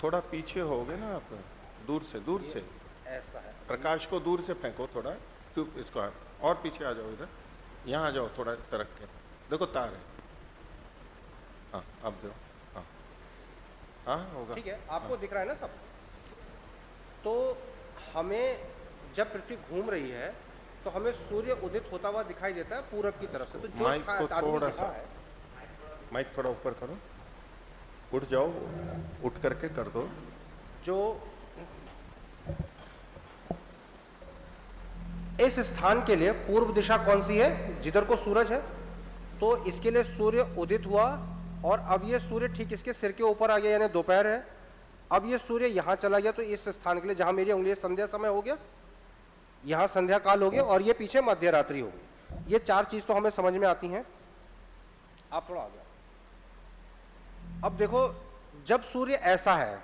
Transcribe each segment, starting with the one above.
थोड़ा पीछे होगे ना आप, दूर से ऐसा है, प्रकाश को दूर से फेंको थोड़ा, क्यों इसको और पीछे आ जाओ, इधर यहाँ आ जाओ थोड़ा सरक के, देखो तार है। हाँ अब दो, हाँ हाँ होगा, ठीक है, आपको दिख रहा है ना सब। तो हमें जब पृथ्वी घूम रही है तो हमें सूर्य उदित होता हुआ दिखाई देता है पूरब की तरफ से। तो जो माइक को आदमी थोड़ा यहाँ सा, है, माइक थोड़ा ऊपर करो, उठ जाओ, उठ करके कर दो। जो इस स्थान के लिए पूर्व दिशा कौन सी है, जिधर को सूरज है, तो इसके लिए सूर्य उदित हुआ और अब ये सूर्य ठीक इसके सिर के ऊपर आ गया, यानी दोपहर है। अब ये सूर्य यहां चला गया, तो इस स्थान के लिए जहां मेरी उंगली संध्या समय हो गया, यहां संध्या काल हो गया, और ये पीछे मध्य रात्रि हो गई। ये चार चीज तो हमें समझ में आती हैं। आप थोड़ा आ गया। अब देखो, जब सूर्य ऐसा है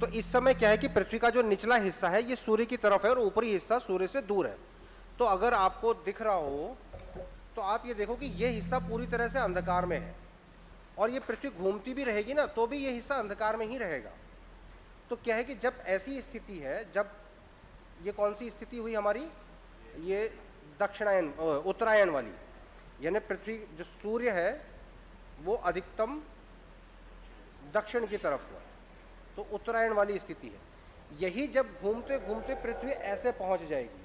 तो इस समय क्या है कि पृथ्वी का जो निचला हिस्सा है ये सूर्य की तरफ है और ऊपरी हिस्सा सूर्य से दूर है। तो अगर आपको दिख रहा हो तो आप ये देखो कि ये हिस्सा पूरी तरह से अंधकार में है, और ये पृथ्वी घूमती भी रहेगी ना तो भी ये हिस्सा अंधकार में ही रहेगा। तो क्या है कि जब ऐसी स्थिति है, जब ये कौन सी स्थिति हुई हमारी, ये दक्षिणायन उत्तरायण वाली, यानी पृथ्वी जो सूर्य है वो अधिकतम दक्षिण की तरफ हुआ, तो उत्तरायण वाली स्थिति है। यही जब घूमते घूमते पृथ्वी ऐसे पहुंच जाएगी,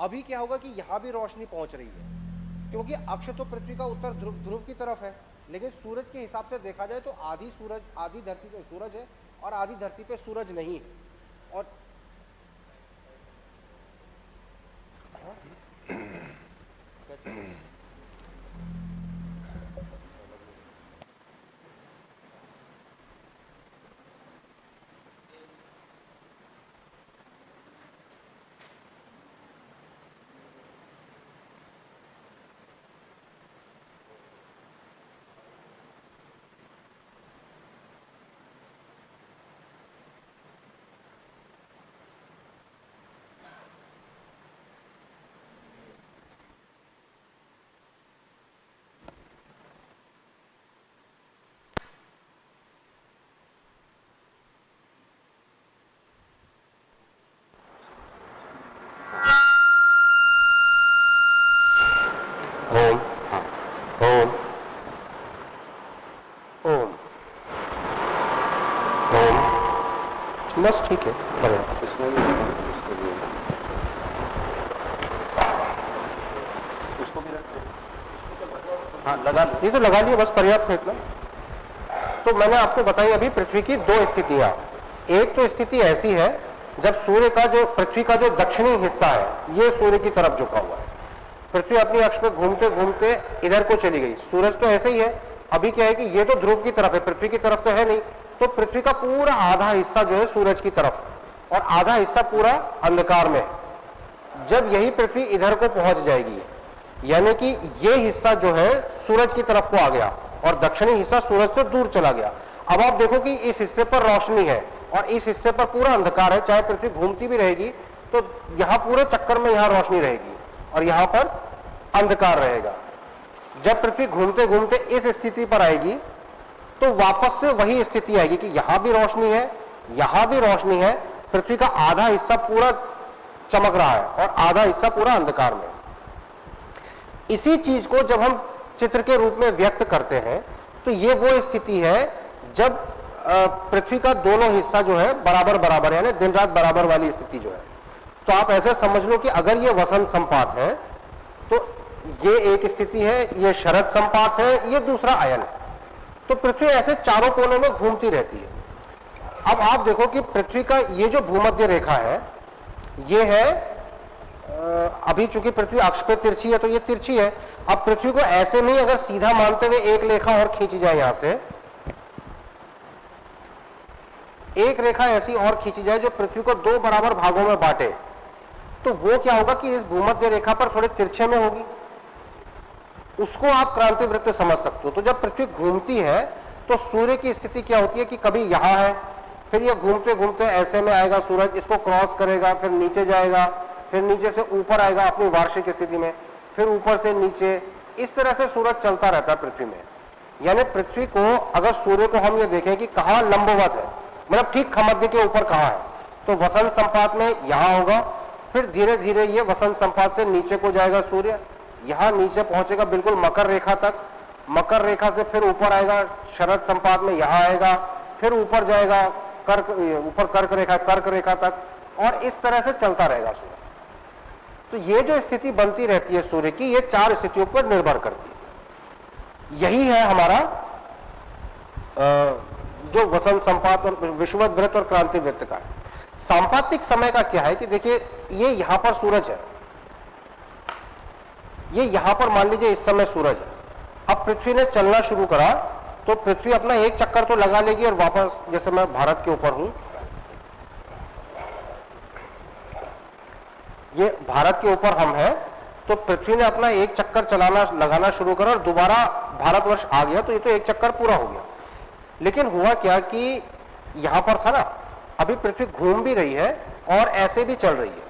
अभी क्या होगा कि यहां भी रोशनी पहुंच रही है, क्योंकि अक्ष तो पृथ्वी का उत्तर ध्रुव की तरफ है, लेकिन सूरज के हिसाब से देखा जाए तो आधी धरती पे सूरज है और आधी धरती पे सूरज नहीं है। और ओम ओम ओम ओम, बस ठीक है, बढ़िया। इसमें भी उसको भी, उसको भी रखते हैं। हाँ लगा, ये तो लगा लिया, बस पर्याप्त है इतना। तो मैंने आपको बताई अभी पृथ्वी की दो स्थितियां। एक तो स्थिति ऐसी है जब सूर्य का जो पृथ्वी का जो दक्षिणी हिस्सा है ये सूर्य की तरफ झुका हुआ है, पृथ्वी अपनी अक्ष में घूमते घूमते इधर को चली गई। सूरज तो ऐसे ही है, अभी क्या है कि ये तो ध्रुव की तरफ है, पृथ्वी की तरफ तो है नहीं, तो पृथ्वी का पूरा आधा हिस्सा जो है सूरज की तरफ है और आधा हिस्सा पूरा अंधकार में है। जब यही पृथ्वी इधर को पहुंच जाएगी, यानी कि ये हिस्सा जो है सूरज की तरफ को आ गया और दक्षिणी हिस्सा सूरज से दूर चला गया। अब आप देखो कि इस हिस्से पर रोशनी है और इस हिस्से पर पूरा अंधकार है, चाहे पृथ्वी घूमती भी रहेगी तो यहां पूरे चक्कर में यहां रोशनी रहेगी और यहां पर अंधकार रहेगा। जब पृथ्वी घूमते घूमते इस स्थिति पर आएगी तो वापस से वही स्थिति आएगी कि यहां भी रोशनी है, यहां भी रोशनी है, पृथ्वी का आधा हिस्सा पूरा चमक रहा है और आधा हिस्सा पूरा अंधकार में। इसी चीज को जब हम चित्र के रूप में व्यक्त करते हैं तो ये वो स्थिति है जब पृथ्वी का दोनों हिस्सा जो है बराबर बराबर, यानी दिन रात बराबर वाली स्थिति जो है। तो आप ऐसे समझ लो कि अगर ये वसंत संपात है तो ये एक स्थिति है, ये शरद संपात है, ये दूसरा अयन है। तो पृथ्वी ऐसे चारों कोनों में घूमती रहती है। अब आप देखो कि पृथ्वी का ये जो भूमध्य रेखा है ये है, अभी चूंकि पृथ्वी अक्ष पे तिरछी है तो ये तिरछी है। अब पृथ्वी को ऐसे नहीं, अगर सीधा मानते हुए एक रेखा और खींची जाए, यहां से एक रेखा ऐसी और खींची जाए जो पृथ्वी को दो बराबर भागों में बांटे, तो वो क्या होगा कि इस भूमध्य रेखा पर थोड़े तिरछे में होगी। उसको आप क्रांति वृत्त समझ सकते हो। तो जब पृथ्वी घूमती है तो सूर्य की स्थिति क्या होती है कि कभी यहां है, फिर ये घूमते घूमते ऐसे में आएगा, सूरज इसको क्रॉस करेगा, फिर नीचे जाएगा, फिर नीचे से ऊपर आएगा अपनी वार्षिक स्थिति में, फिर ऊपर से नीचे, इस तरह से सूरज चलता रहता है पृथ्वी में। यानी पृथ्वी को अगर सूर्य को हम ये देखें कि कहाँ लंबवत है, मतलब ठीक खमध्य के ऊपर कहाँ है, तो वसंत संपात में यहाँ होगा, फिर धीरे धीरे ये वसंत संपात से नीचे को जाएगा सूर्य, यहाँ नीचे पहुंचेगा बिल्कुल मकर रेखा तक, मकर रेखा से फिर ऊपर आएगा शरद संपात में यहाँ आएगा, फिर ऊपर जाएगा कर्क रेखा तक, और इस तरह से चलता रहेगा सूर्य। तो ये जो स्थिति बनती रहती है सूर्य की, ये 4 स्थितियों पर निर्भर करती है। यही है हमारा जो वसंत संपात और विषुवत वृत्त और क्रांति वृत्त का है। सांपातिक समय का क्या है कि देखिए ये यहां पर सूरज है, ये यहां पर मान लीजिए इस समय सूरज है। अब पृथ्वी ने चलना शुरू करा तो पृथ्वी अपना एक चक्कर तो लगा लेगी और वापस, जैसे मैं भारत के ऊपर हूं, ये भारत के ऊपर हम हैं, तो पृथ्वी ने अपना एक चक्कर लगाना शुरू करा और दोबारा भारतवर्ष आ गया, तो ये तो एक चक्कर पूरा हो गया। लेकिन हुआ क्या कि यहां पर था ना, अभी पृथ्वी घूम भी रही है और ऐसे भी चल रही है।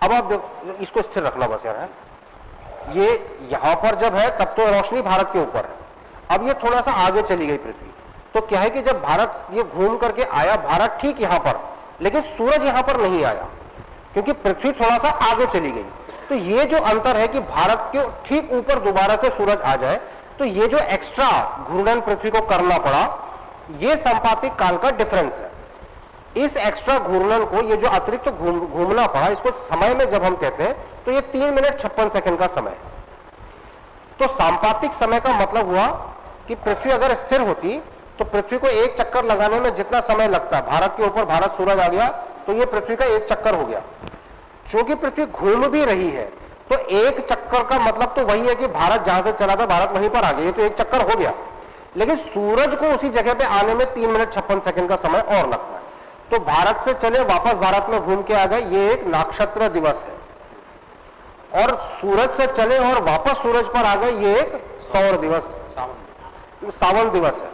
अब आप देखो, इसको स्थिर रखना बस यार है, ये यहां पर जब है तब तो रोशनी भारत के ऊपर है, अब ये थोड़ा सा आगे चली गई पृथ्वी, तो क्या है कि जब भारत ये घूम करके आया, भारत ठीक यहां पर, लेकिन सूरज यहां पर नहीं आया क्योंकि पृथ्वी थोड़ा सा आगे चली गई। तो ये जो अंतर है कि भारत के ठीक ऊपर दोबारा से सूरज आ जाए, तो ये जो एक्स्ट्रा घूर्णन पृथ्वी को करना पड़ा, ये संपातिक काल का डिफरेंस है। इस एक्स्ट्रा घूर्णन को, ये जो अतिरिक्त घूमना पड़ा, इसको समय में जब हम कहते हैं तो ये 3 मिनट 56 सेकंड का समय है। तो सांपातिक समय का मतलब हुआ कि पृथ्वी अगर स्थिर होती तो पृथ्वी को एक चक्कर लगाने में जितना समय लगता है, भारत के ऊपर भारत सूरज आ गया तो ये पृथ्वी का एक चक्कर हो गया। चूंकि पृथ्वी घूम भी रही है तो एक चक्कर का मतलब तो वही है कि भारत जहां से चला था भारत वहीं पर आ गया, ये तो एक चक्कर हो गया। लेकिन सूरज को उसी जगह पे आने में 3 मिनट 56 सेकंड का समय और लगता है। तो भारत से चले वापस भारत में घूम के आ गए, ये एक नक्षत्र दिवस है। और सूरज से चले और वापस सूरज पर आ गए, ये एक सौर दिवस, सावन दिवस है।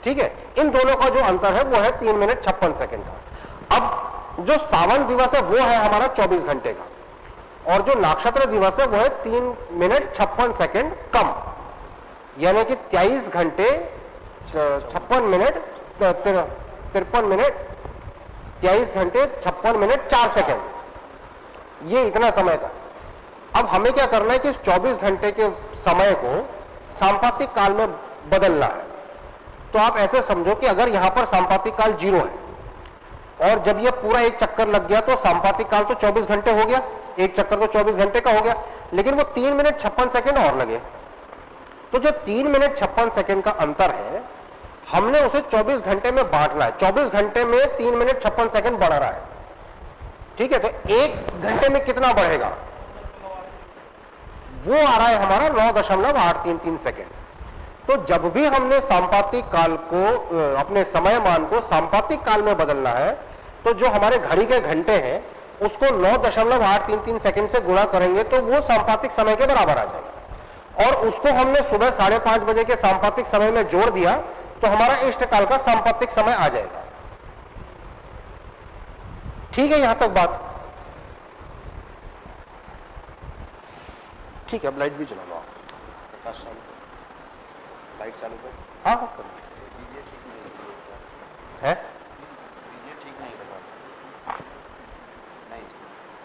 ठीक है, इन दोनों का जो अंतर है वो है 3 मिनट 56 सेकंड का। अब जो सावन दिवस है वो है हमारा 24 घंटे का, और जो नक्षत्र दिवस है वो है 3 मिनट 56 सेकंड कम, यानी कि 23 घंटे 56 मिनट 53 मिनट 23 घंटे 56 मिनट 4 सेकंड, ये इतना समय का। अब हमें क्या करना है कि इस 24 घंटे के समय को सांपातिक काल में बदलना है। तो आप ऐसे समझो कि अगर यहां पर सांपातिक काल 0 है और जब ये पूरा एक चक्कर लग गया तो सांपातिक काल तो 24 घंटे हो गया, एक चक्कर तो 24 घंटे का हो गया, लेकिन वो 3 मिनट 56 सेकंड और लगे। तो जो 3 मिनट 56 सेकंड का अंतर है, हमने उसे 24 घंटे में बांटना है। 24 घंटे में 3 मिनट 56 सेकंड बढ़ रहा है। ठीक है, तो 1 घंटे में कितना बढ़ेगा, वो आ रहा है हमारा 9.833 सेकंड। तो जब भी हमने सांपातिक काल को, अपने समय मान को सांपातिक काल में बदलना है, तो जो हमारे घड़ी के घंटे हैं उसको 9.833 सेकंड से गुणा करेंगे तो वो सांपातिक समय के बराबर आ जाएगा। और उसको हमने सुबह 5:30 बजे के सांपातिक समय में जोड़ दिया तो हमारा इष्ट काल का सांपातिक समय आ जाएगा। ठीक है, यहां तक बात ठीक है। अब लाइट भी चला लो, प्रकाश चालू कर, लाइट चालू कर। हाँ हाँ कर है,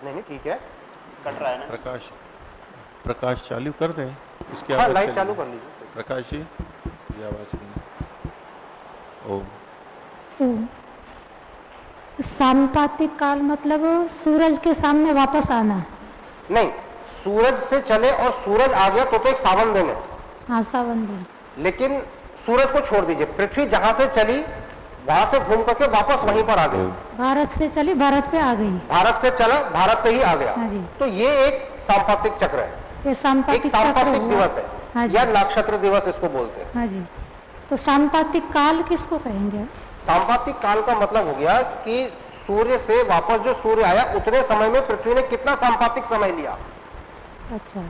नहीं ठीक है, कट रहा है ना। प्रकाश चालू कर दें, इसकी हाँ आवाज लाइट चालू कर लीजिए। प्रकाश जी, ये आवाज नहीं। ओम। सांपातिक काल मतलब सूरज के सामने वापस आना। नहीं, सूरज से चले और सूरज आ गया तो एक सावन दिन है। हाँ सावन दिन। लेकिन सूरज को छोड़ दीजिए, पृथ्वी जहां से चली वहां से घूम करके वापस वहीं पर आ गई। भारत से चली भारत पे आ गई। भारत से चला भारत पे ही आ गया। हाँ जी। तो ये एक सांपातिक चक्र है, ये एक सांपातिक सांपातिक चक्र दिवस है। हाँ जी। या नक्षत्र दिवस इसको बोलते हैं। हाँ जी। तो सांपातिक काल किसको कहेंगे? सांपातिक काल का मतलब हो गया कि सूर्य से वापस जो सूर्य आया उतने समय में पृथ्वी ने कितना सांपातिक समय लिया। अच्छा,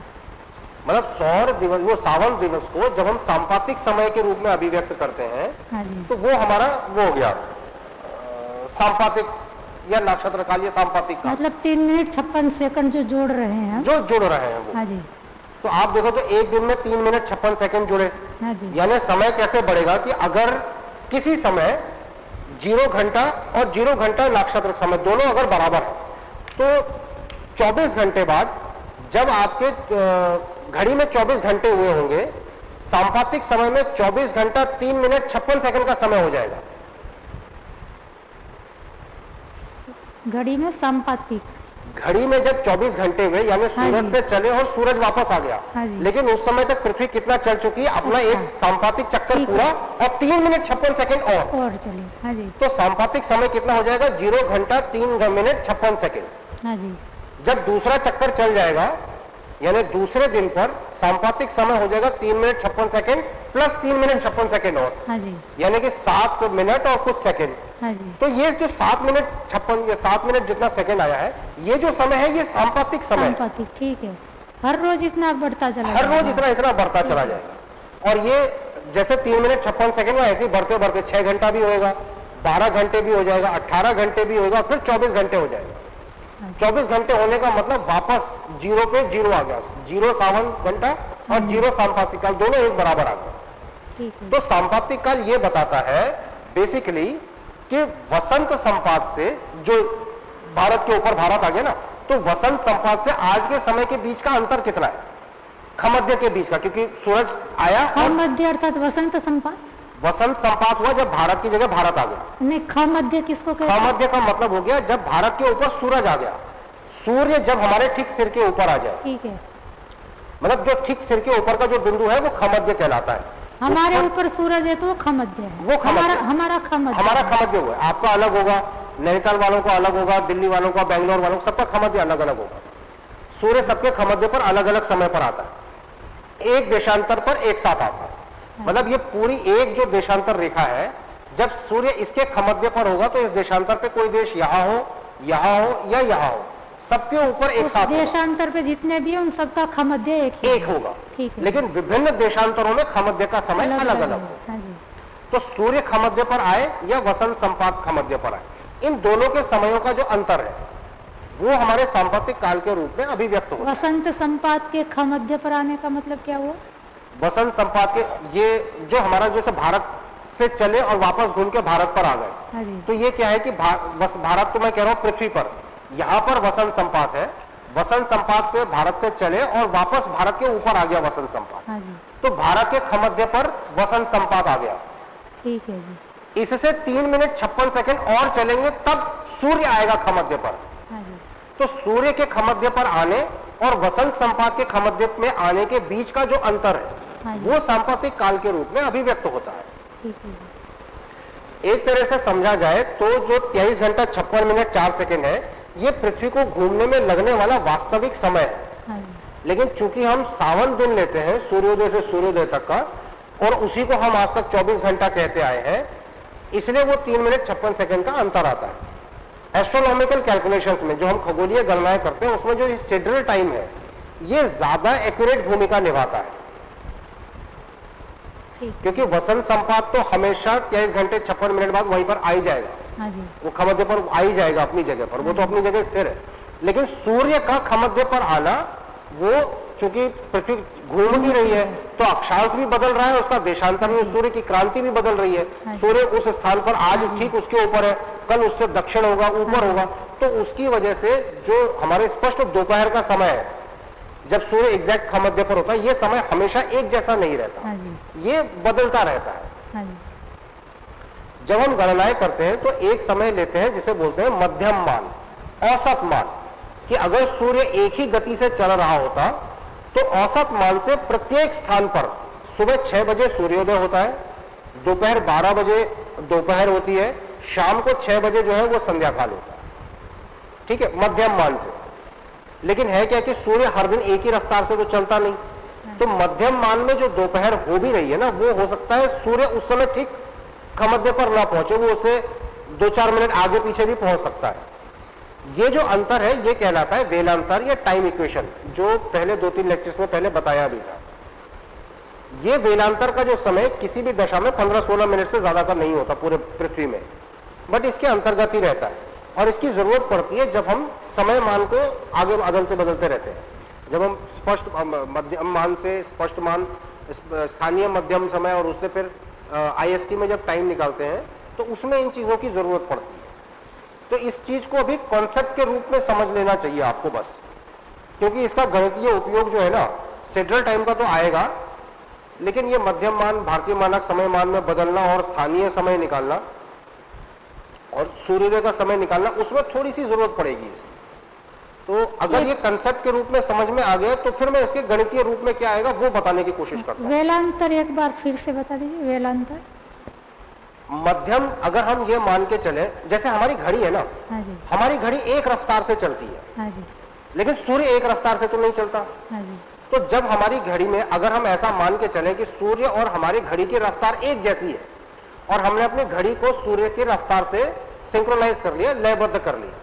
मतलब सौर दिवस, वो सावन दिवस को जब हम सांपातिक समय के रूप में अभिव्यक्त करते हैं, हाँ जी। तो वो हमारा वो हो गया सांपातिक या नक्षत्र काल या सांपातिक काल। मतलब 3 मिनट 56 सेकंड जो जोड़ रहे हैं, जो जुड़ रहे हैं वो। हाँ जी। तो आप देखो तो एक दिन में 3 मिनट 56 सेकंड जुड़े, हाँ जी, यानी समय कैसे बढ़ेगा कि अगर किसी समय 0 घंटा और 0 घंटा नक्षत्र समय दोनों अगर बराबर है तो 24 घंटे बाद जब आपके घड़ी में 24 घंटे हुए होंगे, सांपातिक समय में 24 घंटा 3 मिनट 56 सेकंड का समय हो जाएगा। घड़ी में संपातिक, घड़ी में जब 24 घंटे हुए यानी सूरज से चले और सूरज वापस आ गया, हाँ जी। लेकिन उस समय तक पृथ्वी कितना चल चुकी है, अपना एक सांपातिक चक्कर ठीक है। पूरा और 3 मिनट 56 सेकंड और चलिए, हाँ जी, तो सांपातिक समय कितना हो जाएगा 0 घंटा 3 मिनट 56 सेकंड। हाँ जी, जब दूसरा चक्कर चल जाएगा यानी दूसरे दिन पर सांपातिक समय हो जाएगा 3 minute 56 second plus 3 minute 56 second और, हाँ जी, यानी कि 7 मिनट और कुछ सेकंड। हाँ जी, तो ये जो 7 मिनट 56 या 7 मिनट जितना सेकंड आया है, ये जो समय है ये सांपातिक समय है। संपातिक, ठीक है। हर रोज इतना बढ़ता चला हर रोज जाएगा। इतना इतना बढ़ता चला जाएगा। और ये जैसे 3 मिनट 56 सेकंड में ऐसे ही बढ़ते बढ़ते 6 घंटा भी होएगा, 12 घंटे भी हो जाएगा, 18 घंटे भी होगा, फिर 24 घंटे हो जाएगा। 24 घंटे होने का मतलब वापस 0 पे 0 आ गया, 0 सावन घंटा और 0 सांपातिक काल दोनों एक बराबर आ गए। ठीक है, तो सांपातिक काल ये बताता है बेसिकली कि वसंत संपात से जो भारत के ऊपर भारत आ गया ना, तो वसंत संपात से आज के समय के बीच का अंतर कितना है, खमध्य के बीच का, क्योंकि सूरज आया ख और मध्य अर्थात वसंत संपात, वसंत संपात हुआ जब भारत की जगह भारत आ गया। नहीं, ख मध्य किसको कहते हैं? खमध्य का मतलब हो गया जब भारत के ऊपर सूरज आ गया, सूर्य जब हमारे ठीक सिर के ऊपर आ जाए, ठीक है, मतलब जो ठीक सिर के ऊपर का जो बिंदु है वो खमध्य कहलाता है। हमारे उस ऊपर सूरज है तो वो खमध्य है, वो खमध्य। हमारा खमध्य, हमारा खमध्य हुआ, आपका अलग होगा, नैनीताल वालों का अलग होगा, दिल्ली वालों का, बेंगलोर वालों का, सबका खमध्य अलग अलग होगा। सूर्य सबके खमध्य पर अलग अलग समय पर आता है, एक देशांतर पर एक साथ आता है। मतलब ये पूरी एक जो देशांतर रेखा है, जब सूर्य इसके खमध्य पर होगा तो इस देशांतर पे कोई देश यहाँ हो या यहाँ हो, सबके ऊपर एक उस साथ होगा। देशांतर पे जितने भी हैं उन सबका खमध्य एक ही एक है। होगा, ठीक है, लेकिन विभिन्न देशांतरों में खमध्य का समय अलग अलग है। होगा। हाँ जी, तो सूर्य खमध्य पर आए या वसंत संपात खमध्य पर आए, इन दोनों के समयों का जो अंतर है वो हमारे सांपातिक काल के रूप में अभिव्यक्त होता है। वसंत संपात के खमध्य पर आने का मतलब क्या हुआ? वसंत संपात के ये जो हमारा जो भारत से चले और वापस घूम के भारत पर आ हाँ गए, जी, तो ये क्या है कि भारत तो मैं कह रहा हूँ पृथ्वी पर, यहाँ पर वसंत संपात है, वसंत संपात पे भारत से चले और वापस भारत के ऊपर आ गया वसंत संपात, हाँ जी, तो भारत के खमध्य पर वसंत संपात आ गया। ठीक है जी, इससे 3 मिनट 56 सेकंड और चलेंगे तब सूर्य आएगा खमध्य पर। हाँ जी, तो सूर्य के खमध्य पर आने और वसंत संपात के खमध्य में आने के बीच का जो अंतर है, हाँ जी, वो सांपातिक काल के रूप में अभिव्यक्त होता है। ठीक है जी, एक तरह से समझा जाए तो जो 23 घंटा 56 मिनट 4 सेकंड है, ये पृथ्वी को घूमने में लगने वाला वास्तविक समय है। हाँ जी, लेकिन चूंकि हम सावन दिन लेते हैं सूर्योदय से सूर्योदय तक का, और उसी को हम आज तक 24 घंटा कहते आए हैं, इसलिए वो 3 मिनट 56 सेकंड का अंतर आता है। एस्ट्रोनॉमिकल कैलकुलेशंस में जो हम खगोलीय गणनाएं करते हैं उसमें जो सिडरल टाइम है ये ज्यादा एक्यूरेट भूमिका निभाता है, ठीक, क्योंकि वसंत संपात तो हमेशा 23 घंटे 56 मिनट बाद वहीं पर आ ही जाएगा, हाँ जी, वो खमध्य पर आ ही जाएगा अपनी जगह पर, वो तो अपनी जगह स्थिर है। लेकिन सूर्य का खमध्य पर आना, वो चूंकि पृथ्वी घूम भी रही है तो अक्षांश भी बदल रहा है, उसका देशांतर भी, सूर्य की क्रांति भी बदल रही है। सूर्य उस स्थान पर आज ठीक उसके ऊपर है, कल उससे दक्षिण होगा, ऊपर होगा, तो उसकी वजह से जो हमारे स्पष्ट दोपहर का समय है जब सूर्य एग्जैक्ट खमध्य पर होता है, ये समय हमेशा एक जैसा नहीं रहता, हाँ जी, ये बदलता रहता है। हाँ जी, जब हम गणनाएं करते हैं तो एक समय लेते हैं जिसे बोलते हैं मध्यम मान, औसत मान, कि अगर सूर्य एक ही गति से चल रहा होता तो औसत मान से प्रत्येक स्थान पर सुबह 6 बजे सूर्योदय होता है, दोपहर 12 बजे दोपहर होती है, शाम को 6 बजे जो है वो संध्या काल होता है, ठीक है, मध्यम मान से। लेकिन है क्या कि सूर्य हर दिन एक ही रफ्तार से तो चलता नहीं, तो मध्यम मान में जो दोपहर हो भी रही है ना, वो हो सकता है सूर्य उस समय ठीक खमध्य पर ना पहुंचे, वो उससे 2-4 मिनट आगे पीछे भी पहुंच सकता है। ये जो अंतर है ये कहलाता है वेलांतर या टाइम इक्वेशन, जो पहले 2-3 लेक्चर्स में पहले बताया भी था। ये वेलांतर का जो समय किसी भी दशा में 15-16 मिनट से ज्यादा का नहीं होता पूरे पृथ्वी में, बट इसके अंतर्गत ही रहता है, और इसकी जरूरत पड़ती है जब हम समय मान को आगे बदलते बदलते रहते हैं। जब हम स्पष्ट मध्यम मान से स्पष्ट मान, स्थानीय मध्यम समय और उससे फिर IST में जब टाइम निकालते हैं तो उसमें इन चीज़ों की ज़रूरत पड़ती है। तो इस चीज़ को अभी कॉन्सेप्ट के रूप में समझ लेना चाहिए आपको बस, क्योंकि इसका गणितीय उपयोग जो है ना सेंट्रल टाइम का तो आएगा, लेकिन ये मध्यम मान, भारतीय मानक समय मान में बदलना और स्थानीय समय निकालना और सूर्योदय का समय निकालना, उसमें थोड़ी सी जरूरत पड़ेगी इसकी। तो अगर ये कंसेप्ट के रूप में समझ में आ गया तो फिर मैं इसके गणितीय रूप में क्या आएगा वो बताने की कोशिश करता हूँ। वेलांतर एक बार फिर से बता दीजिए। वेलांतर मध्यम, अगर हम ये मान के चले, जैसे हमारी घड़ी है ना, हाँ जी, हमारी घड़ी एक रफ्तार से चलती है, हाँ जी, लेकिन सूर्य एक रफ्तार से तो नहीं चलता। हाँ जी, तो जब हमारी घड़ी में अगर हम ऐसा मान के चले कि सूर्य और हमारी घड़ी की रफ्तार एक जैसी है और हमने अपनी घड़ी को सूर्य की रफ्तार से सिंक्रोनाइज कर लिया, लयबद्ध कर लिया,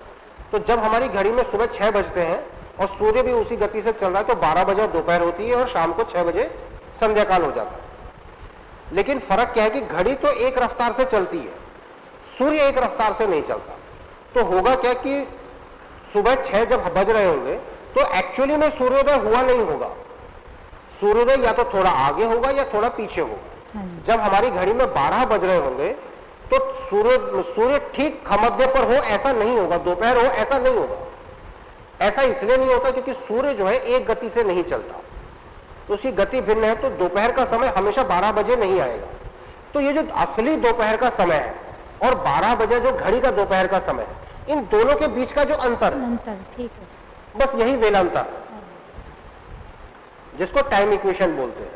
तो जब हमारी घड़ी में सुबह 6 बजते हैं और सूर्य भी उसी गति से चल रहा है तो 12 बजे दोपहर होती है और शाम को 6 बजे संध्याकाल हो जाता है। लेकिन फर्क क्या है कि घड़ी तो एक रफ्तार से चलती है, सूर्य एक रफ्तार से नहीं चलता। तो होगा क्या कि सुबह 6 जब बज रहे होंगे तो एक्चुअली में सूर्योदय हुआ नहीं होगा, सूर्योदय या तो थोड़ा आगे होगा या थोड़ा पीछे होगा। हाँ जी, जब हमारी घड़ी में 12 बज रहे होंगे तो सूर्य ठीक खमध्य पर हो ऐसा नहीं होगा, दोपहर हो ऐसा नहीं होगा। ऐसा इसलिए नहीं होता क्योंकि सूर्य जो है एक गति से नहीं चलता, तो उसकी गति भिन्न है, तो दोपहर का समय हमेशा 12 बजे नहीं आएगा। तो ये जो असली दोपहर का समय है और 12 बजे जो घड़ी का दोपहर का समय है, इन दोनों के बीच का जो अंतर है, अंतर, ठीक है, बस यही वेलांतर, जिसको टाइम इक्वेशन बोलते हैं।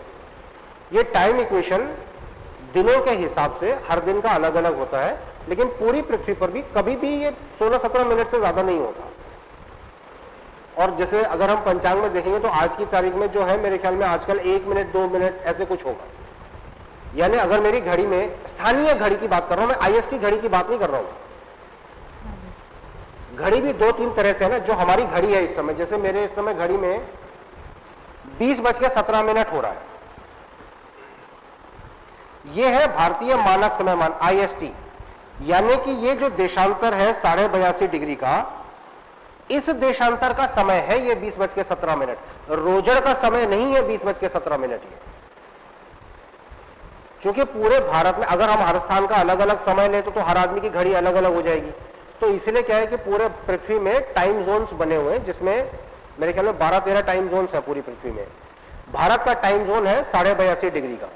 ये टाइम इक्वेशन दिनों के हिसाब से हर दिन का अलग अलग होता है, लेकिन पूरी पृथ्वी पर भी कभी भी ये 16-17 मिनट से ज्यादा नहीं होता। और जैसे अगर हम पंचांग में देखेंगे तो आज की तारीख में जो है मेरे ख्याल में आजकल 1 मिनट 2 मिनट ऐसे कुछ होगा। यानी अगर मेरी घड़ी में, स्थानीय घड़ी की बात कर रहा हूं मैं, IST घड़ी की बात नहीं कर रहा हूं। घड़ी भी 2-3 तरह से है ना, जो हमारी घड़ी है इस समय, जैसे मेरे इस समय घड़ी में 20:17 हो रहा है, ये है भारतीय मानक समय मान IST। यानी कि ये जो देशांतर है 82.5 डिग्री का, इस देशांतर का समय है ये 20:17। रोजर का समय नहीं है 20:17 ये, क्योंकि पूरे भारत में अगर हम हर स्थान का अलग अलग समय लें तो हर आदमी की घड़ी अलग अलग हो जाएगी। तो इसलिए क्या है कि पूरे पृथ्वी में टाइम जोन्स बने हुए हैं, जिसमें मेरे ख्याल में 12-13 टाइम जोन्स है पूरी पृथ्वी में। भारत का टाइम जोन है 82.5 डिग्री का।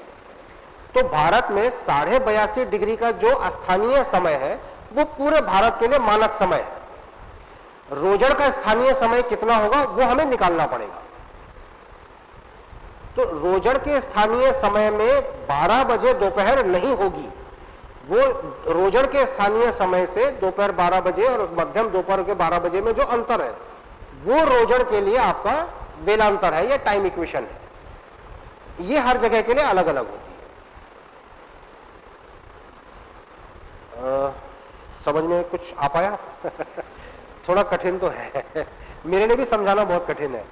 तो भारत में 82.5 डिग्री का जो स्थानीय समय है वो पूरे भारत के लिए मानक समय है। रोजर का स्थानीय समय कितना होगा वो हमें निकालना पड़ेगा। तो रोजर के स्थानीय समय में 12 बजे दोपहर नहीं होगी, वो रोजर के स्थानीय समय से दोपहर 12 बजे और मध्यम दोपहर के 12 बजे में जो अंतर है वो रोजर के लिए आपका वेलांतर है या टाइम इक्वेशन है। ये हर जगह के लिए अलग अलग होती है। समझ में कुछ आ पाया? थोड़ा कठिन तो है मेरे लिए भी समझाना बहुत कठिन है,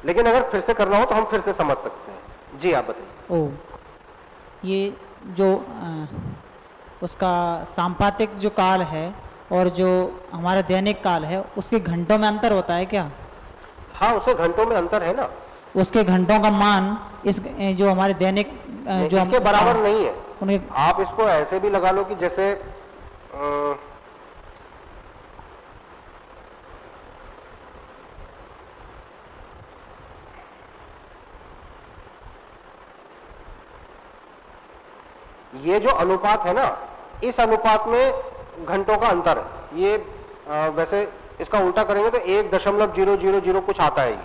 लेकिन अगर फिर से करना हो तो हम फिर से समझ सकते हैं। जी आप बताइए। ओ, ये जो उसका सांपातिक जो काल है और जो हमारा दैनिक काल है उसके घंटों में अंतर होता है क्या? हाँ, उसके घंटों में अंतर है ना। उसके घंटों का मान इस जो हमारे दैनिक जो इसके बराबर नहीं है। उनके आप इसको ऐसे भी लगा लो कि जैसे ये जो अनुपात है ना, इस अनुपात में घंटों का अंतर है। ये वैसे इसका उल्टा करेंगे तो 1.000 कुछ आता है। ये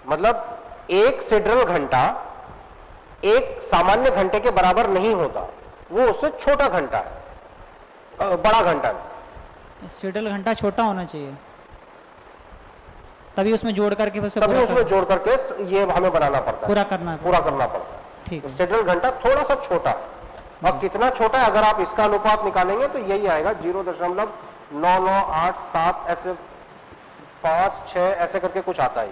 मतलब एक सिड्रल घंटा एक सामान्य घंटे के बराबर नहीं होता, वो उससे छोटा घंटा है, बड़ा घंटा नहीं। सिडल घंटा छोटा होना चाहिए, तभी उसमें जोड़ करके तभी उसमें जोड़ करके ये हमें बनाना पड़ता है, पूरा करना पड़ता है। ठीक है। सिड्रल घंटा थोड़ा सा छोटा है। और कितना छोटा है, अगर आप इसका अनुपात निकालेंगे तो यही आएगा 0.9987 ऐसे 5, 6 ऐसे करके कुछ आता है।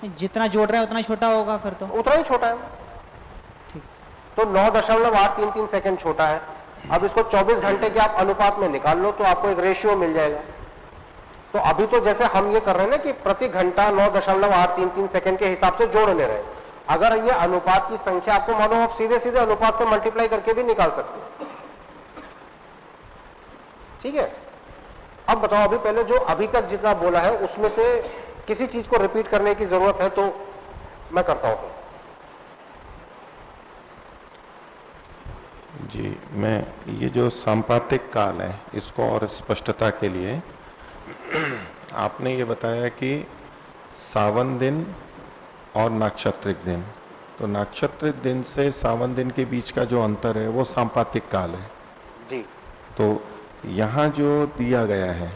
ये जितना जोड़ रहे हैं उतना छोटा होगा फिर तो। उतना ही छोटा है। ठीक। तो 9.833 सेकंड छोटा है। अब इसको 24 घंटे के आप अनुपात में निकाल लो तो आपको एक रेशियो मिल जाएगा। तो अभी तो जैसे हम ये कर रहे हैं ना कि प्रति घंटा 9.833 सेकंड के हिसाब से जोड़ ले रहे हैं। अगर ये अनुपात की संख्या आपको मालूम, आप सीधे सीधे अनुपात से मल्टीप्लाई करके भी निकाल सकते हैं। ठीक है, अब बताओ, अभी पहले जो अभी तक जितना बोला है उसमें से किसी चीज को रिपीट करने की जरूरत है तो मैं करता हूं फिर। जी, मैं ये जो सांपातिक काल है इसको और स्पष्टता के लिए आपने ये बताया कि सावन दिन और नाक्षत्रिक दिन, तो नाक्षत्रिक दिन से सावन दिन के बीच का जो अंतर है वो सांपातिक काल है जी। तो यहाँ जो दिया गया है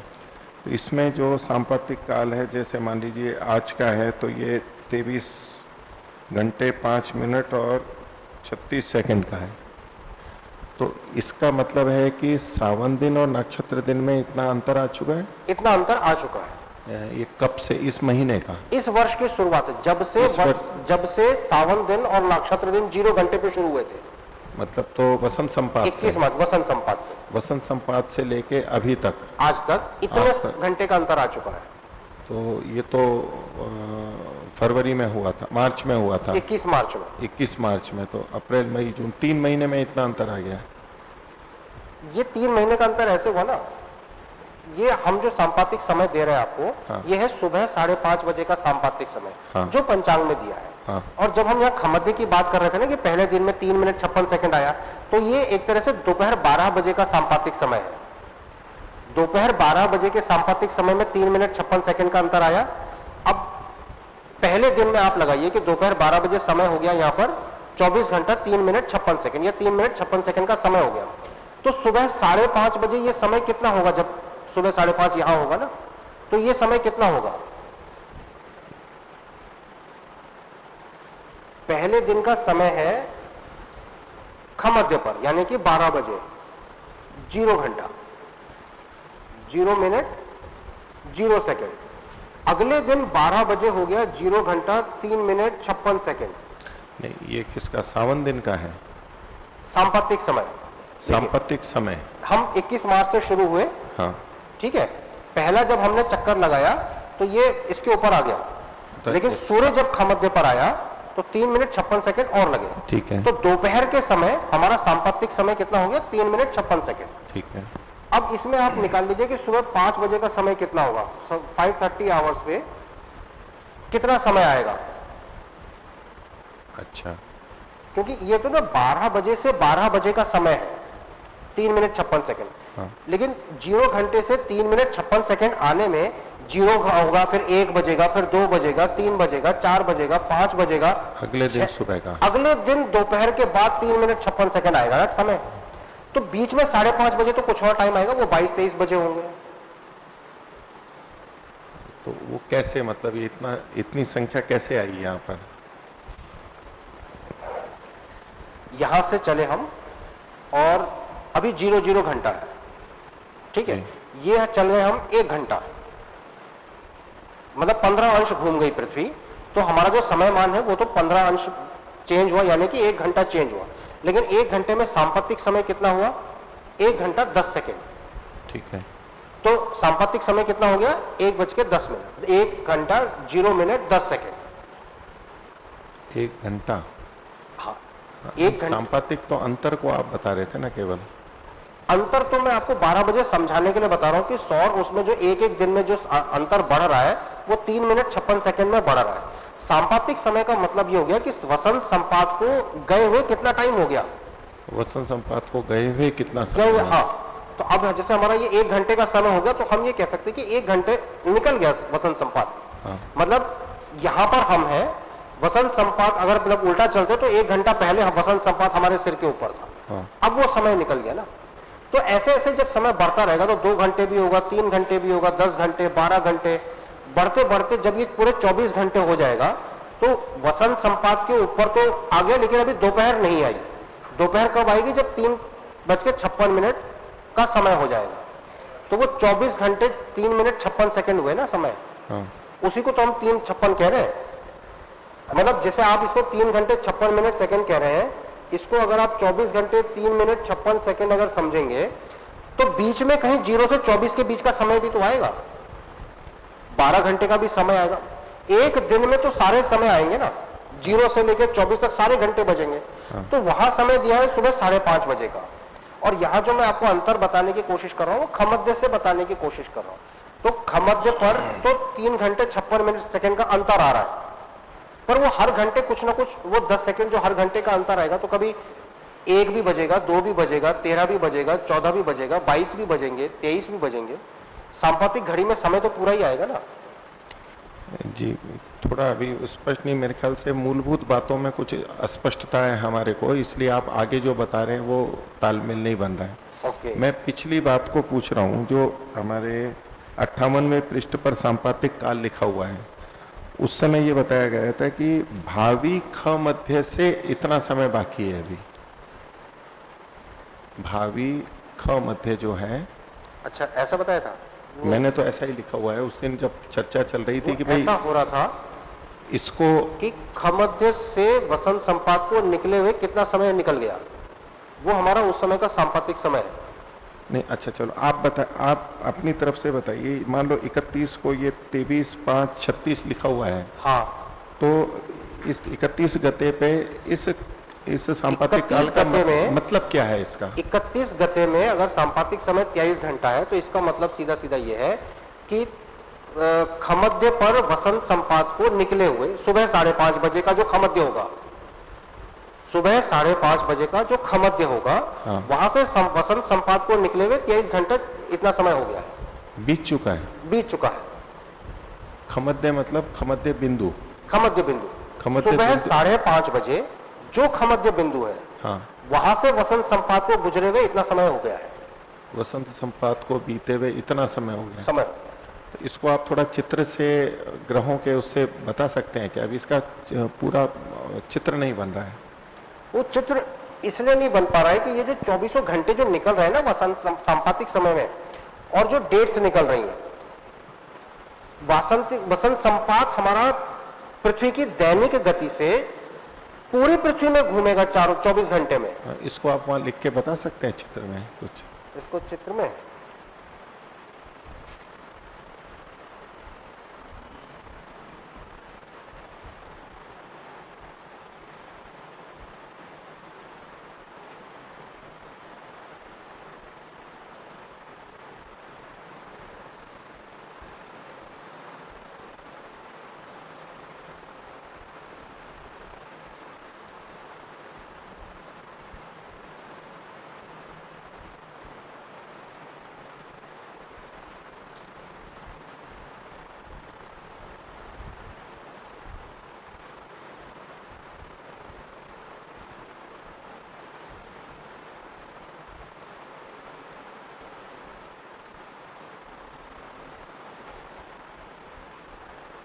तो इसमें जो सांपातिक काल है, जैसे मान लीजिए आज का है तो ये 23 घंटे 5 मिनट और 36 सेकंड का है। तो इसका मतलब है कि सावन दिन और नक्षत्र दिन में इतना अंतर आ चुका है। इतना अंतर आ चुका है। ये कब से? इस महीने का? इस वर्ष की शुरुआत से, जब से सावन दिन और नक्षत्र दिन 0 घंटे पे शुरू हुए थे। मतलब तो वसंत संपात 21 मार्च वसंत संपात से, वसंत संपात से लेके अभी तक आज तक इतने घंटे का अंतर आ चुका है। तो ये तो फरवरी में हुआ था, मार्च में हुआ था, 21 मार्च में। 21 मार्च में। तो अप्रैल मई जून 3 महीने में इतना अंतर आ गया। ये 3 महीने का अंतर ऐसे हुआ ना, ये हम जो सांपातिक समय दे रहे हैं आपको, हाँ। ये है सुबह 5:30 बजे का सांपातिक समय, हाँ। जो पंचांग में दिया है। हाँ। और जब हम यहाँ खमद्य की बात कर रहे थे ना कि पहले दिन में 3 मिनट 56 सेकंड आया, तो ये एक तरह से दोपहर 12 बजे का सांपातिक समय है। दोपहर 12 बजे के सांपातिक समय में 3 मिनट 56 सेकंड का अंतर आया। अब पहले दिन में आप लगाइए कि दोपहर 12 बजे समय हो गया यहाँ पर 24 घंटा 3 मिनट 56 सेकंड या 3 मिनट 56 सेकंड का समय हो गया। तो सुबह 5:30 बजे ये समय कितना होगा? जब सुबह 5:30 यहां होगा ना, तो ये समय कितना होगा? पहले दिन का समय है खमद्य पर, यानी कि 12 बजे 0 घंटा 0 मिनट 0 सेकंड। अगले दिन 12 बजे हो गया 0 घंटा 3 मिनट 56 सेकंड। नहीं, ये किसका? सावन दिन का है, सांपातिक समय। सांपातिक समय। हम 21 मार्च से शुरू हुए, हाँ, ठीक है। पहला जब हमने चक्कर लगाया तो ये इसके ऊपर आ गया, तो लेकिन सूर्य जब खमद्य पर आया तो 3 मिनट 56 सेकंड और लगे। ठीक है। तो दोपहर के समय हमारा सांपातिक समय कितना हो गया? 3 मिनट 56 सेकंड। ठीक है। अब इसमें आप निकाल लीजिए कि सुबह 5 बजे का समय कितना होगा। 5:30 आवर्स पे कितना समय आएगा? अच्छा, क्योंकि ये तो ना 12 बजे से 12 बजे का समय है, 3 मिनट 56 सेकंड। हाँ। लेकिन 0 घंटे से 3 मिनट 56 सेकंड आने में 0 होगा, फिर 1 बजेगा, फिर 2 बजेगा, 3 बजेगा, 4 बजेगा, 5 बजेगा। अगले दिन सुबह का। अगले दिन दोपहर के बाद 3 मिनट 56 सेकंड आएगा ना समय। तो बीच में 5:30 बजे तो कुछ और टाइम आएगा, वो 22-23 बजे होंगे। तो वो कैसे, मतलब ये इतनी संख्या कैसे आई यहाँ पर? यहां से चले हम, और अभी 0 घंटा है, ठीक है। ये चल गए हम 1 घंटा, मतलब 15 अंश घूम गई पृथ्वी। तो हमारा जो समय मान है वो तो 15 अंश चेंज हुआ, यानी कि 1 घंटा चेंज हुआ। लेकिन 1 घंटे में सांपातिक समय कितना हुआ? 1 घंटा 10 सेकेंड। ठीक है। तो सांपातिक समय कितना हो गया? 1:10 मिनट। 1 घंटा 0 मिनट 10 सेकेंड। 1 घंटा। हाँ, 1 घंटा। सांपातिक तो अंतर को आप बता रहे थे ना केवल। अंतर तो मैं आपको 12 बजे समझाने के लिए बता रहा हूं कि सौर उसमें जो एक दिन में जो अंतर बढ़ रहा है वो 3 मिनट 56 सेकंड में बढ़ रहा है। सांपातिक समय का मतलब ये हो गया कि वसंत संपात को गए हुए कितना टाइम हो गया? वसंत संपात को गए हुए कितना गए समय? हुए, हाँ। तो अब जैसे हमारा ये 1 घंटे का समय हो गया, तो हम ये कह सकते हैं कि 1 घंटे निकल गया वसंत संपात। हाँ। मतलब यहां पर हम हैं, वसंत संपात अगर मतलब उल्टा चलते तो 1 घंटा पहले वसंत संपात हमारे सिर के ऊपर था। हाँ। अब वो समय निकल गया ना। तो ऐसे ऐसे जब समय बढ़ता रहेगा तो 2 घंटे भी होगा, 3 घंटे भी होगा, 10 घंटे, 12 घंटे, बढ़ते बढ़ते जब ये पूरे 24 घंटे हो जाएगा तो वसंत संपात के ऊपर तो आ गया, लेकिन अभी दोपहर नहीं आई। दोपहर कब आएगी? जब 3:56 का समय हो जाएगा। तो वो 24 घंटे 3 मिनट 56 सेकंड हुए ना समय। हाँ। उसी को तो हम 3:56 कह रहे हैं। मतलब जैसे आप इसको 3 घंटे 56 मिनट सेकंड कह रहे हैं, इसको अगर आप 24 घंटे 3 मिनट 56 सेकंड अगर समझेंगे तो बीच में कहीं 0 से 24 के बीच का समय भी तो आएगा। 12 घंटे का भी समय आएगा। एक दिन में तो सारे समय आएंगे ना, 0 से लेकर 24 तक सारे घंटे बजेंगे। तो वहां समय दिया है सुबह 5:30 बजे का, और यहां जो मैं आपको अंतर बताने की कोशिश कर रहा हूं वो खमध्य से बताने की कोशिश कर रहा हूं। तो खमध्य पर तो 3 घंटे 56 मिनट सेकंड का अंतर आ रहा है, पर वो हर घंटे कुछ ना कुछ, वो 10 सेकंड जो हर घंटे का अंतर आएगा, तो कभी 1 भी बजेगा, 2 भी बजेगा, 13 भी बजेगा, 14 भी बजेगा, 22 भी बजेंगे, 23 भी बजेंगे। सांपातिक घड़ी में समय तो पूरा ही आएगा ना। जी, थोड़ा अभी स्पष्ट नहीं, मेरे ख्याल से मूलभूत बातों में कुछ अस्पष्टता है हमारे को, इसलिए आप आगे जो बता रहे हैं वो तालमेल नहीं बन रहा है। ओके। मैं पिछली बात को पूछ रहा हूँ, जो हमारे 58वें पृष्ठ पर सांपातिक काल लिखा हुआ है, उस समय ये बताया गया था कि भावी ख मध्य से इतना समय बाकी है अभी। भावी ख मध्य जो है, अच्छा, ऐसा बताया था? मैंने तो ऐसा ही लिखा हुआ है। उस दिन जब चर्चा चल रही थी कि भाई ऐसा हो रहा था इसको कि खमध्य से वसंत संपात को निकले हुए कितना समय निकल गया, वो हमारा उस समय का सांपातिक समय है। नहीं, अच्छा चलो आप अपनी तरफ से बताइए। मान लो 31 को ये 23, 5, 36 लिखा हुआ है। हाँ, तो इस 31 गते पे इस सांपातिक काल का 31 गते में मतलब क्या है इसका? 31 गते में अगर सांपातिक समय 23 घंटा है, तो इसका मतलब सीधा सीधा ये है कि खमध्य पर वसंत संपात को निकले हुए सुबह 5:30 बजे का जो खमध्य होगा, सुबह 5:30 बजे का जो खमध्य होगा, वहां से वसंत संपात को निकले हुए 23 घंटे इतना समय हो गया है, बीत चुका है। बीत चुका है। खमध्य मतलब खमध्य बिंदु, खमध्य बिंदु खमध्य सुबह बिंदु। 5:30 बजे जो खमध्य बिंदु है, हाँ, वहां से वसंत संपात को गुजरे हुए इतना समय हो गया है। वसंत संपात को बीते हुए इतना समय हो गया। समय तो इसको आप थोड़ा चित्र से, ग्रहों के उससे बता सकते हैं क्या? अभी इसका पूरा चित्र नहीं बन रहा है। वो चित्र इसलिए नहीं बन पा रहा है कि ये जो 24 घंटे जो निकल रहे हैं ना वसंत सांपातिक समय में, और जो डेट्स निकल रही हैं, वसंत संपात हमारा पृथ्वी की दैनिक गति से पूरी पृथ्वी में घूमेगा 24 घंटे में। इसको आप वहां लिख के बता सकते हैं चित्र में कुछ? इसको चित्र में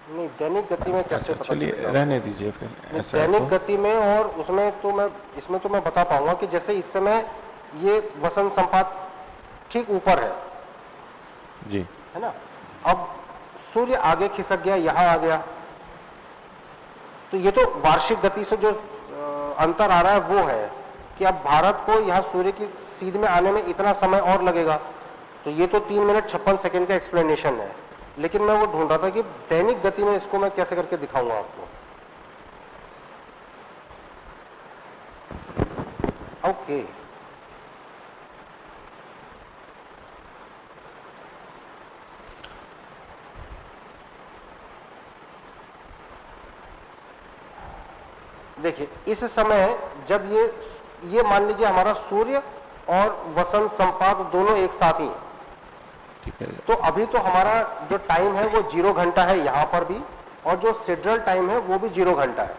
नहीं, दैनिक गति में कैसे पता चलिए चलेगा? रहने दीजिए फिर। ऐसा है दैनिक तो गति में, और उसमें तो मैं इसमें तो मैं बता पाऊंगा कि जैसे इस समय ये वसंत संपात ठीक ऊपर है जी, है ना, अब सूर्य आगे खिसक गया, यहां आ गया, तो ये तो वार्षिक गति से जो अंतर आ रहा है वो है कि अब भारत को यहाँ सूर्य की सीध में आने में इतना समय और लगेगा। तो ये तो 3 मिनट 56 सेकंड का एक्सप्लेनेशन है, लेकिन मैं वो ढूंढ रहा था कि दैनिक गति में इसको मैं कैसे करके दिखाऊंगा आपको। ओके, देखिए इस समय जब ये मान लीजिए हमारा सूर्य और वसंत संपात दोनों एक साथ ही हैं, ठीक है। तो अभी तो हमारा जो टाइम है वो 0 घंटा है यहाँ पर भी, और जो सिड्रल टाइम है वो भी 0 घंटा है।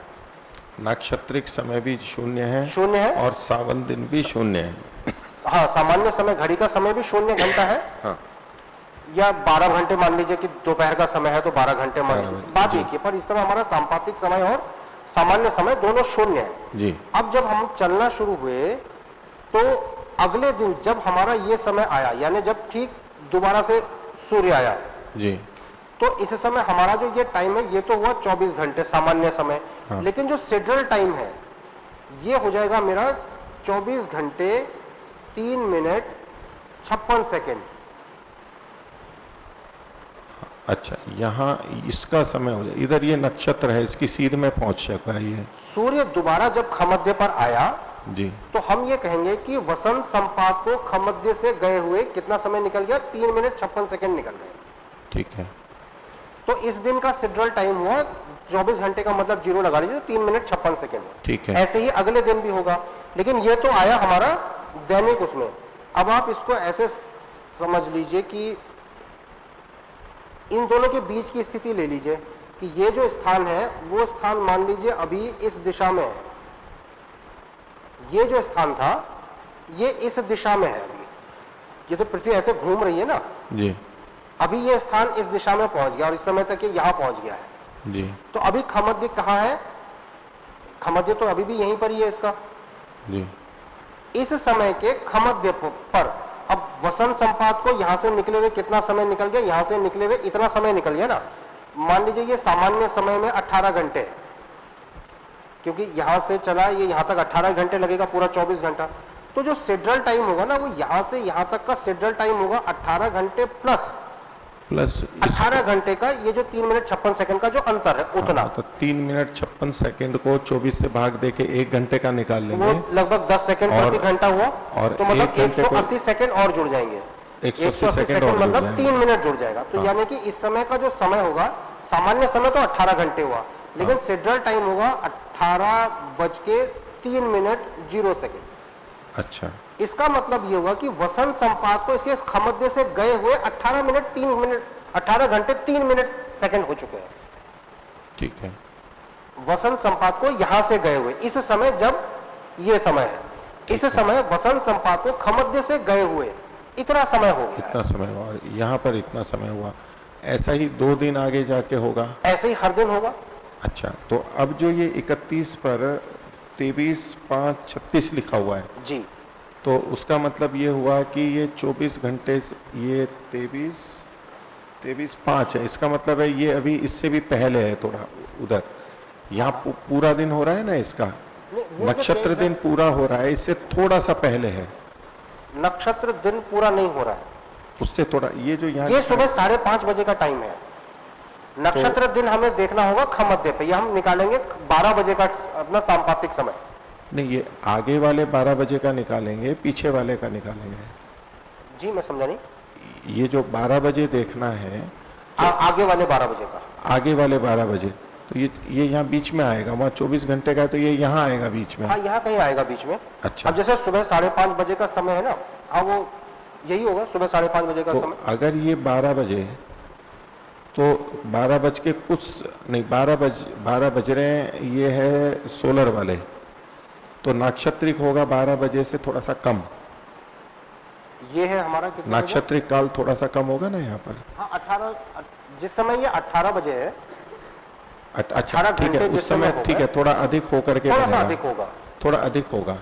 नक्षत्रिक समय भी शून्य है, शून्य है, और सावन दिन भी शून्य है। हाँ, सामान्य समय घड़ी का समय भी 0 घंटा है। हाँ, या 12 घंटे मान लीजिए कि दोपहर का समय है तो 12 घंटे मान 12 लीजिए, बात एक ही, पर इस समय हमारा सांपातिक समय और सामान्य समय दोनों 0 है जी। अब जब हम चलना शुरू हुए तो अगले दिन जब हमारा ये समय आया, यानी जब ठीक दोबारा से सूर्य आया जी, तो इस समय हमारा जो ये टाइम है ये तो हुआ 24 घंटे सामान्य समय। हाँ। लेकिन जो सिड्रल टाइम है ये हो जाएगा मेरा 24 घंटे 3 मिनट 56 सेकेंड। अच्छा, यहाँ इसका समय हो जाए, इधर ये नक्षत्र है, इसकी सीध में पहुंच चुका है ये। सूर्य दोबारा जब खमध्य पर आया जी, तो हम ये कहेंगे कि वसंत संपात को खमध्य से गए हुए कितना समय निकल गया? 3 मिनट 56 सेकंड निकल गए। ठीक है। तो इस दिन का सिड्रल टाइम हुआ 24 घंटे का, मतलब जीरो लगा लीजिए, 3 मिनट 56 सेकंड। ठीक है। ऐसे ही अगले दिन भी होगा, लेकिन ये तो आया हमारा दैनिक उसमें। अब आप इसको ऐसे समझ लीजिए कि इन दोनों के बीच की स्थिति ले लीजिए कि ये जो स्थान है वो स्थान मान लीजिए अभी इस दिशा में है, ये जो स्थान था ये इस दिशा में है। अभी ये तो पृथ्वी ऐसे घूम रही है ना जी अभी ये स्थान इस दिशा में पहुंच गया और इस समय तक ये यहां पहुंच गया है। जी तो अभी खमध्य कहाँ है? खमध्य तो अभी भी यहीं पर ही है इसका। जी इस समय के खमध्य पर अब वसंत संपात को यहां से निकले हुए कितना समय निकल गया? यहां से निकले हुए इतना समय निकल गया ना। मान लीजिए ये सामान्य समय में 18 घंटे है, क्योंकि यहां से चला ये यहां तक 18 घंटे लगेगा, पूरा 24 घंटा। तो जो सिड्रल टाइम होगा ना वो यहां से यहां तक का सिड्रल टाइम होगा 18 घंटे प्लस 18 घंटे का ये जो 3 मिनट 56 सेकंड का जो अंतर है उतना। तो 3 मिनट 56 सेकंड को 24 से भाग दे के 1 घंटे का निकाल लेंगे, वो लगभग 10 सेकंड प्रति घंटा हुआ। और तो मतलब 1 घंटे को 180 सेकंड और जुड़ जाएंगे। 180 सेकंड और मतलब जुड़ 3 जाएंगे। मिनट जुड़ जाएगा। तो यानी कि इस समय का जो समय होगा, सामान्य समय तो 18 घंटे हुआ, लेकिन सिड्रल टाइम होगा 18:03 अच्छा, इसका मतलब ये हुआ कि वसंत संपात को इसके खमध्य से गए हुए 18 घंटे 3 मिनट सेकंड हो चुके हैं। ठीक है। वसंत संपात को यहां से गए हुए इस समय, जब ये समय है, इस समय वसंत संपात को खमध्य से गए हुए इतना समय हो गया। इतना समय हुआ और यहाँ पर इतना समय हुआ। ऐसा ही 2 दिन आगे जाके होगा? ऐसे ही हर दिन होगा। अच्छा, तो अब जो ये 31 पर 23/5/36 लिखा हुआ है, जी, तो उसका मतलब ये हुआ कि ये 24 घंटे से ये 23/5 है। इसका मतलब है ये अभी इससे भी पहले है थोड़ा उधर। यहाँ पूरा दिन हो रहा है ना इसका, नक्षत्र दिन पूरा हो रहा है, इससे थोड़ा सा पहले है। नक्षत्र दिन पूरा नहीं हो रहा है, उससे थोड़ा ये जो यहाँ ये सुबह 5:30 बजे का टाइम है। नक्षत्र दिन हमें देखना होगा खमध्य पे, ये हम निकालेंगे 12 बजे का अपना सांपातिक समय। नहीं, ये आगे वाले 12 बजे का निकालेंगे, पीछे वाले का निकालेंगे। जी मैं समझा नहीं। ये जो 12 बजे देखना है, आगे वाले 12 बजे का, आगे वाले 12 बजे, तो ये यहाँ बीच में आएगा। वहाँ 24 घंटे का है तो ये यहाँ आएगा बीच में। हाँ यहाँ कहीं आएगा बीच में। अच्छा, अब जैसे सुबह 5:30 बजे का समय है ना, हाँ वो यही होगा, सुबह 5:30 बजे का तो समय। अगर ये 12 बजे, तो 12 बज के कुछ नहीं, 12 बज रहे हैं, ये है सोलर वाले, तो नाक्षत्रिक होगा 12 बजे से थोड़ा सा कम। ये है हमारा कितना? नाक्षत्रिक काल थोड़ा सा कम होगा ना यहाँ पर। हाँ 18, जिस समय ये 18 बजे है, अच्छा 18 ठीक है, घंटे उस जिस समय समय ठीक है, थोड़ा अधिक होकर के थोड़ा सा बनेगा। अधिक होगा, थोड़ा अधिक होगा।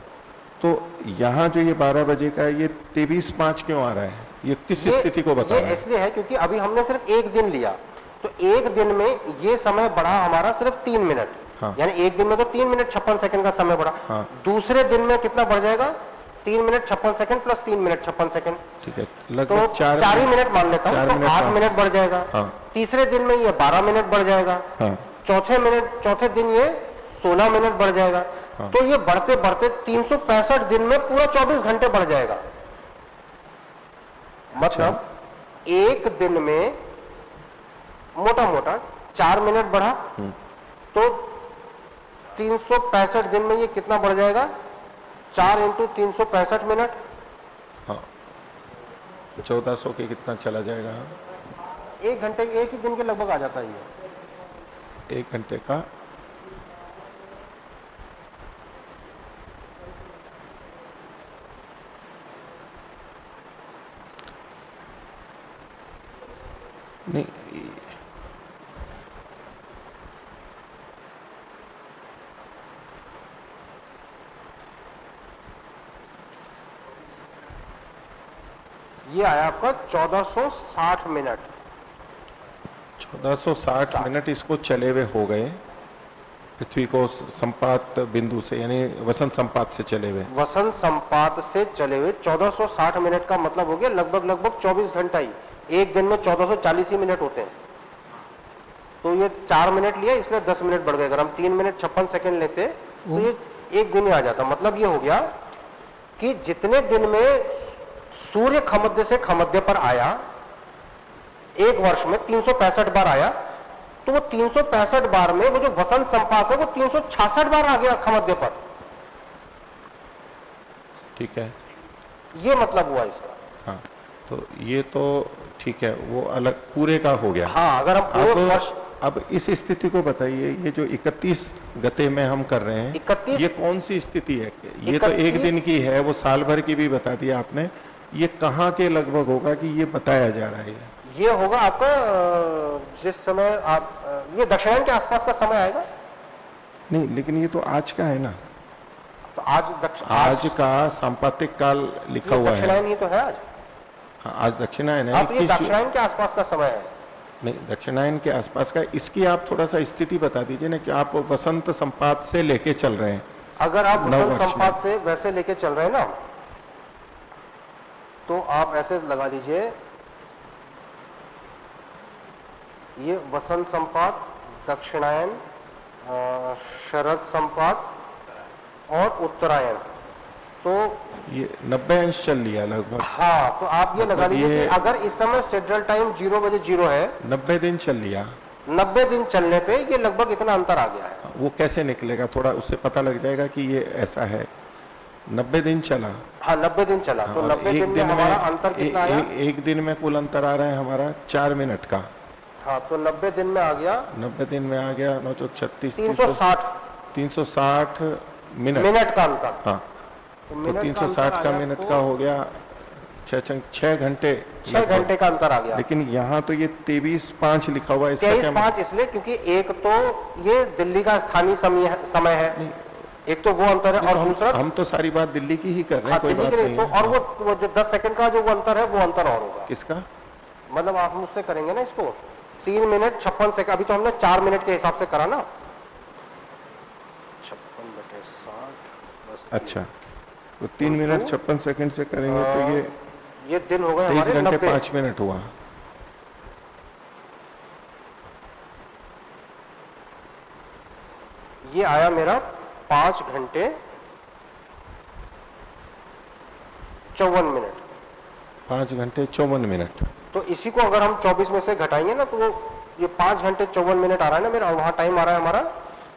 तो यहाँ जो ये 12 बजे का है, ये 23/5 क्यों आ रहा है? ये किस स्थिति को बता ये रहा है? इसलिए है क्योंकि अभी हमने सिर्फ एक दिन लिया, तो एक दिन में ये समय बढ़ा हमारा सिर्फ 3 मिनट। हाँ। यानी एक दिन में तो 3 मिनट 56 सेकंड का समय बढ़ा। हाँ। दूसरे दिन में कितना बढ़ जाएगा? 3 minute 56 second plus 3 minute 56 second, ठीक है, तो लगभग 4 ही मिनट मान लेता हूँ, 4 तो मिनट 8 हाँ। मिनट बढ़ जाएगा। हाँ। तीसरे दिन में ये 12 मिनट बढ़ जाएगा। हाँ। चौथे दिन ये 16 मिनट बढ़ जाएगा। हाँ। तो ये बढ़ते बढ़ते 365 दिन में पूरा 24 घंटे बढ़ जाएगा। मतलब एक दिन में मोटा मोटा 4 मिनट बढ़ा, तो 365 दिन में ये कितना बढ़ जाएगा? 4 × 365 मिनट, हाँ, 1400 के कितना चला जाएगा? एक घंटे, एक ही दिन के लगभग आ जाता है ये। 1 घंटे का नहीं, ये आया आपका 1460 मिनट। 1460 मिनट इसको चले हुए हो गए पृथ्वी को संपात बिंदु से, यानी वसंत संपात से चले हुए। वसंत संपात से चले हुए 1460 मिनट का मतलब हो गया लगभग 24 घंटा ही। एक दिन में 1440 ही मिनट होते हैं। तो ये 4 मिनट लिया, इसलिए 10 मिनट बढ़ गए। अगर हम 3 मिनट 56 सेकंड लेते तो ये एक दिन ही आ जाता। मतलब ये हो गया कि जितने दिन में सूर्य खमध्य से खमध्य पर आया, एक वर्ष में 365 बार आया, तो वो 365 बार में वो जो वसंत संपात है वो 366 बार आ गया खमध्य पर। ठीक है, ये मतलब हुआ इसका। हाँ, तो ये तो ठीक है, वो अलग पूरे का हो गया। हाँ, अगर हम पूरे वर्ष, अब इस स्थिति को बताइए, ये जो 31 गते में हम कर रहे हैं, 31 ये कौन सी स्थिति है? ये तो 31 एक दिन की है, वो साल भर की भी बता दिया आपने। ये कहाँ के लगभग होगा कि ये बताया जा रहा है? ये होगा आपका जिस समय आप ये दक्षिणायन के आसपास का समय आएगा। नहीं, लेकिन ये तो आज का है ना। तो आज का संपातिक काल लिखा हुआ है। दक्षिणायन ही तो है आज। हाँ, आज दक्षिणायन है। हाँ, तो ये दक्षिणायन के आसपास का समय है। नहीं, दक्षिणायन के आसपास का। इसकी आप थोड़ा सा स्थिति बता दीजिए ना, कि आप वसंत संपात से लेके चल रहे हैं। अगर आप वसंत नववर्ष संपात से वैसे लेके चल रहे हैं ना, तो आप ऐसे लगा लीजिए, ये वसंत संपात, दक्षिणायन, शरद संपात और उत्तरायण, तो ये 90 अंश चल लिया लगभग। हाँ, तो आप ये लगा लीजिए कि अगर इस समय सेंट्रल टाइम 0 बजे 0 है, 90 दिन चल लिया, 90 दिन चलने पे ये लगभग इतना अंतर आ गया है। वो कैसे निकलेगा? थोड़ा उससे पता लग जाएगा कि ये ऐसा है। 90 दिन चला। हाँ, 90 दिन चला, तो 90 दिन में हमारा अंतर कितना आया? एक दिन में कुल अंतर आ रहा है हमारा 4 मिनट का। हाँ, तो 90 दिन में आ गया, 90 दिन में आ गया 9 चौक 36, 360 मिनट का अंतर। हाँ, तो 360 का मिनट का हो गया 6 घंटे। 6 घंटे का अंतर आ गया। लेकिन यहाँ तो ये 23:05 लिखा हुआ है। इसका क्या 23:05 इसलिए क्योंकि एक तो ये दिल्ली का स्थानीय समय है, एक तो वो अंतर है, और दूसरा हम तो सारी बात दिल्ली की ही कर रहे हैं, कोई बात नहीं तो, है। और वो जो 10 सेकंड का जो अंतर है वो अंतर और होगा। किसका? मतलब आप मुझसे करेंगे ना इसको 3 मिनट 56 सेकंड, अभी तो हमने 4 मिनट के हिसाब से करा ना। 56/60। अच्छा, तो 3 मिनट 56 सेकंड से करेंगे तो ये दिन हो गए 23 हमारे घंटे 90। 5 मिनट हुआ। ये आया मेरा 5 घंटे 54 मिनट। 5 घंटे 54 मिनट। तो इसी को अगर हम 24 में से घटाएंगे ना, तो ये 5 घंटे 54 मिनट आ रहा है ना मेरा, वहां टाइम आ रहा है हमारा।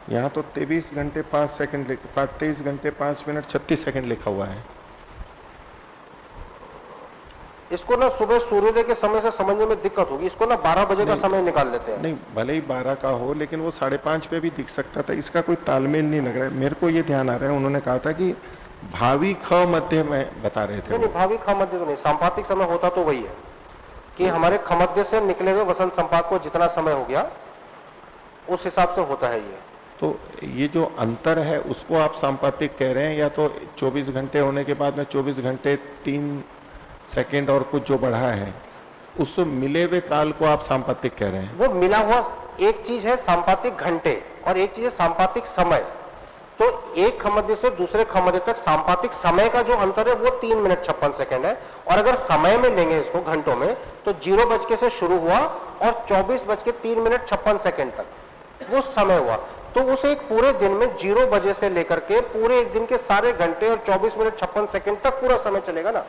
यहाँ तो 23 घंटे 5 सेकंड 23 घंटे 5 मिनट 36 सेकंड लिखा हुआ है। इसको ना सुबह सूर्योदय के समय से समझने में दिक्कत होगी, इसको ना 12 बजे का समय निकाल लेते हैं। नहीं, भले ही 12 का हो, लेकिन वो 5:30 पे भी दिख सकता था। इसका कोई तालमेल नहीं लग रहा है मेरे को। ये ध्यान आ रहा है, उन्होंने कहा था कि भावी ख मध्य में बता रहे थे। नहीं, भावी खमध्य तो नहीं, संपातिक समय होता तो वही है कि हमारे खमध्य से निकले हुए वसंत संपात को जितना समय हो गया उस हिसाब से होता है ये। तो ये जो अंतर है उसको आप संपातिक कह रहे हैं, या तो 24 घंटे होने के बाद में 24 घंटे 3 सेकंड और कुछ जो बढ़ा है उस मिले हुए काल को आप संपातिक कह रहे हैं? वो मिला हुआ एक चीज है संपातिक घंटे और एक चीज है संपातिक समय। तो एक खमध्य से दूसरे खमध्य तक संपातिक समय का जो अंतर है वो 3 मिनट 56 सेकंड है। और अगर समय में लेंगे इसको घंटों में, तो 0 बजे से शुरू हुआ और 24:03 मिनट 56 सेकंड तक वो समय हुआ। तो उस एक पूरे दिन में 0 बजे से लेकर के पूरे एक दिन के सारे घंटे और 24 मिनट 56 सेकंड तक पूरा समय चलेगा ना।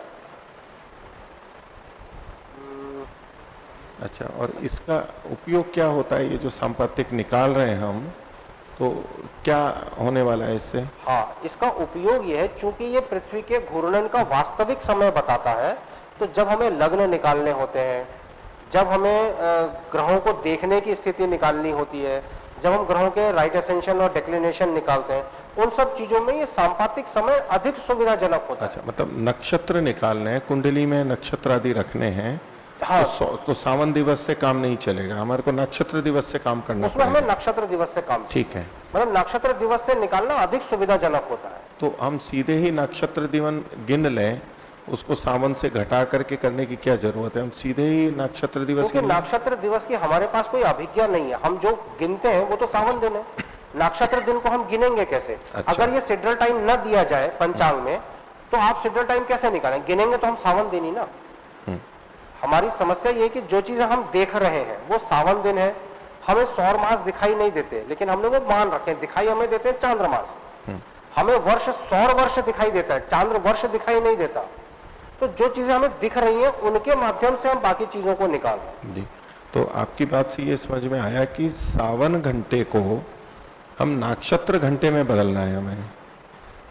अच्छा, और इसका उपयोग क्या होता है? ये जो संपातिक निकाल रहे हैं हम, तो क्या होने वाला है इससे? हाँ, इसका उपयोग ये है, चूंकि ये पृथ्वी के घूर्णन का वास्तविक समय बताता है, तो जब हमें लग्न निकालने होते हैं, जब हमें ग्रहों को देखने की स्थिति निकालनी होती है, जब हम ग्रहों के राइट एसेंशन और डिक्लिनेशन निकालते हैं, उन सब चीजों में ये सांपातिक समय अधिक सुविधाजनक होता है। अच्छा, मतलब नक्षत्र निकालने हैं, कुंडली में नक्षत्र आदि रखने हैं। हाँ, तो सावन दिवस से काम नहीं चलेगा, हमारे को नक्षत्र दिवस से काम करना उसमें पड़ेगा। हमें नक्षत्र दिवस से काम, ठीक है, मतलब नक्षत्र दिवस से निकालना अधिक सुविधाजनक होता है। तो हम सीधे ही नक्षत्र दिवन गिन लें, उसको सावन से घटा करके करने की क्या जरूरत है? हम सीधे ही नक्षत्र दिवस, क्योंकि नक्षत्र दिवस की हमारे पास कोई अभिज्ञा नहीं है। हम जो गिनते हैं वो तो सावन दिन है, नक्षत्र दिन को हम गिनेंगे कैसे? अच्छा। अगर ये शेड्यूल टाइम न दिया जाए पंचांग में, तो आप शेड्यूल टाइम कैसे निकालें? गिनेंगे तो हम सावन दिन ही ना। हमारी समस्या ये है कि जो चीजें हम देख रहे हैं वो सावन दिन है, हमें सौर मास दिखाई नहीं देते, लेकिन हमने वो मान रखे, दिखाई हमें देते हैं चांद्र मास। हमें वर्ष सौर वर्ष दिखाई देता है, चांद्र वर्ष दिखाई नहीं देता। तो जो चीजें हमें दिख रही हैं उनके माध्यम से हम बाकी चीजों को निकाल रहे हैं। जी, तो आपकी बात से ये समझ में आया कि सावन घंटे को हम नक्षत्र घंटे में बदलना है हमें,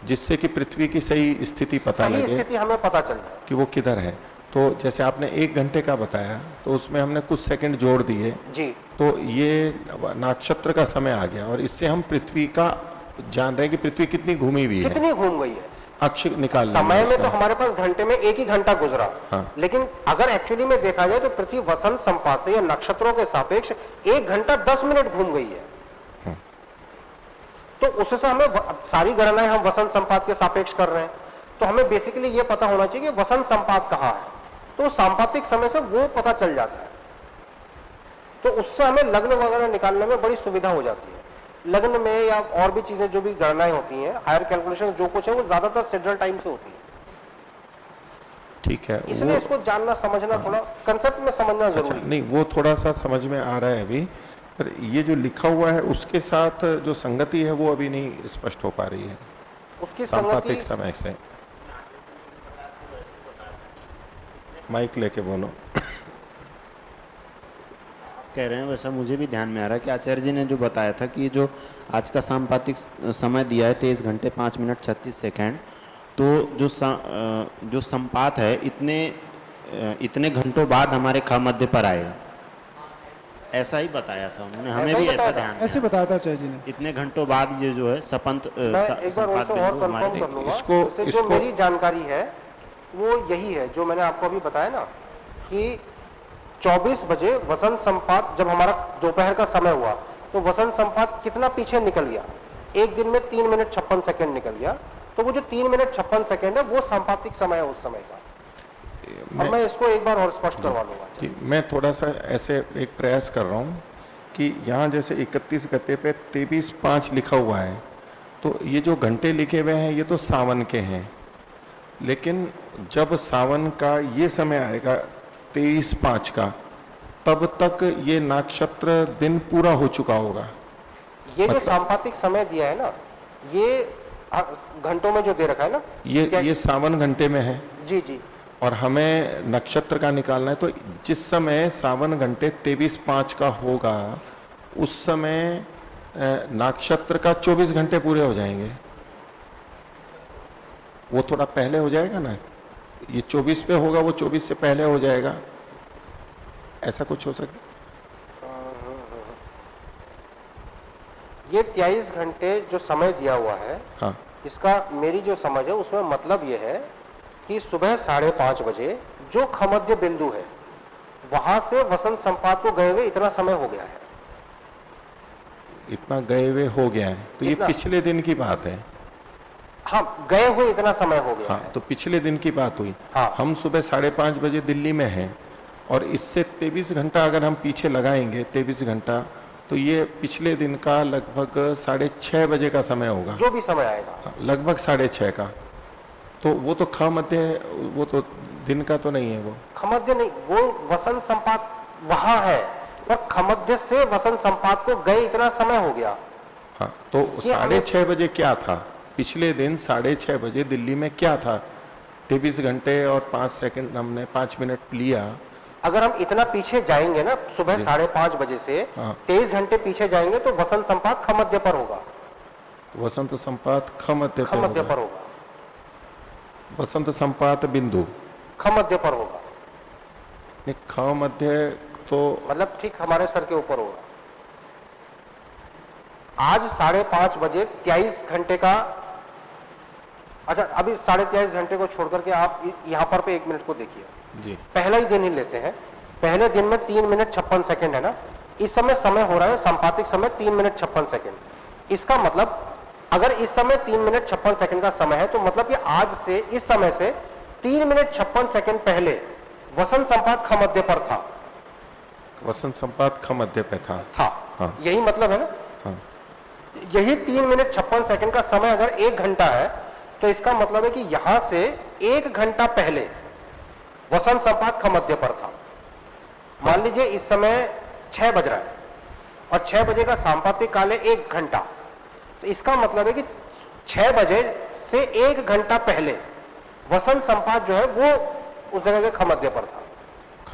जिससे कि पृथ्वी की सही स्थिति पता सही लगे स्थिति हमें पता चल जाए कि वो किधर है। तो जैसे आपने 1 घंटे का बताया, तो उसमें हमने कुछ सेकंड जोड़ दिए, जी। तो ये नक्षत्र का समय आ गया, और इससे हम पृथ्वी का जान रहे हैं कि पृथ्वी कितनी घूमी हुई है, कितनी घूम गई है। अक्ष निकाल समय में तो उसका। हमारे पास घंटे में 1 ही घंटा गुजरा, हाँ। लेकिन अगर एक्चुअली में देखा जाए तो पृथ्वी वसंत संपात से या नक्षत्रों के सापेक्ष 1 घंटा 10 मिनट घूम गई है। तो उससे हमें सारी गणनाएं हम वसंत संपात के सापेक्ष कर रहे हैं, तो हमें बेसिकली ये पता होना चाहिए कि वसंत संपात कहाँ है, तो सांपातिक समय से वो पता चल जाता है। तो उससे हमें लग्न वगैरह निकालने में बड़ी सुविधा हो जाती है। लग्न में या और भी चीजें जो भी गणनाएं होती हैं, हायर कैलकुलेशन जो कुछ है, वो ज्यादातर शेड्यूल टाइम से होती है। ठीक है, इसलिए इसको जानना समझना थोड़ा कंसेप्ट में समझना अच्छा, जरूरी है। नहीं वो थोड़ा सा समझ में आ रहा है अभी, पर ये जो लिखा हुआ है उसके साथ जो संगति है वो अभी नहीं स्पष्ट हो पा रही है उसकी सांपातिक संगति समय से। माइक लेके बोलो। कह रहे हैं वैसा मुझे भी ध्यान में आ रहा है कि आचार्य जी ने जो बताया था कि ये जो आज का सांपातिक समय दिया है 23 घंटे 5 मिनट 36 सेकंड, तो जो संपात है इतने घंटों बाद हमारे ख मध्य पर आएगा, ऐसा ही बताया था उन्होंने, हमें ऐसा ही भी ऐसा बताया था। ध्यान ऐसे बताया था आचार्य जी ने। इतने घंटों बाद ये जो है सपंत मैं एक बार संपात उनसे और बिंदु कंफर्म हमारे कर लूंगा। इसको- उससे जो मेरी जानकारी है वो यही है जो मैंने आपको अभी बताया ना, कि 24 बजे वसंत संपात जब हमारा दोपहर का समय हुआ, तो वसंत संपात कितना पीछे निकल गया, एक दिन में 3 मिनट 56 सेकंड निकल गया। तो वो जो 3 मिनट 56 सेकंड है वो सांपातिक समय है उस समय का। और मैं इसको एक बार और स्पष्ट करवा लूंगा। कि मैं थोड़ा सा ऐसे एक प्रयास कर रहा हूँ कि यहाँ जैसे 31 गते पे 23:05 लिखा हुआ है, तो ये जो घंटे लिखे हुए हैं ये तो सावन के हैं, लेकिन जब सावन का ये समय आएगा 23:05 का, तब तक ये नक्षत्र दिन पूरा हो चुका होगा। ये जो सांपातिक समय दिया है ना, ये घंटों में जो दे रखा है ना, ये सावन घंटे में है, जी जी, और हमें नक्षत्र का निकालना है। तो जिस समय सावन घंटे 23:05 का होगा, उस समय नक्षत्र का 24 घंटे पूरे हो जाएंगे। वो थोड़ा पहले हो जाएगा ना, ये 24 पे होगा, वो 24 से पहले हो जाएगा, ऐसा कुछ हो सकता। ये 23 घंटे जो समय दिया हुआ है, हाँ, इसका मेरी जो समझ है उसमें मतलब ये है कि सुबह 5:30 बजे जो खमध्य बिंदु है वहां से वसंत संपात को गए हुए इतना समय हो गया है। इतना गए हुए हो गया है, तो ये इतना? पिछले दिन की बात है। हाँ, गए हुए इतना समय हो गया हाँ, है। तो पिछले दिन की बात हुई। हाँ। हम सुबह 5:30 बजे दिल्ली में हैं, और इससे 23 घंटा अगर हम पीछे लगाएंगे, 23 घंटा, तो ये पिछले दिन का लगभग 6:30 बजे का समय होगा, जो भी समय आएगा लगभग 6:30 का। तो वो तो ख मध्य, वो तो दिन का तो नहीं है वो। खमध्य नहीं, वो वसंत संपात वहां है, पर खमध्य से वसंत संपात को गए इतना समय हो गया। हाँ, तो ये 6:30 बजे क्या था पिछले दिन? 6:30 बजे दिल्ली में क्या था? 23 घंटे और 5 सेकंड, हमने 5 मिनट लिया। अगर हम इतना पीछे जाएंगे ना, सुबह 5:30 बजे से हाँ। 23 घंटे पीछे जाएंगे, तो वसंत संपात खमध्य पर होगा, वसंत संपात ख मध्य पे खमध्य होगा। पर होगा, वसंत संपात बिंदु खमध्य पर होगा, नहीं, ख मध्य तो मतलब ठीक हमारे सर के ऊपर होगा। आज 5:30 बजे 23 घंटे का, अच्छा अभी 23:30 घंटे को छोड़ करके आप यहाँ पर पे 1 मिनट को देखिए, जी, पहला ही दिन ही लेते हैं। पहले दिन में 3 मिनट 56 सेकंड है ना, इस समय हो रहा है संपातिक समय 3 मिनट 56 सेकंड। इसका मतलब अगर इस समय 3 मिनट 56 सेकंड का समय है, तो मतलब कि आज से इस समय से 3 मिनट 56 सेकंड पहले वसंत संपात खमध्य पर था। वसंत संपात ख मध्य पे था। हाँ। यही मतलब है ना। हाँ, यही 3 मिनट 56 सेकंड का समय अगर 1 घंटा है, तो इसका मतलब है कि यहां से 1 घंटा पहले वसंत संपात खमध्य पर था। मान लीजिए इस समय 6 बज रहा है, और 6 बजे का सांपातिक काल है 1 घंटा, तो इसका मतलब है कि 6 बजे से 1 घंटा पहले वसंत संपात जो है वो उस जगह के खमध्य पर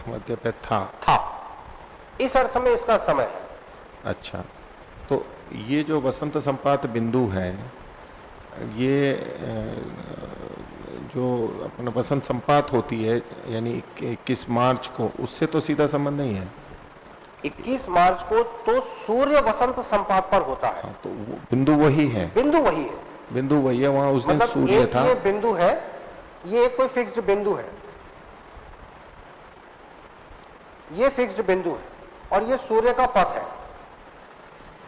मध्य पे था। इस अर्थ में इसका समय है। अच्छा, तो ये जो वसंत संपात बिंदु है, ये जो अपना वसंत संपात होती है यानी 21 मार्च को, उससे तो सीधा संबंध नहीं है। 21 मार्च को तो सूर्य वसंत संपात पर होता है। हाँ, तो वो बिंदु वही है, बिंदु वही है, बिंदु वही है, वहां उस दिन मतलब सूर्य एक था। ये बिंदु है, ये कोई फिक्स्ड बिंदु है, ये फिक्स्ड बिंदु है और ये सूर्य का पथ है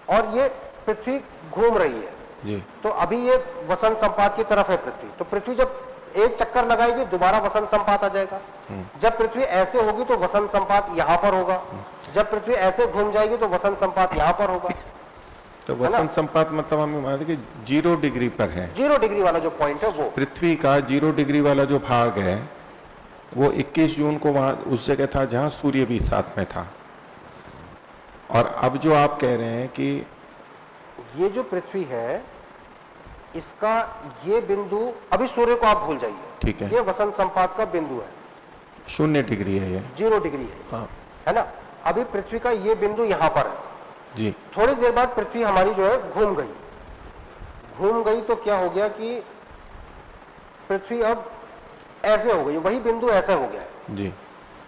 और ये पृथ्वी घूम रही है जी। तो अभी ये वसंत संपात की तरफ है पृथ्वी, तो पृथ्वी जब एक चक्कर लगाएगी दोबारा वसंत संपात आ जाएगा। जब पृथ्वी ऐसे होगी तो वसंत संपात यहां पर होगा, जब पृथ्वी ऐसे घूम जाएगी तो वसंत संपात यहां पर होगा। तो वसंत संपात मतलब हम मानते कि 0 डिग्री पर है, 0 डिग्री वाला जो पॉइंट है वो पृथ्वी का 0 डिग्री वाला जो भाग है वो 21 जून को वहां उस जगह था जहां सूर्य भी साथ में था। और अब जो आप कह रहे हैं कि ये जो पृथ्वी है इसका ये बिंदु, अभी सूर्य को आप भूल जाइए, ठीक है, ये वसंत संपात का बिंदु है, 0 डिग्री है ये, 0 डिग्री है, हाँ है ना। अभी पृथ्वी का ये बिंदु यहां पर है जी। थोड़ी देर बाद पृथ्वी हमारी जो है घूम गई तो क्या हो गया कि पृथ्वी अब ऐसे हो गई, वही बिंदु ऐसे हो गया है जी।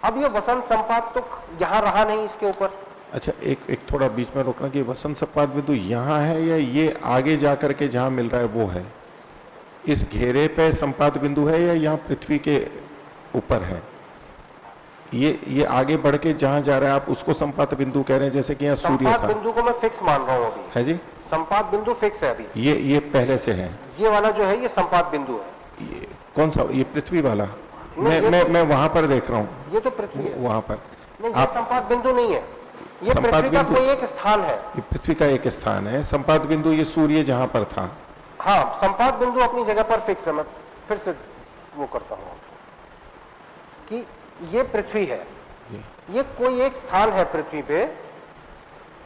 अब ये वसंत संपात तो यहां रहा नहीं इसके ऊपर। अच्छा, एक थोड़ा बीच में रोकना कि वसंत संपात बिंदु यहाँ है या ये आगे जाकर के जहाँ मिल रहा है वो है? इस घेरे पे संपात बिंदु है या यहाँ पृथ्वी के ऊपर है? ये आगे बढ़ के जहाँ जा रहा है आप उसको संपात बिंदु कह रहे हैं, जैसे कि यहाँ सूर्य संपात था। बिंदु को मैं फिक्स मान रहा हूँ अभी, है जी, संपात बिंदु फिक्स है अभी। ये पहले से है, ये वाला जो है ये संपात बिंदु है। ये कौन सा? ये पृथ्वी वाला? नहीं, मैं वहां पर देख रहा हूँ, ये तो पृथ्वी है, वहां पर नहीं ये आप संपात बिंदु नहीं है, ये संपात पृथ्वी का बिंदु- कोई एक स्थान है। ये पृथ्वी का एक स्थान है, संपात बिंदु ये सूर्य जहां पर था। हाँ, संपात बिंदु अपनी जगह पर फिक्स है। मैं फिर से वो करता हूँ कि ये पृथ्वी है, ये कोई एक स्थान है पृथ्वी पे,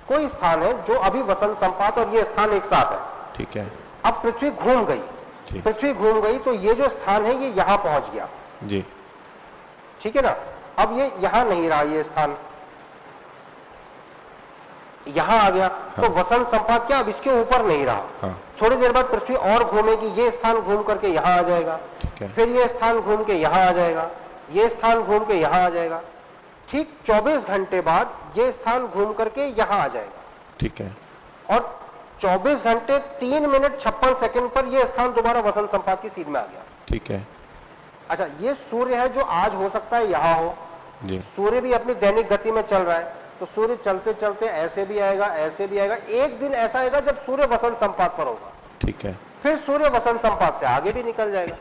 कोई स्थान है जो अभी वसंत संपात और ये स्थान एक साथ है। ठीक है अब पृथ्वी घूम गई, ठीक। पृथ्वी घूम गई तो ये जो स्थान है ये यहां पहुंच गया, जी। ठीक है ना। अब ये यहां नहीं रहा, ये स्थान यहां आ गया, तो वसंत संपात क्या अब इसके ऊपर नहीं रहा। हाँ। थोड़ी देर बाद पृथ्वी और घूमेगी, ये स्थान घूम करके यहां आ जाएगा, ठीक है। फिर ये स्थान घूम के यहां आ जाएगा, ये स्थान घूम के यहां आ जाएगा, ठीक 24 घंटे बाद ये स्थान घूम करके यहां आ जाएगा, ठीक है। और 24 घंटे 3 मिनट 56 सेकंड पर यह स्थान दोबारा वसंत संपात की सीध में आ गया। ठीक है अच्छा, ये सूर्य है जो आज हो सकता है यहां हो, जी। सूर्य भी अपनी दैनिक गति में चल रहा है, तो सूर्य चलते चलते ऐसे भी आएगा, ऐसे भी आएगा, एक दिन ऐसा आएगा जब सूर्य वसंत संपात पर होगा, ठीक है। फिर सूर्य वसंत संपात से आगे भी निकल जाएगा।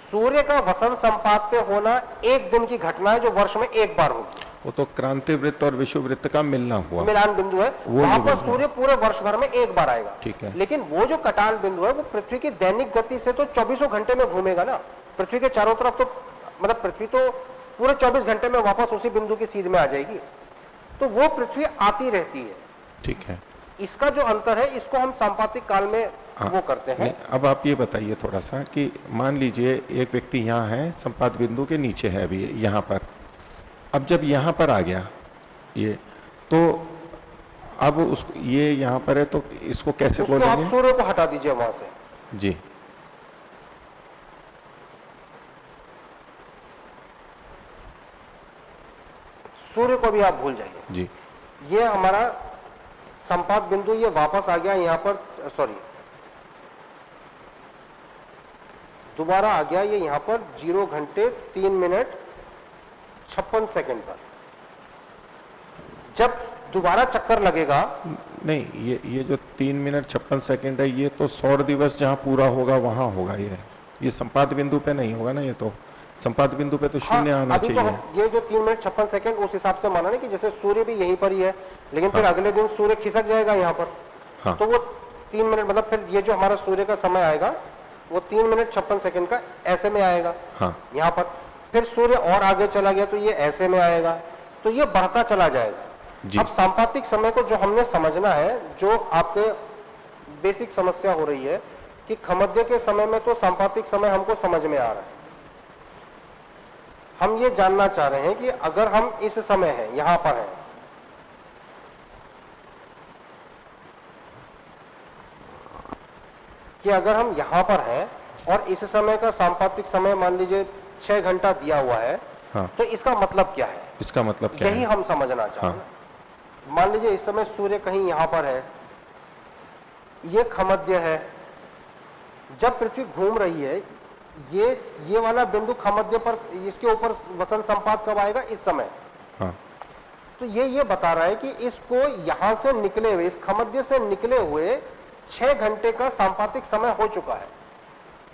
सूर्य का वसंत संपात पे होना एक दिन की घटना है जो वर्ष में एक बार होगी। वो तो क्रांति वृत्त और विश्व वृत्त का मिलना हुआ, मिलान बिंदु है, वो वहां नहीं पर मिलना। सूर्य पूरे वर्ष भर में एक बार आएगा। ठीक है। लेकिन वो जो कटान बिंदु है वो पृथ्वी की दैनिक गति से तो 24 घंटे में घूमेगा ना, पृथ्वी के चारों तरफ, तो मतलब पृथ्वी तो पूरे 24 घंटे में वापस उसी बिंदु की सीध में आ जाएगी, तो वो पृथ्वी आती रहती है। ठीक है। इसका जो अंतर है इसको हम सांपातिक काल में हाँ। वो करते हैं। नहीं, अब आप ये बताइए थोड़ा सा कि मान लीजिए एक व्यक्ति यहाँ है, संपात बिंदु के नीचे है अभी यहाँ पर, अब जब यहाँ पर आ गया ये, तो अब उसको ये यहाँ पर है तो इसको कैसे उसको आप बोलेंगे? सूर्य को हटा दीजिए वहां से, जी। सूर्य को भी आप भूल जाइए। जी। ये हमारा संपात बिंदु ये वापस आ गया यहाँ पर, सॉरी दोबारा आ गया ये यहाँ पर 0 घंटे 3 मिनट 56 सेकंड पर। जब दोबारा चक्कर लगेगा, नहीं, ये जो 3 मिनट 56 सेकंड है ये तो सौर दिवस जहाँ पूरा होगा वहां होगा, ये संपात बिंदु पे नहीं होगा ना, ये तो संपात बिंदु पे तो शून्य आना अभी तो चाहिए। हम ये जो 3 मिनट 56 सेकंड उस हिसाब से माना ना कि जैसे सूर्य भी यहीं पर ही है, लेकिन फिर अगले दिन सूर्य खिसक जाएगा यहाँ पर, हाँ। तो वो 3 मिनट मतलब फिर ये जो हमारा सूर्य का समय आएगा वो 3 मिनट 56 सेकंड का ऐसे में आएगा, हाँ। यहाँ पर फिर सूर्य और आगे चला गया तो ये ऐसे में आएगा, तो ये बढ़ता चला जाएगा। जी। अब सांपातिक समय को जो हमने समझना है, जो आपके बेसिक समस्या हो रही है कि खमध्य के समय में तो सांपातिक समय हमको समझ में आ रहा है, हम ये जानना चाह रहे हैं कि अगर हम इस समय हैं, यहां पर हैं, कि अगर हम यहां पर हैं और इस समय का सांपातिक समय मान लीजिए 6 घंटा दिया हुआ है, हाँ। तो इसका मतलब क्या है, इसका मतलब क्या यही है? हम समझना चाह रहे हैं। मान लीजिए इस समय सूर्य कहीं यहां पर है, ये खमध्य है, जब पृथ्वी घूम रही है, ये वाला बिंदु खमध्य पर, इसके ऊपर वसंत संपात कब आएगा, इस समय। हाँ। तो ये बता रहा है कि इसको यहां से निकले हुए, इस खमध्य से निकले हुए 6 घंटे का सांपातिक समय हो चुका है।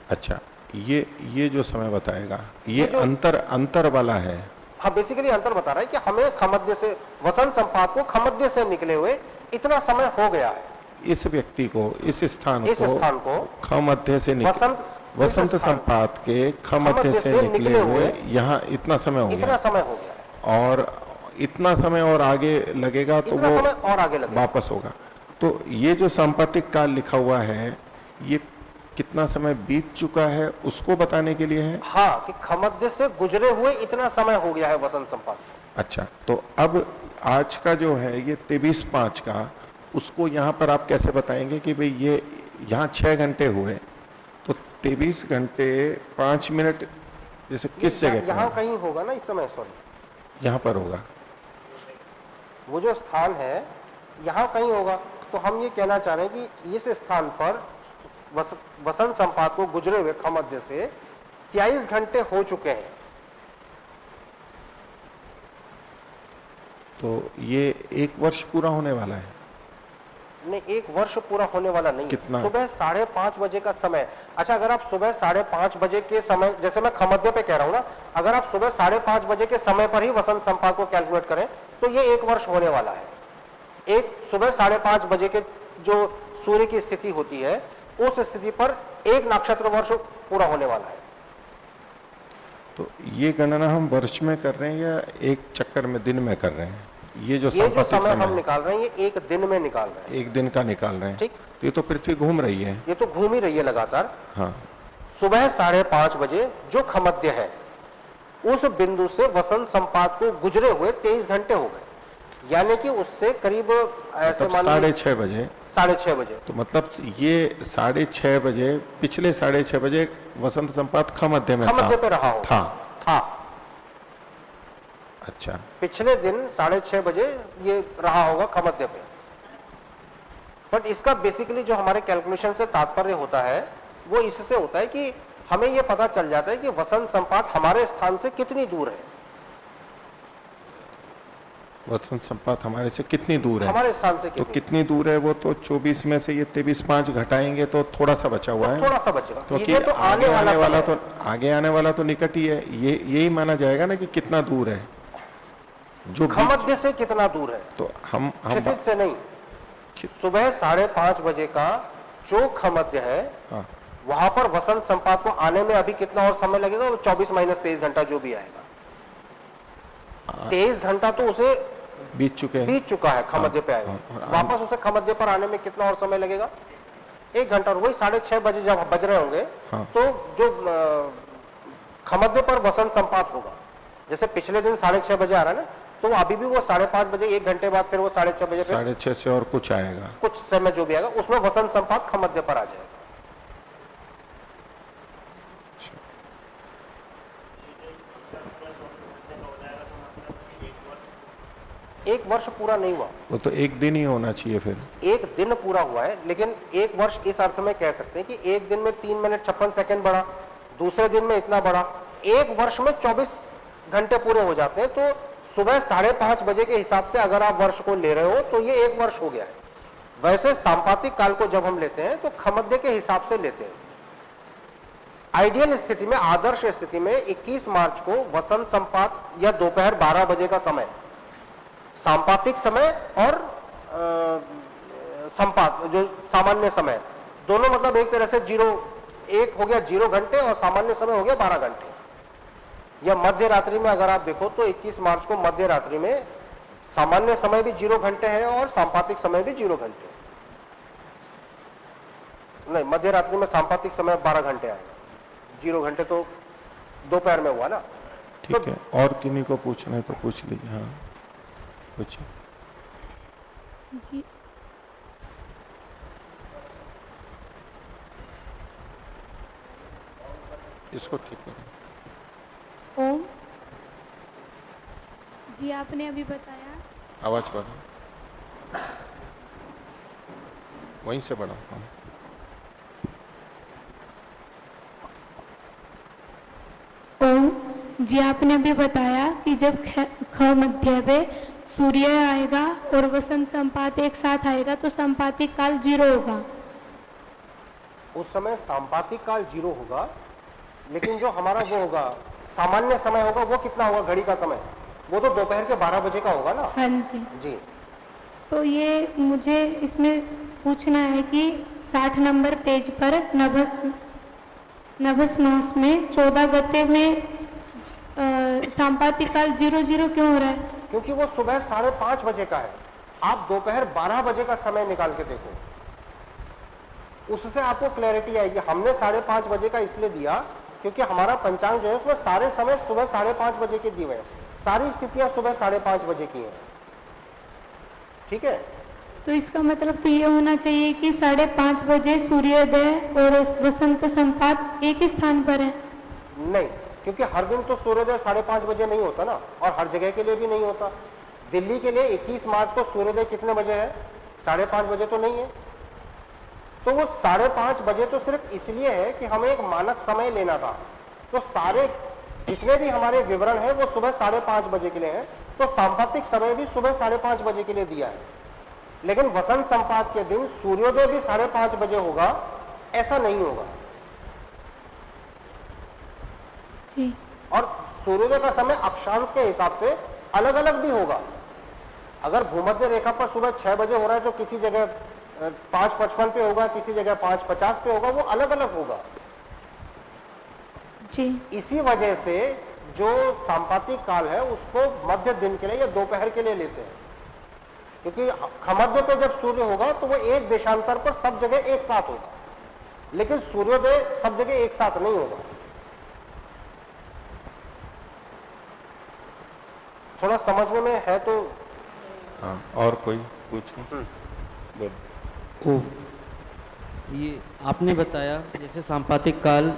अच्छा, ये जो समय बताएगा, ये जो- अंतर वाला है। हाँ, बेसिकली अंतर बता रहा है कि हमें खमध्य से, वसंत संपात को खमध्य से निकले हुए इतना समय हो गया है। इस व्यक्ति को, इस स्थान को खमध्य से वसंत संपात के खमध्य से निकले हुए यहाँ इतना समय हो इतना गया, समय हो गया है, और इतना समय और आगे लगेगा तो इतना वो समय और आगे लगेगा। वापस होगा। तो ये जो सांपातिक काल लिखा हुआ है, ये कितना समय बीत चुका है उसको बताने के लिए है। हाँ, कि खमध्य से गुजरे हुए इतना समय हो गया है वसंत संपात। अच्छा, तो अब आज का जो है ये 23/5 का, उसको यहाँ पर आप कैसे बताएंगे कि भाई ये यहाँ 6 घंटे हुए, तो 23 घंटे 5 मिनट जैसे किस जगह पर यहाँ है? कहीं होगा ना इस समय, सॉरी, यहाँ पर होगा। वो जो स्थान है यहाँ कहीं होगा। तो हम ये कहना चाह रहे हैं कि इस स्थान पर वसंत संपात को गुजरे हुए खमध्य से 23 घंटे हो चुके हैं। तो ये 1 वर्ष पूरा होने वाला है। नहीं, 1 वर्ष पूरा होने वाला नहीं कितना? है। सुबह 5:30 बजे का समय। अच्छा, अगर आप सुबह 5:30 बजे के समय, जैसे मैं खमध्य पे कह रहा हूँ ना, अगर आप सुबह 5:30 बजे के समय पर ही वसंत संपात को कैलकुलेट करें तो ये 1 वर्ष होने वाला है। एक सुबह 5:30 बजे के जो सूर्य की स्थिति होती है, उस स्थिति पर 1 नक्षत्र वर्ष पूरा होने वाला है। तो ये गणना हम वर्ष में कर रहे हैं या एक चक्कर में दिन में कर रहे हैं? ये जो समय सांपातिक हम निकाल रहे हैं, ये एक दिन में निकाल रहे हैं। एक दिन का निकाल रहे हैं। ठीक। तो ये तो पृथ्वी घूम रही है। ये तो घूम ही रही है लगातार। हाँ। सुबह 5:30 बजे जो खमध्य है, उस बिंदु से वसंत संपात को गुजरे हुए 23 घंटे हो गए, यानी कि उससे करीब ऐसे मतलब मान 6:30 बजे। 6:30 बजे। तो मतलब ये 6:30 बजे, पिछले 6:30 बजे वसंत संपात खमध्य में खमध्य पे रहा हो। था। अच्छा, पिछले दिन 6:30 बजे ये रहा होगा खमध्य पे। बट इसका बेसिकली जो हमारे कैलकुलेशन से तात्पर्य होता है, वो इससे होता है कि हमें ये पता चल जाता है कि वसंत संपात हमारे स्थान से कितनी दूर है। वसंत संपात हमारे से कितनी दूर है? हमारे स्थान से तो कितनी, कितनी दूर है? वो तो 24 में से ये 23/5 घटाएंगे तो थोड़ा सा बचा हुआ है, थोड़ा सा बचेगा, क्योंकि ये तो आगे आने वाला समय तो आगे आने वाला तो निकट ही है। ये यही माना जाएगा ना कि कितना दूर है जो खमध्य से कितना दूर है, तो हम क्षितिज से नहीं। सुबह 5:30 बजे का जो खमध्य है, हाँ, वहां पर वसंत संपात को आने में अभी कितना और समय लगेगा? वो 24 - 23 घंटा जो भी आएगा, 23 घंटा तो उसे बीत चुका है खमध्य पे आएगा। वापस उसे खमध्य पर आने में कितना और समय लगेगा? 1 घंटा। और वही 6:30 बजे जब बज रहे होंगे, हाँ। तो जो खमध्य पर वसंत संपात होगा, जैसे पिछले दिन 6:30 बजे आ रहा है ना, तो अभी भी वो 5:30 बजे, 1 घंटे बाद फिर वो 6:30 बजे, 6:30 से और कुछ आएगा, कुछ समय जो भी आएगा, उसमें वसंत संपात खमध्य पर आ जाएगा। एक वर्ष पूरा नहीं हुआ, वो तो एक दिन ही होना चाहिए फिर। 1 दिन पूरा हुआ है, लेकिन 1 वर्ष इस अर्थ में कह सकते हैं कि एक दिन में 3 मिनट 56 सेकंड बढ़ा, दूसरे दिन में इतना बढ़ा, 1 वर्ष में 24 घंटे पूरे हो जाते हैं। तो सुबह 5:30 बजे के हिसाब से अगर आप वर्ष को ले रहे हो तो ये 1 वर्ष हो गया है। वैसे सांपातिक काल को जब हम लेते हैं तो खमध्य के हिसाब से लेते हैं। आइडियल स्थिति में, आदर्श स्थिति में 21 मार्च को वसंत संपात या दोपहर 12 बजे का समय, सांपातिक समय और संपात जो सामान्य समय, दोनों मतलब एक तरह से 1 हो गया 0 घंटे और सामान्य समय हो गया 12 घंटे। या मध्य रात्रि में अगर आप देखो तो 21 मार्च को मध्य रात्रि में सामान्य समय भी 0 घंटे है और सांपातिक समय भी 0 घंटे है। नहीं, मध्य रात्रि में सांपातिक समय 12 घंटे आएगा, 0 घंटे तो दोपहर में हुआ ना। ठीक है, और किन्हीं को पूछना है तो पूछ लीजिए। हाँ पूछिए। जी इसको ठीक करें। ओम जी, आपने अभी बताया आवाज बढ़ा, वहीं से बढ़ा। हाँ। ओम जी, आपने अभी बताया कि जब ख मध्य पे सूर्य आएगा और वसंत संपात एक साथ आएगा तो संपातिक काल 0 होगा। उस समय सांपातिक काल 0 होगा, लेकिन जो हमारा वो होगा सामान्य समय होगा वो कितना होगा घड़ी का समय, वो तो दोपहर के 12 बजे का होगा ना। हाँ जी। जी तो ये मुझे इसमें पूछना है कि 60 नंबर पेज पर नभस मास में 14 गते में सांपातिक काल 00 क्यों हो रहा है? क्योंकि वो सुबह 5:30 बजे का है। आप दोपहर 12 बजे का समय निकाल के देखो, उससे आपको क्लैरिटी आएगी। हमने 5:30 बजे का इसलिए दिया क्योंकि हमारा पंचांग जो है उसमें सारे समय सुबह 5:30 बजे के दिए हुए हैं, सारी स्थितियां सुबह 5:30 बजे की हैं। ठीक है, तो इसका मतलब तो ये होना चाहिए कि 5:30 बजे सूर्योदय और वसंत संपात एक ही स्थान पर है। नहीं, क्योंकि हर दिन तो सूर्योदय 5:30 बजे नहीं होता ना, और हर जगह के लिए भी नहीं होता। दिल्ली के लिए 21 मार्च को सूर्योदय कितने बजे है? 5:30 बजे तो नहीं है। तो वो 5:30 बजे तो सिर्फ इसलिए है कि हमें एक मानक समय लेना था। तो सारे जितने भी हमारे विवरण है वो सुबह 5:30 बजे के लिए है। तो सांपातिक समय भी सुबह 5:30 बजे के लिए दिया है, लेकिन वसंत संपात के दिन सूर्योदय भी 5:30 बजे होगा ऐसा नहीं होगा। जी। और सूर्योदय का समय अक्षांश के हिसाब से अलग अलग भी होगा। अगर भूमध्य रेखा पर सुबह 6 बजे हो रहा है तो किसी जगह 5:55 पे होगा, किसी जगह 5:50 पे होगा, वो अलग अलग होगा। जी। इसी वजह से जो सांपातिक काल है उसको मध्य दिन के लिए या दोपहर के लिए लेते हैं, क्योंकि खमध्य पे जब सूर्य होगा तो वो एक देशांतर पर सब जगह एक साथ होगा, लेकिन सूर्योदय सब जगह एक साथ नहीं होगा। थोड़ा समझने में है तो। हाँ, और कोई पूछे? बोलो। ओ, ये आपने बताया जैसे सांपातिक काल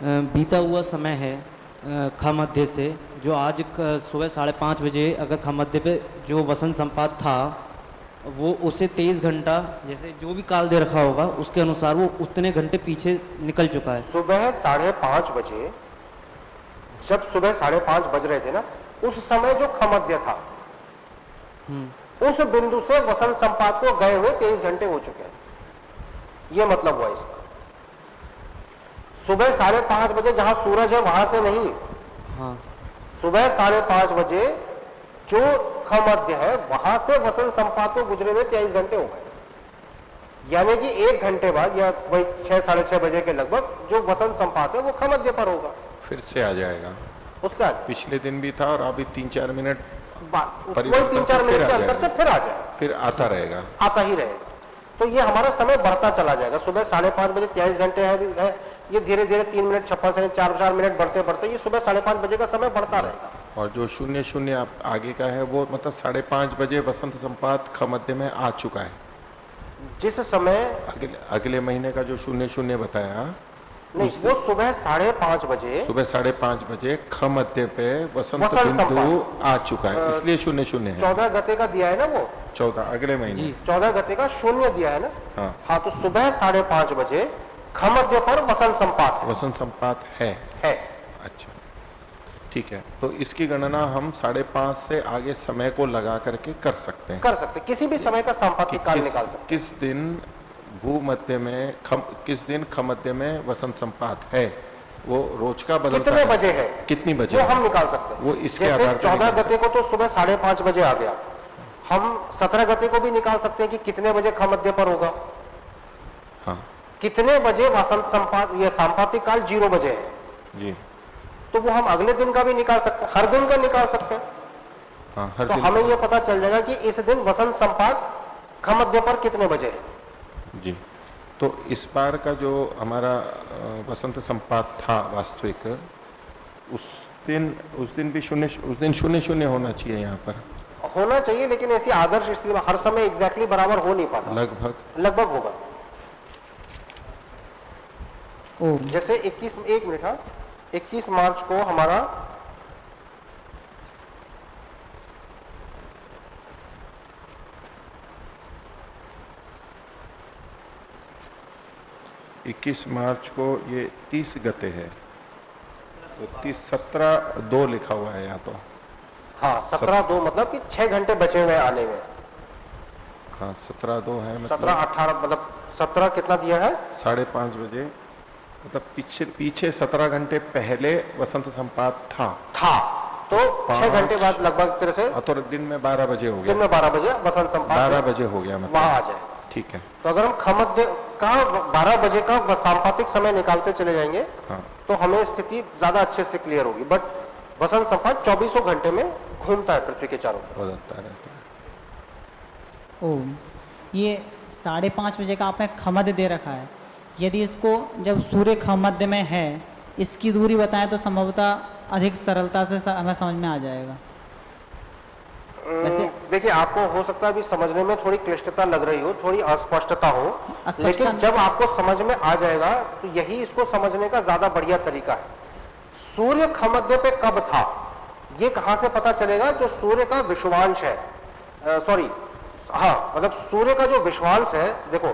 बीता हुआ समय है खमध्य से, जो आज सुबह 5:30 बजे अगर खमध्य पे जो वसंत संपात था वो उसे 23 घंटा जैसे जो भी काल दे रखा होगा उसके अनुसार वो उतने घंटे पीछे निकल चुका है। सुबह 5:30 बजे, जब सुबह 5:30 बज रहे थे ना, उस समय जो खमध्य था उस बिंदु से वसंत संपात को गए हुए 23 घंटे हो चुके हैं। ये मतलब हुआ इसका। सुबह 5:30 बजे जहां सूरज है वहां से नहीं। हाँ। सुबह 5:30 बजे जो खमध्य है वहां से वसंत संपात को गुजरे हुए 23 घंटे हो गए। यानी कि 1 घंटे बाद या वही 6 साढ़े 6 बजे के लगभग जो वसंत संपात है वो खमध्य पर होगा। फिर से आ जाएगा। उससे आगे पिछले दिन भी था और अभी 3-4 मिनट वही 3-4 मिनट के अंतर से फिर आ जाएगा, फिर आता रहेगा, आता ही रहेगा। तो ये हमारा समय बढ़ता चला जाएगा। सुबह 5:30 बजे 23 घंटे है, ये धीरे धीरे 3 मिनट 56 सेकंड 4 मिनट बढ़ते बढ़ते ये सुबह 5:30 बजे का समय बढ़ता रहेगा। और जो 00 आप आगे का है वो मतलब 5:30 बजे वसंत संपात खमध्य में आ चुका है। जिस समय अगले महीने का जो 00 बताया नहीं, वो सुबह 5:30 बजे, सुबह 5:30 बजे खमध्य पे वसंत वसंत बिंदु आ चुका है, इसलिए 00 है। 14 गते का दिया है ना वो, 14 अगले महीने 14 गते का 0 दिया है ना। हाँ। हाँ, तो सुबह 5:30 बजे खमध्य पर वसंत संपात है। वसंत संपात है। अच्छा, ठीक है। तो इसकी गणना हम 5:30 से आगे समय को लगा करके कर सकते हैं। किसी भी समय का सांपातिक काल निकाल सकते हैं। किस दिन भूमध्य में किस दिन खमध्य में वसंत संपात है, वो रोज का बदलता कितने बजे है, कितनी बजे वो है, हम निकाल सकते हैं। वो इसके जैसे आधार पर 14 गते को तो सुबह 5:30 बजे आ गया, हम 17 गते को भी निकाल सकते हैं कि कितने बजे खमध्य पर होगा। हाँ कितने बजे वसंत संपात या सांपातिक काल 0 बजे है जी। तो वो हम अगले दिन का भी निकाल सकते हैं, हर दिन का निकाल सकते हैं। हाँ, हर तो दिन हमें ये पता चल जाएगा कि इस दिन वसंत संपात खमध्य पर कितने बजे है। जी। तो इस बार का जो हमारा वसंत संपात था वास्तविक, उस दिन भी शून्य शून्य होना चाहिए यहाँ पर होना चाहिए, लेकिन ऐसी आदर्श स्थिति में हर समय एग्जैक्टली बराबर हो नहीं पाता, लगभग होगा। ओम। जैसे 1 मिनट, हाँ, 21 मार्च को हमारा मार्च को ये 30 गते है, तो 17/2 लिखा हुआ है यहाँ तो। हाँ, 17/2 मतलब कि 6 घंटे बचे हुए हैं आने में। हाँ, 17/2 है, 17-18 मतलब 17 कितना दिया है, 5:30 बजे, मतलब पीछे 17 घंटे पहले वसंत संपात था तो 6 घंटे बाद लगभग तरह से, तो दिन में 12 बजे हो गया, दिन में 12 बजे वसंत संपात 12 बजे हो गया, मतलब वहां आ जाएगा। ठीक है। तो अगर हम खमध्य का 12 बजे का सांपातिक समय निकालते चले जाएंगे, हाँ। तो हमें स्थिति ज्यादा अच्छे से क्लियर होगी। बट वसंत संपात 24 घंटे में घूमता है पृथ्वी के चारों तरफ, बदलता रहता है। ओम। ये 5:30 बजे का आपने खमध्य दे रखा है, यदि इसको जब सूर्य खमध्य में है इसकी दूरी बताएं तो संभवतः अधिक सरलता से हमें समझ में आ जाएगा। वैसे देखिए, आपको हो सकता है अभी समझने में थोड़ी क्लिष्टता लग रही हो, थोड़ी अस्पष्टता हो, लेकिन जब आपको समझ में आ जाएगा तो यही इसको समझने का ज्यादा बढ़िया तरीका है। सूर्य खमध्य पे कब था ये कहां से पता चलेगा, जो सूर्य का विषुवांश है, मतलब सूर्य का जो विषुवांश है, देखो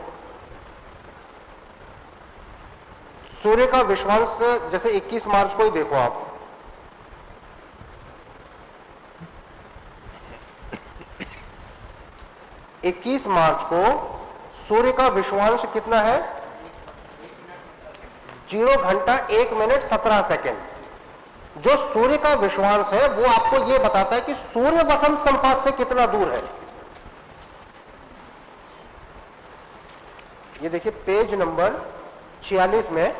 सूर्य का विषुवांश जैसे 21 मार्च को ही देखो आप, इक्कीस मार्च को सूर्य का विषुवांश कितना है, 0 घंटा 1 मिनट 17 सेकेंड। जो सूर्य का विषुवांश है वो आपको यह बताता है कि सूर्य वसंत संपात से कितना दूर है। ये देखिए पेज नंबर 46 में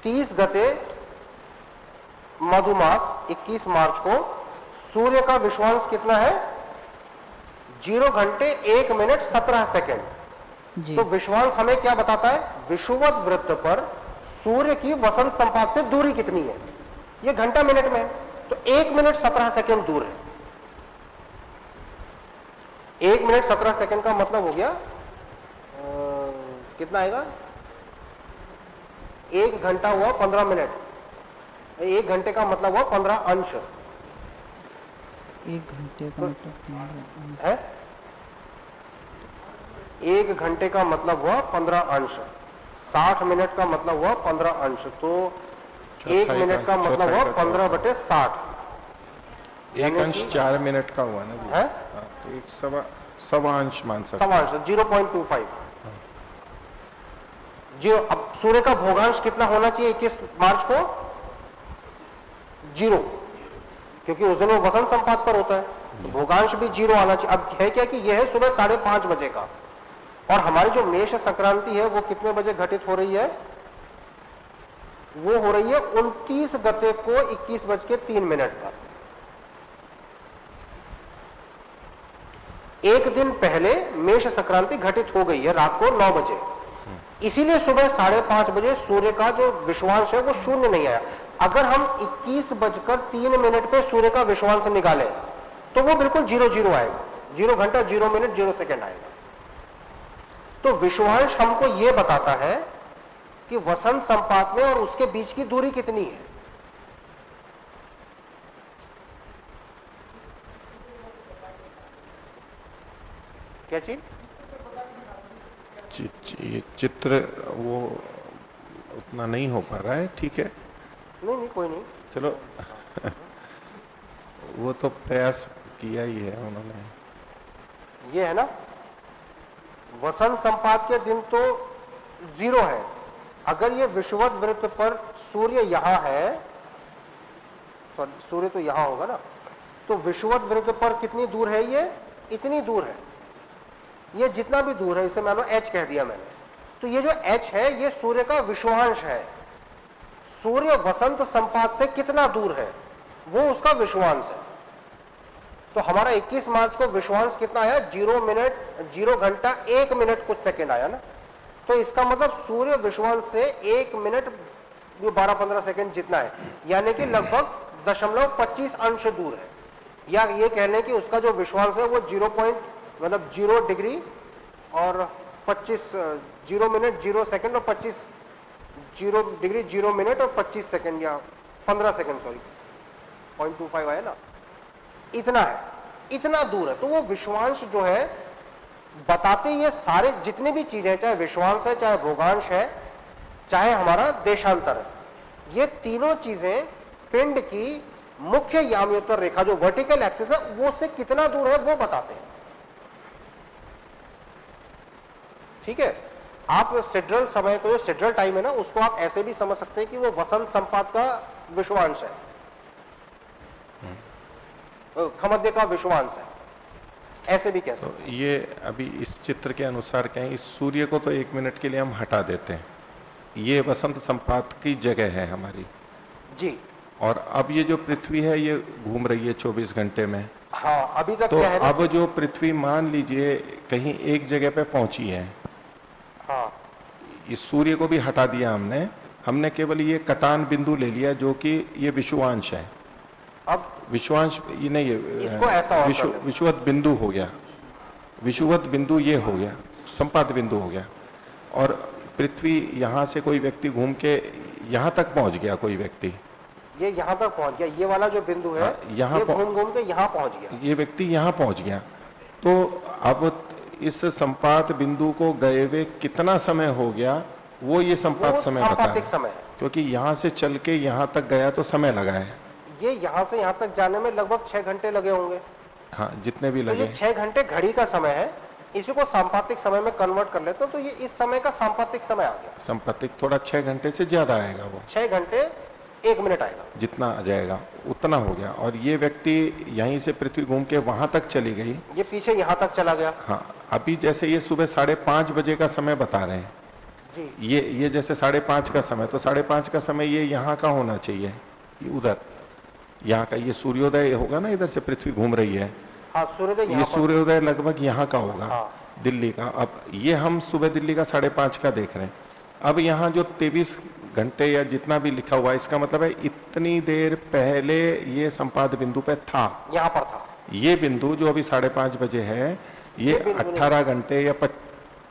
30 गते मधुमास 21 मार्च को सूर्य का विषुवांश कितना है, 0 घंटे 1 मिनट 17 सेकेंड। तो विषुवांश हमें क्या बताता है, विषुवत वृत्त पर सूर्य की वसंत संपात से दूरी कितनी है, ये घंटा मिनट में, तो 1 मिनट 17 सेकेंड दूर है। 1 मिनट 17 सेकेंड का मतलब हो गया कितना आएगा, 1 घंटा हुआ 15 मिनट, 1 घंटे का मतलब हुआ 15 अंश 1 घंटे का मतलब है, 1 घंटे का मतलब हुआ 15 अंश, 60 मिनट का मतलब हुआ 15 अंश, तो 1 मिनट का मतलब हुआ 15/60, एक अंश 4 मिनट का हुआ ना जी, है तो एक सवा अंश मान सकते, सवा अंश 0.25 जो। अब सूर्य का भोगांश कितना होना चाहिए 21 मार्च को, 0, क्योंकि उस दिन वो वसंत संपात पर होता है, तो भोगांश भी 0 आना चाहिए। अब है क्या कि यह है सुबह 5:30 बजे का, और हमारी जो मेष संक्रांति है वो कितने बजे घटित हो रही है, वो हो रही है 29 गते को 21:03 पर। एक दिन पहले मेष संक्रांति घटित हो गई है रात को 9 बजे, इसीलिए सुबह 5:30 बजे सूर्य का जो विषुवांश है वो 0 नहीं आया। अगर हम 21:03 पे सूर्य का विषुवांश निकालें तो वो बिल्कुल 0 आएगा, 0 घंटा 0 मिनट 0 सेकेंड आएगा। तो विषुवांश हमको ये बताता है कि वसंत संपात में और उसके बीच की दूरी कितनी है। क्या चीज, ये चित्र वो उतना नहीं हो पा रहा है, ठीक है, नहीं कोई नहीं, चलो वो तो प्रयास किया ही है उन्होंने। ये है ना, वसंत संपात के दिन तो 0 है। अगर ये विषुवत वृत्त पर सूर्य यहां है, सूर्य तो यहां होगा ना, तो विषुवत वृत्त पर कितनी दूर है, ये इतनी दूर है, ये जितना भी दूर है, इसे मान लो h कह दिया मैंने, तो ये जो h है ये सूर्य का विषुवांश है। सूर्य वसंत संपात से कितना दूर है, वो उसका विषुवांश है। तो हमारा 21 मार्च को विषुवांश कितना आया? 0 घंटा 1 मिनट कुछ सेकंड आया ना। तो इसका मतलब सूर्य विषुवांश से 1 मिनट 12-15 सेकंड जितना है, यानी कि लगभग 0.25 अंश दूर है। या ये कह लें कि उसका जो विषुवांश है वो 0 डिग्री और 25 0 मिनट 0 सेकंड और 25 0 डिग्री 0 मिनट और 25 सेकंड या 15 सेकंड, सॉरी 0.25 आया ना, इतना है, इतना दूर है। तो वो विषुवांश जो है बताते ये सारे जितने भी चीजें, चाहे विषुवांश है, चाहे भोगांश है, चाहे हमारा देशांतर है, ये तीनों चीजें पिंड की मुख्य याम्योत्तर रेखा जो वर्टिकल एक्सिस है वो से कितना दूर है वो बताते हैं। ठीक है, आप सिड्रल समय को, जो सिड्रल टाइम है ना, उसको आप ऐसे भी समझ सकते हैं कि वो वसंत संपात का विषुवांश है, खमध्य का विषुवांश है, ऐसे भी कह सकते हैं। ये अभी इस चित्र के अनुसार कहें, इस सूर्य को तो 1 मिनट के लिए हम हटा देते हैं, ये वसंत संपात की जगह है हमारी जी। और अब ये जो पृथ्वी है ये घूम रही है 24 घंटे में। हाँ, अभी तक तो क्या है ना, अब जो पृथ्वी मान लीजिए कहीं एक जगह पे पहुंची है, हाँ, इस सूर्य को भी हटा दिया हमने केवल ये कटान बिंदु ले लिया जो कि ये विषुवांश है। अब विषुवांश ये नहीं इसको ऐसा और कर लें। विषुवत बिंदु हो गया, विषुवत बिंदु ये हो गया, संपात बिंदु हो गया। और पृथ्वी यहाँ से कोई व्यक्ति घूम के यहाँ तक पहुँच गया, कोई व्यक्ति ये यहाँ तक पहुंच गया, ये वाला जो बिंदु है यहाँ ये घूम घूम के यहाँ पहुंच गया, ये व्यक्ति यहाँ पहुँच गया। तो अब इस संपात बिंदु को गए हुए कितना समय हो गया वो ये संपात वो समय बता रहा संपातिक है, समय है। क्योंकि यहाँ से चल के यहाँ तक गया तो समय लगा है। ये यहाँ से यहाँ तक जाने में लगभग 6 घंटे लगे होंगे। हाँ, जितने भी तो ये लगे। 6 घंटे घड़ी का समय है, इसी को सांपातिक समय में कन्वर्ट कर लेते हो तो ये इस समय का सांपातिक समय आ गया। संपातिक थोड़ा 6 घंटे से ज्यादा आएगा, वो 6 घंटे 1 मिनट आएगा, जितना आ जाएगा उतना हो गया। और ये व्यक्ति यहीं से पृथ्वी घूम के वहां तक चली गई। ये पीछे यहाँ तक चला गया। हाँ, अभी जैसे ये सुबह 5:30 बजे का समय बता रहे हैं जी। ये जैसे 5:30 का समय, तो 5:30 का समय ये यहाँ का होना चाहिए, ये उधर यहाँ का, ये सूर्योदय होगा ना, इधर से पृथ्वी घूम रही है, हाँ, सूर्योदय ये यहाँ पर। सूर्योदय लगभग यहाँ का होगा, हाँ। दिल्ली का। अब ये हम सुबह दिल्ली का 5:30 का देख रहे हैं। अब यहाँ जो 23 घंटे या जितना भी लिखा हुआ है, इसका मतलब है इतनी देर पहले ये संपात बिंदु पे था, यहाँ पर था। ये बिंदु जो अभी 5:30 बजे है, ये 18 घंटे या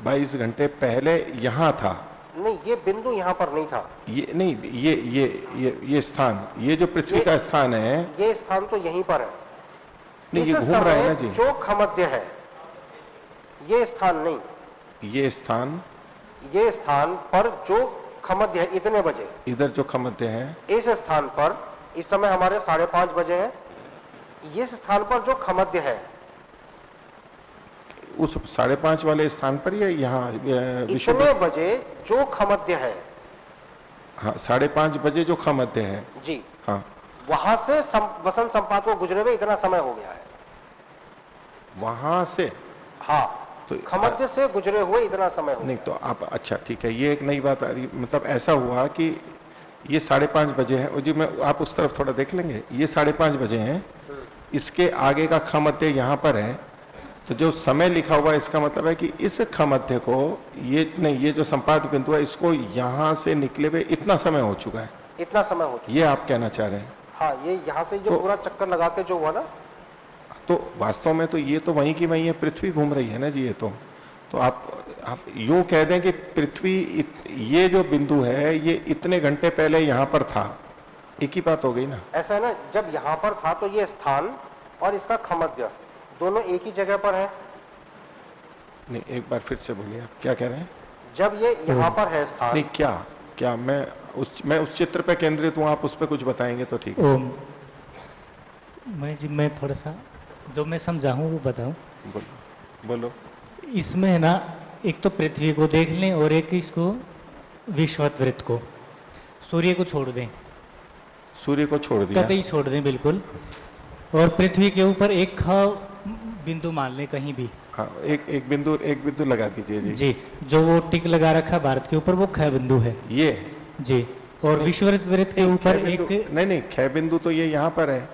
22 घंटे पहले यहाँ था। नहीं, ये बिंदु यहाँ पर नहीं था। ये नहीं, ये स्थान, ये जो पृथ्वी का स्थान है, ये स्थान तो यहीं पर है। नहीं, ये इस घूम रहा है ना समय जी, जो खमध्य है, ये स्थान नहीं, ये स्थान, ये स्थान पर जो खमध्य है इतने बजे, इधर जो खमध्य है, इस स्थान पर इस समय हमारे 5:30 बजे है, इस स्थान पर जो खमध्य है उस 5:30 वाले स्थान पर या यहाँ विश्व, इतने बजे जो खमध्य है, हाँ 5:30 बजे जो खमध्य है जी, हाँ, वहां से वसंत संपात को गुजरे हुए इतना समय हो गया है। वहां से, हाँ, तो खमध्य से गुजरे हुए इतना समय हो नहीं गया। तो आप, अच्छा ठीक है, ये एक नई बात आ रही, मतलब ऐसा हुआ कि ये 5:30 बजे है जी, मैं आप उस तरफ थोड़ा देख लेंगे, ये 5:30 बजे हैं, इसके आगे का खमध्य यहाँ पर है, तो जो समय लिखा हुआ है इसका मतलब है कि इस खमध्य को, ये नहीं, ये जो संपात बिंदु है इसको यहाँ से निकले हुए इतना समय हो चुका है, इतना समय हो चुका। ये आप कहना चाह रहे हैं। हाँ, ये यहाँ से जो पूरा चक्कर लगा के जो हुआ ना, तो वास्तव में तो ये तो वहीं की वहीं है, पृथ्वी घूम रही है ना जी, ये तो आप यूं कह दें कि पृथ्वी ये जो बिंदु है ये इतने घंटे पहले यहाँ पर था, एक ही बात हो गई ना। ऐसा है ना, जब यहाँ पर था तो ये स्थान और इसका खमध्य दोनों एक ही जगह पर है। नहीं, एक बार फिर से बोलिए, आप क्या कह रहे हैं? जब ये यहाँ पर है स्थान, नहीं, क्या मैं उस चित्र पे केंद्रित हूँ, आप उस पे कुछ बताएंगे तो ठीक है। ओम, मैं थोड़ा सा जो मैं समझा हूँ वो बताऊँ। बोलो। इसमें है ना, एक तो पृथ्वी को देख लें और एक इसको विश्वत वृत्त को, सूर्य को छोड़ दें, सूर्य को छोड़ दिया, कतई छोड़ दें बिल्कुल, और पृथ्वी के ऊपर एक बिंदु मान लें कहीं भी। हाँ, एक बिंदु लगा दीजिए जी। जी, जो वो टिक लगा रखा भारत के ऊपर वो ख बिंदु है ये जी, और विषुववृत्त वृत्त के ऊपर क्षय बिंदु- एक नहीं नहीं, क्षय बिंदु तो ये यहाँ पर है।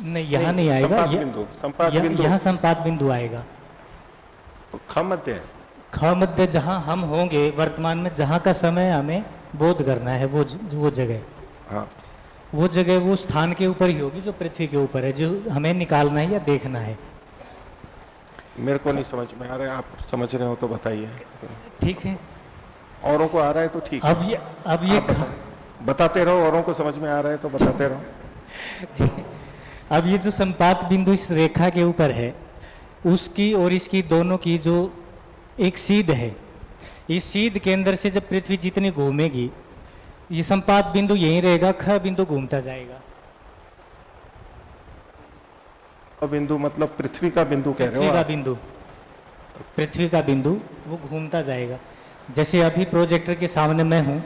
नहीं, यहाँ नहीं आएगा, संपात बिंदु, संपात बिंदु। यहाँ संपात बिंदु आएगा। तो ख मध्य है। ख मध्य जहाँ हम होंगे वर्तमान में, जहाँ का समय हमें बोध करना है, वो जगह, हाँ, वो जगह वो स्थान के ऊपर ही होगी जो पृथ्वी के ऊपर है, जो हमें निकालना है या देखना है। मेरे को नहीं समझ में आ रहा है, आप समझ रहे हो तो बताइए। ठीक है, औरों को आ रहा है तो ठीक है। अब ये बताते रहो, औरों को समझ में आ रहा है तो बताते रहो। जी, अब ये जो संपात बिंदु इस रेखा के ऊपर है, उसकी और इसकी दोनों की जो एक सीध है, इस सीध के अंदर से जब पृथ्वी जितनी घूमेगी, ये संपात बिंदु यहीं रहेगा, ख बिंदु घूमता जाएगा। बिंदु मतलब पृथ्वी का बिंदु कह रहे पृथ्वी हो का आप? बिंदु, पृथ्वी का बिंदु वो घूमता जाएगा। जैसे अभी प्रोजेक्टर के सामने मैं हूँ,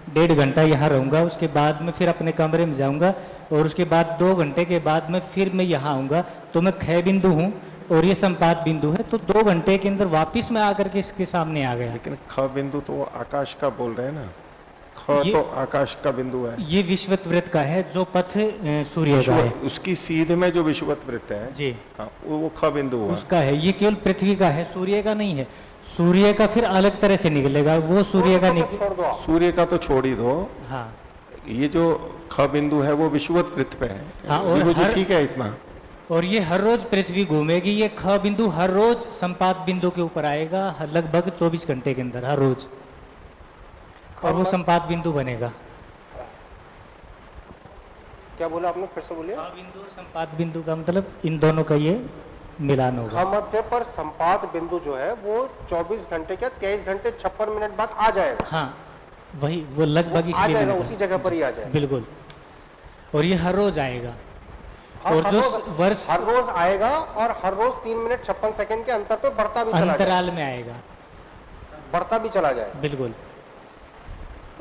1.5 घंटा यहाँ रहूँगा, उसके बाद मैं फिर अपने कमरे में जाऊँगा, और उसके बाद 2 घंटे के बाद में फिर मैं यहाँ आऊँगा, तो मैं ख बिंदु हूँ और ये संपात बिंदु है, तो 2 घंटे के अंदर वापिस मैं आकर के इसके सामने आ गया। लेकिन ख बिंदु तो वो आकाश का बोल रहे हैं ना, ख ये- तो आकाश का बिंदु है। ये विषुवत वृत्त का है, जो पथ सूर्य का है। उसकी सीध में जो विषुवत वृत्त है, जी, हाँ, वो ख बिंदु हुआ। उसका है, ये केवल पृथ्वी का है, सूर्य का नहीं है। सूर्य का फिर अलग तरह से निकलेगा, वो सूर्य का निकल, छोड़ दो आप। सूर्य का तो छोड़ ही दो, हाँ ये जो ख बिंदु है वो विषुवत वृत्त पे है। हाँ, और ये वो जो हर- ठीक है इतना। और ये हर रोज पृथ्वी घूमेगी, ये ख बिंदु हर रोज संपात बिंदु के ऊपर आएगा, लगभग 24 घंटे के अंदर, हर रोज, और वो संपात बिंदु बनेगा। क्या बोला आपने, फिर से बोलिए। ख बिंदु और संपात बिंदु का मतलब इन दोनों का ये मिलान होगा। मध्य पर संपात बिंदु जो है वो 24 घंटे क्या 23 घंटे 56 मिनट बाद आ जाएगा। हाँ, वही वो लगभग आ इसलिए जाएगा, बनेगा। उसी जगह पर ही आ जाएगा। बिल्कुल, और ये हर रोज आएगा। हाँ, और हर जो रोज- वर्ष हर रोज आएगा, और हर रोज 3 मिनट 56 सेकंड के अंतर पे बढ़ता भी चला जाएगा, अंतराल में आएगा। बढ़ता भी चला जाएगा। बिल्कुल,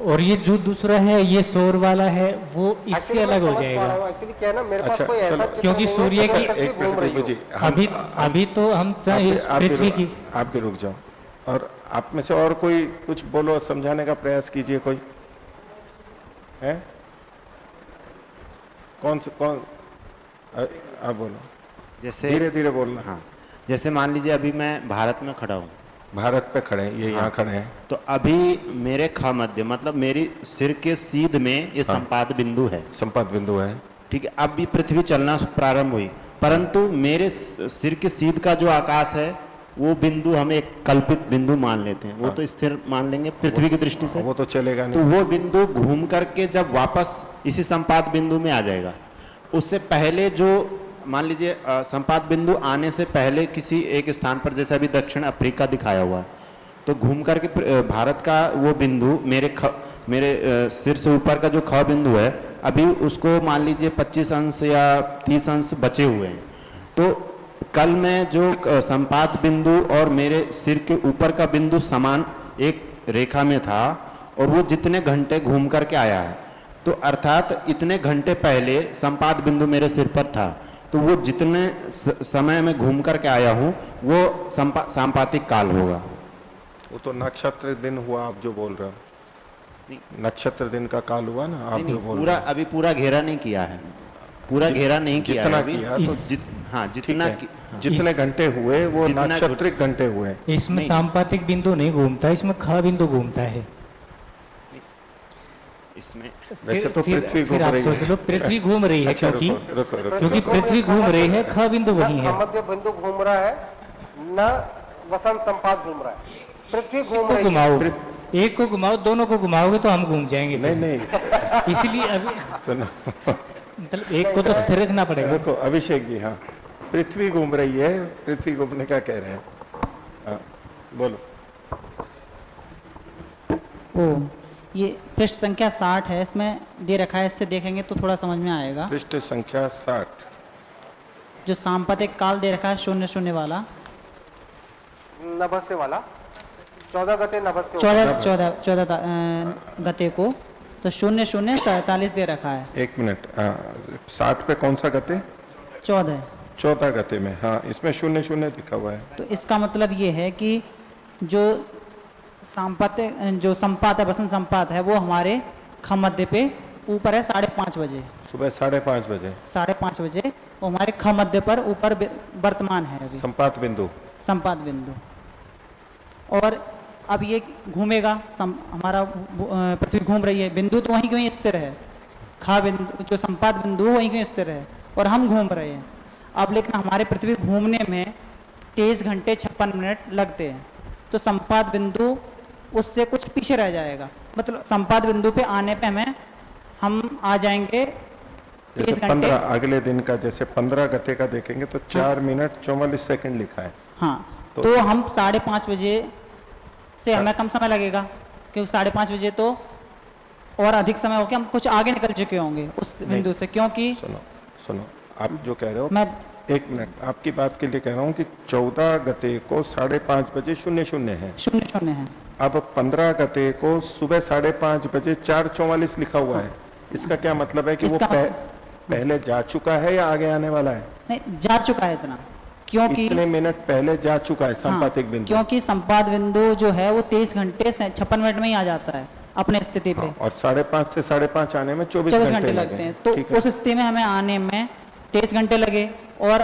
और ये जो दूसरा है, ये सौर वाला है, वो इससे Actually, अलग मैं हो समझ पा जाएगा। रहा हूँ। Actually क्या है ना, मेरे पास अच्छा, कोई ऐसा चलो, चित्र क्योंकि नहीं है सूर्य कि की- पृथ्वी एक घूम मिनट रही रुको हो। जी, अभी तो हम पृथ्वी की आप भी रुक जाओ, और आप में से और कोई कुछ बोलो, समझाने का प्रयास कीजिए। कोई है? कौन आप बोलो, जैसे धीरे धीरे बोलना। हाँ, जैसे मान लीजिए अभी मैं भारत में खड़ा हूँ, भारत पे खड़े हैं, ये यहाँ खड़े हैं। तो अभी मेरे ख मध्य मतलब मेरी सिर के सीध में ये संपात बिंदु है। संपात बिंदु है। ठीक है, अब भी पृथ्वी चलना प्रारंभ हुई, परंतु मेरे सिर के सीध का जो आकाश है वो बिंदु हम एक कल्पित बिंदु मान लेते हैं, वो तो स्थिर मान लेंगे पृथ्वी की दृष्टि से। वो तो चलेगा तो नहीं। वो बिंदु घूम करके जब वापस इसी संपात बिंदु में आ जाएगा, उससे पहले जो मान लीजिए संपात बिंदु आने से पहले किसी एक स्थान पर, जैसे अभी दक्षिण अफ्रीका दिखाया हुआ है, तो घूम करके भारत का वो बिंदु मेरे सिर से ऊपर का जो ख बिंदु है, अभी उसको मान लीजिए 25 अंश या 30 अंश बचे हुए हैं। तो कल में जो संपात बिंदु और मेरे सिर के ऊपर का बिंदु समान एक रेखा में था, और वो जितने घंटे घूम करके आया है, तो अर्थात इतने घंटे पहले संपात बिंदु मेरे सिर पर था, तो वो जितने समय में घूम करके आया हूँ वो सांपातिक काल होगा। वो तो नक्षत्र दिन हुआ, आप जो बोल रहे हो, नक्षत्र दिन का काल हुआ ना, आप नहीं, जो बोल पूरा रहे हो। अभी पूरा घेरा नहीं किया है, पूरा घेरा नहीं किया जितना है अभी। किया तो हाँ, ठीक जितना है। हाँ, जितने घंटे हुए वो जितना नक्षत्रिक घंटे हुए। इसमें नहीं। सांपातिक बिंदु नहीं घूमता, इसमें ख बिंदु घूमता है। इसमें वैसे तो पृथ्वी फिर घूम आप रही सोच है। लो, पृथ्वी घूम रही है, अच्छा, क्योंकि रुको, रुको, रुको। क्योंकि पृथ्वी घूम रही है, ख बिंदु वही है। मध्य बिंदु घूम रहा है, न वसंत संपात घूम रहा है, पृथ्वी घूम को रही है। घुमाओ, एक को घुमाओ, दोनों को घुमाओगे तो हम घूम जाएंगे नहीं फिर। नहीं, इसलिए अभी सुनो, मतलब एक को तो स्थिर रखना पड़ेगा। रुको अभिषेक जी। हाँ, पृथ्वी घूम रही है, पृथ्वी घूमने का कह रहे हैं। हाँ, बोलो। ओ, ये पृष्ठ संख्या 60 है, इसमें दे रखा है, इससे देखेंगे तो थोड़ा समझ में आएगा। पृष्ठ संख्या 60। जो सांपातिक काल दे रखा है 00 वाला, नभस्य वाला 14 गते नभस्य 14 गते को, तो 0047 दे रखा है। एक मिनट, 60 पे कौन सा गते? 14 गते में। हाँ, इसमें 00 लिखा हुआ है। तो इसका मतलब ये है कि जो संपात है, वसंत संपात है, वो हमारे खम मध्य पे ऊपर है 5:30 बजे, सुबह 5:30 बजे 5:30 बजे वो हमारे खम मध्य पर ऊपर वर्तमान है अभी संपात बिंदु। संपात बिंदु। और अब ये घूमेगा, हमारा पृथ्वी घूम रही है, बिंदु तो वहीं कहीं स्थिर है, खा बिंदु जो संपात बिंदु है वहीं कहीं स्थिर है और हम घूम रहे हैं। अब लेकिन हमारे पृथ्वी घूमने में 23 घंटे 56 मिनट लगते हैं, तो संपात बिंदु उससे कुछ पीछे रह जाएगा। मतलब संपात बिंदु पे आने पे हम आ जाएंगे 23 जैसे घंटे। 15 अगले दिन का, जैसे 15 गते का देखेंगे तो 4 मिनट 44 सेकंड लिखा है। हाँ, तो हम 5:30 बजे से हमें कम समय लगेगा, क्योंकि 5:30 बजे तो और अधिक समय हो गया, हम कुछ आगे निकल चुके होंगे उस बिंदु से। क्योंकि सुनो आप जो कह रहे हो, मैं 1 मिनट आपकी बात के लिए कह रहा हूँ कि 14 गते को 5:30 बजे 00 है, 00 है। अब 15 गते को सुबह 5:30 बजे 4:44 लिखा हुआ है। इसका क्या मतलब है कि वो इसका पहले जा चुका है या आगे आने वाला है? नहीं, जा चुका है इतना, क्योंकि इतने मिनट पहले जा चुका है संपातिक बिंदु। क्योंकि संपात बिंदु जो है वो 23 घंटे 56 मिनट में ही आ जाता है अपने स्थिति पे। और 5:30 से 5:30 आने में 24 घंटे लगते हैं, तो उस स्थिति में हमें आने में 23 घंटे लगे और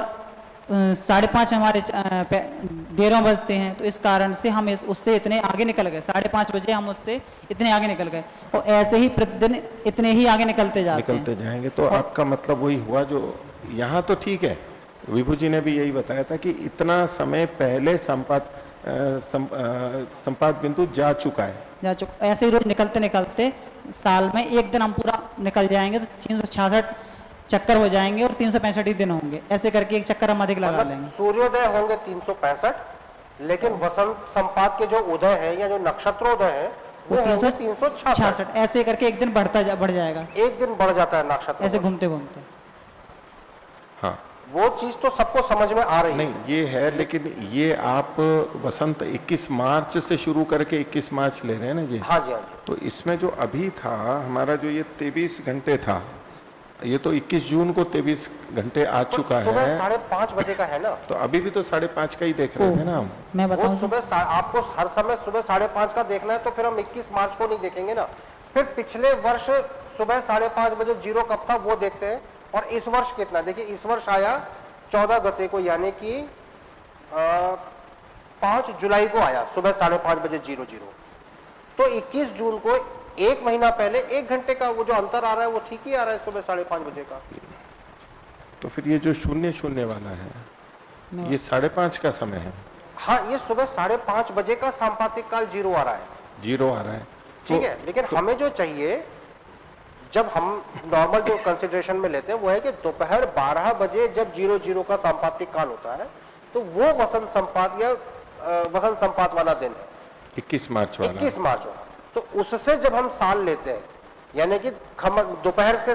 5:30 हमारे 13 बजते हैं, तो इस कारण से हम उससे इतने आगे निकल गए। 5:30 बजे हम उससे इतने आगे निकल गए और ऐसे ही प्रतिदिन इतने ही आगे निकलते जाएंगे। तो आपका मतलब वही हुआ जो यहाँ तो ठीक है, विभू जी ने भी यही बताया था कि इतना समय पहले संपात बिंदु जा चुका है। ऐसे ही रोज निकलते निकलते साल में एक दिन हम पूरा निकल जाएंगे तो 366 चक्कर हो जाएंगे और 365 ही दिन होंगे। ऐसे करके एक चक्कर हम अधिक लगा लेंगे। सूर्योदय होंगे 365, लेकिन वसंत संपात के जो उदय है या जो नक्षत्रोदय है वो 366। ऐसे करके एक दिन बढ़ जाएगा, एक दिन बढ़ जाता है नक्षत्र, ऐसे घूमते घूमते। हाँ, वो चीज तो सबको समझ में आ रही है। नहीं ये है, लेकिन ये आप वसंत 21 मार्च से शुरू करके 21 मार्च ले रहे हैं ना जी? हाँ जी, हाँ जी। तो इसमें जो अभी था हमारा जो ये 23 घंटे था, ये तो 21 जून को 23 घंटे आ चुका है। सुबह 5:30 बजे का है ना, तो अभी भी तो 5:30 का ही देख रहे थे ना हम। मैं बताऊं, सुबह आपको हर समय सुबह 5:30 का देखना है, तो फिर हम 21 मार्च को नहीं देखेंगे ना, फिर पिछले वर्ष सुबह 5:30 बजे जीरो कब था वो देखते हैं। और इस वर्ष कितना, देखिए इस वर्ष आया 14 गते को, यानी कि 5 जुलाई को आया सुबह 5:30 बजे 00। तो 21 जून को एक महीना पहले 1 घंटे का वो जो अंतर आ रहा है वो ठीक ही आ रहा है सुबह 5:30 बजे का। तो फिर ये जो 00 वाला है ये 5:30 का समय है। हाँ, ये सुबह 5:30 बजे का सांपातिक काल 0 आ रहा है, 0 आ रहा है, ठीक है। लेकिन हमें जो चाहिए, जब हम नॉर्मल जो कंसिडरेशन में लेते हैं वो है कि दोपहर 12 बजे जब 00 का सांपातिक काल होता है तो वो वसंत संपात या वसंत संपात वाला दिन है, 21 मार्च वाला। 21 मार्च वाला। तो उससे जब हम साल लेते हैं, यानी कि दोपहर से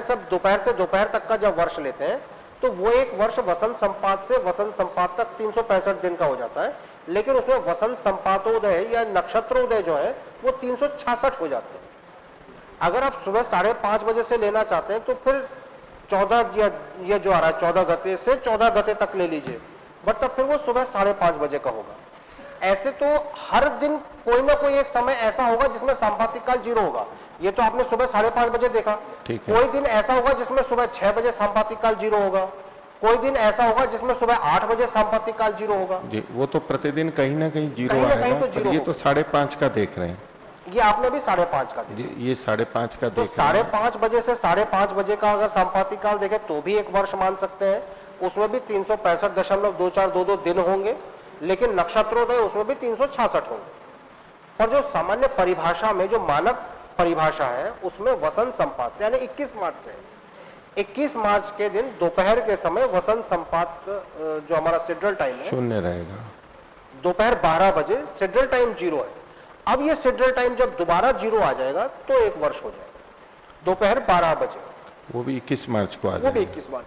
दोपहर तक का जब वर्ष लेते हैं, तो वो एक वर्ष वसंत संपात से वसंत संपात तक 365 दिन का हो जाता है। लेकिन उसमें वसंत संपातोदय या नक्षत्रोदय जो है वो 366 हो जाते हैं। अगर आप सुबह 5:30 बजे से लेना चाहते हैं तो फिर 14 ये जो आ रहा है 14 गते से 14 गते तक ले लीजिए, बट तब फिर वो सुबह 5:30 बजे का होगा। ऐसे तो हर दिन कोई ना कोई एक समय ऐसा होगा जिसमें सांपातिक काल 0 होगा। ये तो आपने सुबह 5:30 बजे देखा, कोई दिन ऐसा होगा जिसमें सुबह 6 बजे सांपातिक काल 0 होगा, कोई दिन ऐसा होगा जिसमें सुबह 8 बजे सांपातिक काल 0 होगा जी। वो तो प्रतिदिन कहीं ना कहीं 0 कहीं ना आएगा, कहीं तो 0 ये तो 5:30 का देख रहे हैं। ये आपने भी 5:30 का देखा, ये 5:30 का तो देख रहे हैं। 5:30 बजे से 5:30 बजे का अगर सांपातिक काल देखें तो भी एक वर्ष मान सकते हैं। उसमें भी 365.2422 दिन होंगे, लेकिन नक्षत्रोदय उसमें भी 366 होंगे। पर जो सामान्य परिभाषा में, जो मानक परिभाषा है, उसमें वसंत संपात से यानी 21 मार्च से 21 मार्च के दिन दोपहर के समय वसंत संपात जो हमारा सिड्रल टाइम है 0 रहेगा। दोपहर 12 बजे सिड्रल टाइम 0 है। अब ये सिड्रल टाइम जब दोबारा 0 आ जाएगा तो एक वर्ष हो जाएगा, दोपहर 12 बजे, वो भी 21 मार्च को आ वो भी जाएगा। 21 मार्च।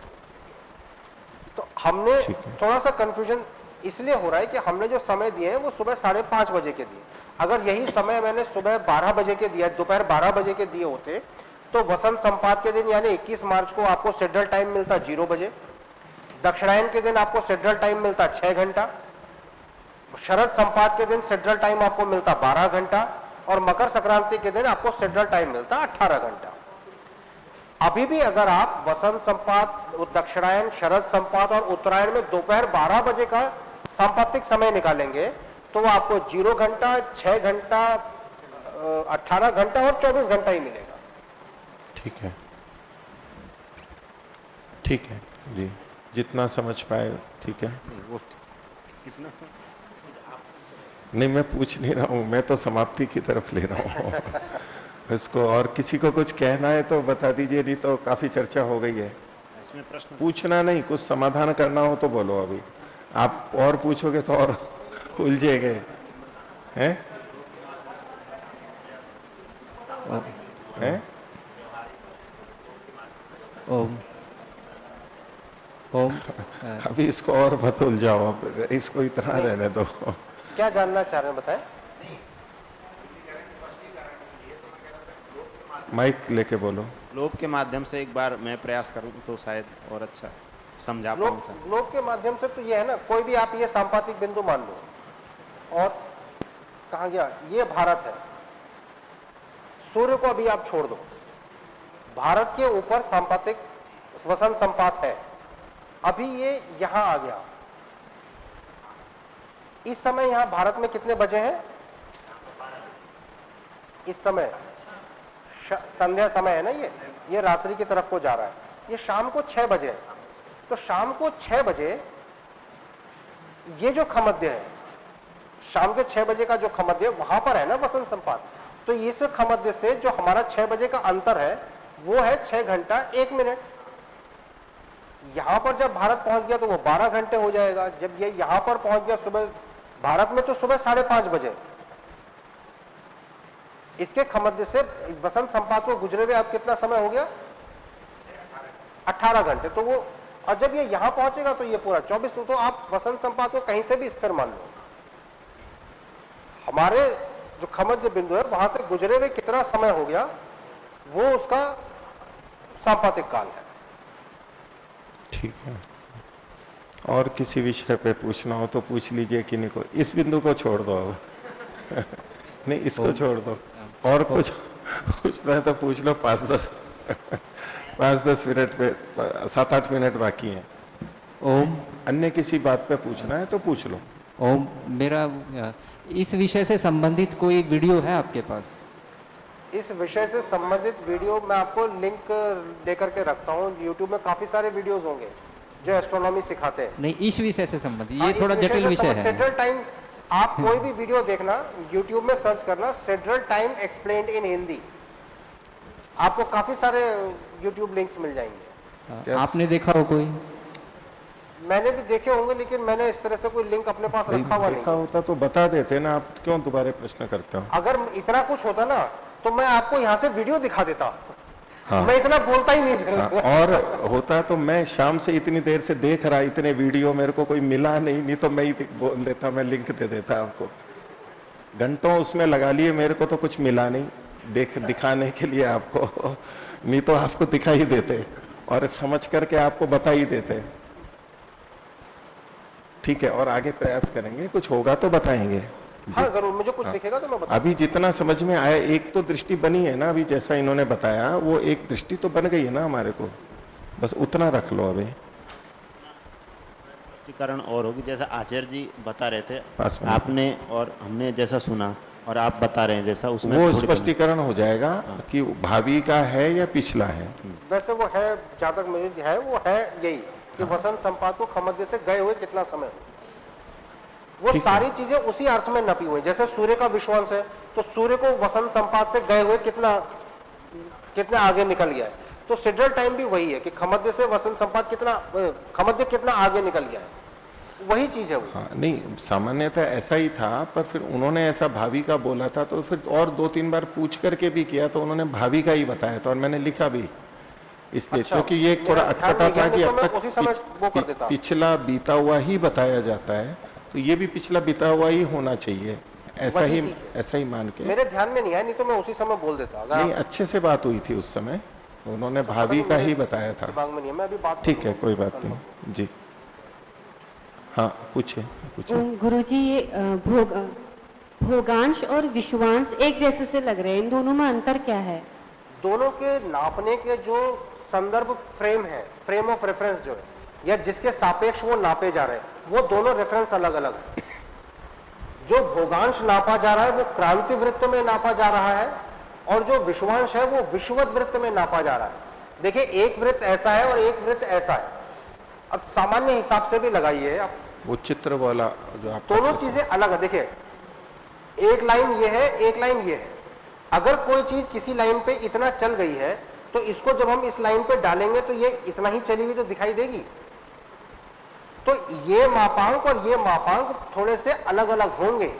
तो हमने थोड़ा सा कंफ्यूजन इसलिए हो रहा है कि हमने जो समय दिए हैं वो सुबह 5:30 बजे के दिए। अगर यही समय मैंने सुबह 12 बजे के दिया, दोपहर 12 बजे के दिए होते, तो वसंत संपात के दिन यानी 21 मार्च को आपको सिड्रल टाइम मिलता 0 बजे, दक्षिणायन के दिन आपको सिड्रल टाइम मिलता 6 घंटा, शरद संपात के दिन सिड्रल टाइम आपको मिलता 12 घंटा, और मकर संक्रांति के दिन आपको सेंट्रल टाइम मिलता है 18 घंटा। अभी भी अगर आप वसंत संपात, दक्षिणायन, शरद संपात और उत्तरायण में दोपहर 12 बजे का सांपातिक समय निकालेंगे तो वो आपको 0 घंटा, 6 घंटा, 18 घंटा और 24 घंटा ही मिलेगा। ठीक है, ठीक है जी, जितना समझ पाए ठीक है। वो कितना नहीं, मैं पूछ नहीं रहा हूँ, मैं तो समाप्ति की तरफ ले रहा हूँ इसको। और किसी को कुछ कहना है तो बता दीजिए, नहीं तो काफी चर्चा हो गई है। इसमें प्रश्न पूछना नहीं, कुछ समाधान करना हो तो बोलो। अभी आप और पूछोगे तो और उलझेंगे, हैं? हैं? ओम ओम अभी इसको और मत उलझाओ, अब इसको इतना रहने दो। क्या जानना चाह रहे हैं बताएं? माइक लेके बोलो। लोभ के माध्यम से एक बार मैं प्रयास करूं तो शायद और अच्छा समझा पाऊं सर। लोभ के माध्यम से तो ये है ना, कोई भी आप ये सांपातिक बिंदु मान लो। और कहाँ गया? ये भारत है, सूर्य को अभी आप छोड़ दो, भारत के ऊपर सांपातिक वसंत संपात है। अभी ये यहां आ गया। इस समय यहां भारत में कितने बजे हैं? इस समय संध्या समय है ना, ये रात्रि की तरफ को जा रहा है। ये शाम को 6 बजे है। तो शाम को 6 बजे ये जो खमध्य है, शाम के 6 बजे का जो खमध्य वहां पर है ना वसंत संपात। तो इस खमध्य से जो हमारा 6 बजे का अंतर है वो है 6 घंटा 1 मिनट। यहां पर जब भारत पहुंच गया तो वो 12 घंटे हो जाएगा। जब ये यहां पर पहुंच गया सुबह, भारत में तो सुबह 5:30 बजे, इसके खमध्य से वसंत संपात को गुजरे हुए अब कितना समय हो गया? 18 घंटे। तो वो, और जब ये यहां पहुंचेगा तो ये पूरा 24। तो आप वसंत संपात को कहीं से भी स्थिर मान लो। हमारे जो खमध्य बिंदु है वहां से गुजरे हुए कितना समय हो गया, वो उसका सांपातिक काल है। ठीक है, और किसी विषय पे पूछना हो तो पूछ लीजिए। किन्हीं को इस बिंदु को छोड़ दो अब नहीं, इसको छोड़ दो। और कुछ पूछना है तो पूछ लो। 5-10 मिनट पे, 7-8 मिनट बाकी हैं। ओम अन्य किसी बात पे पूछना है तो पूछ लो। ओम, मेरा इस विषय से संबंधित कोई वीडियो है आपके पास? इस विषय से संबंधित वीडियो मैं आपको लिंक देकर के रखता हूँ। YouTube में काफी सारे वीडियोस होंगे जो एस्ट्रोनॉमी सिखाते हैं। नहीं, इस विषय से संबंधित, हाँ, ये थोड़ा जटिल विषय है। सेंट्रल टाइम, आप कोई भी वीडियो देखना, YouTube में सर्च करना सेंट्रल टाइम एक्सप्लेन्ड इन हिंदी, आपको काफी सारे YouTube लिंक्स मिल जाएंगे। आपने देखा हो कोई? मैंने भी देखे होंगे, लेकिन मैंने इस तरह से कोई लिंक अपने पास रखा हुआ देखा नहीं। होता तो बता देते ना, आप क्यों दोबारा प्रश्न करते हो? अगर इतना कुछ होता ना तो मैं आपको यहाँ से वीडियो दिखा देता। हाँ। मैं इतना बोलता ही नहीं। हाँ, और होता तो मैं शाम से इतनी देर से देख रहा, इतने वीडियो मेरे को कोई मिला नहीं तो मैं ही बोल देता, मैं लिंक दे देता आपको। घंटों उसमें लगा लिए, मेरे को तो कुछ मिला नहीं दिखाने के लिए आपको नहीं तो आपको दिखा ही देते और समझ करके आपको बता ही देते। ठीक है, और आगे प्रयास करेंगे, कुछ होगा तो बताएंगे। हाँ जरूर, मुझे कुछ दिखेगा तो मैं बताऊंगा। अभी जितना समझ में आया, एक तो दृष्टि बनी है ना, अभी जैसा इन्होंने बताया वो एक दृष्टि तो बन गई है ना हमारे को, बस उतना रख लो। अभी स्पष्टीकरण और होगी, जैसा आचार्य जी बता रहे थे पास में। आपने और हमने जैसा सुना और आप बता रहे हैं जैसा, उसमें वो थोड़ी स्पष्टीकरण हो जाएगा कि भावी का है या पिछला है। वैसे वो है, जहाँ तक मुझे है वो है यही कि वसंत संपात को खमध्य से गए हुए कितना समय हो। वो सारी चीजें उसी अर्थ में नपी हुई। जैसे सूर्य का विश्वांश है तो सूर्य को वसंत संपात से गए हुए कितना आगे निकल गया है। तो सेंट्रल टाइम भी वही है कि खमध्य से वसंत संपात खमध्य कितना आगे निकल गया है, वही चीज है वो। हाँ, नहीं सामान्यतः ऐसा ही था, पर फिर उन्होंने ऐसा भावी का बोला था तो फिर और 2-3 बार पूछ करके भी किया तो उन्होंने भावी का ही बताया था और मैंने लिखा भी इसलिए। अच्छा, क्योंकि ये थोड़ा अटपटा था कि अब उसी समय वो कर देता। तक पिछला बीता हुआ ही बताया जाता है, तो ये भी पिछला बीता हुआ ही होना चाहिए, ऐसा ही मान के। मेरे ध्यान में नहीं आया, नहीं तो मैं उसी समय बोल देता। अगर नहीं, अच्छे से बात हुई थी उस समय, उन्होंने भावी का ही बताया था। दिमाग में नहीं है, मैं अभी बात ठीक है, कोई बात नहीं जी। हाँ पूछिए। गुरुजी, ये भोग भोगांश और विषुवांश एक जैसे से लग रहे हैं, इन दोनों में अंतर क्या है? दोनों के नापने के जो संदर्भ फ्रेम है, फ्रेम ऑफ रेफरेंस जो है, या जिसके सापेक्ष वो नापे जा रहे हैं, वो दोनों रेफरेंस अलग अलग है। जो भोगांश नापा जा रहा है वो क्रांति वृत्त में नापा जा रहा है, और जो विषुवांश है वो विषुवत वृत्त में नापा जा रहा है। देखिए, एक वृत्त ऐसा है और एक वृत्त ऐसा है। अब सामान्य हिसाब से भी लगाइए आप, वो चित्र वाला जो आप दोनों चीजें अलग है। देखिए, एक लाइन ये है, एक लाइन ये है। अगर कोई चीज किसी लाइन पे इतना चल गई है तो इसको जब हम इस लाइन पे डालेंगे तो ये इतना ही चली हुई तो दिखाई देगी। तो ये मापांक और ये मापांक थोड़े से अलग अलग होंगे।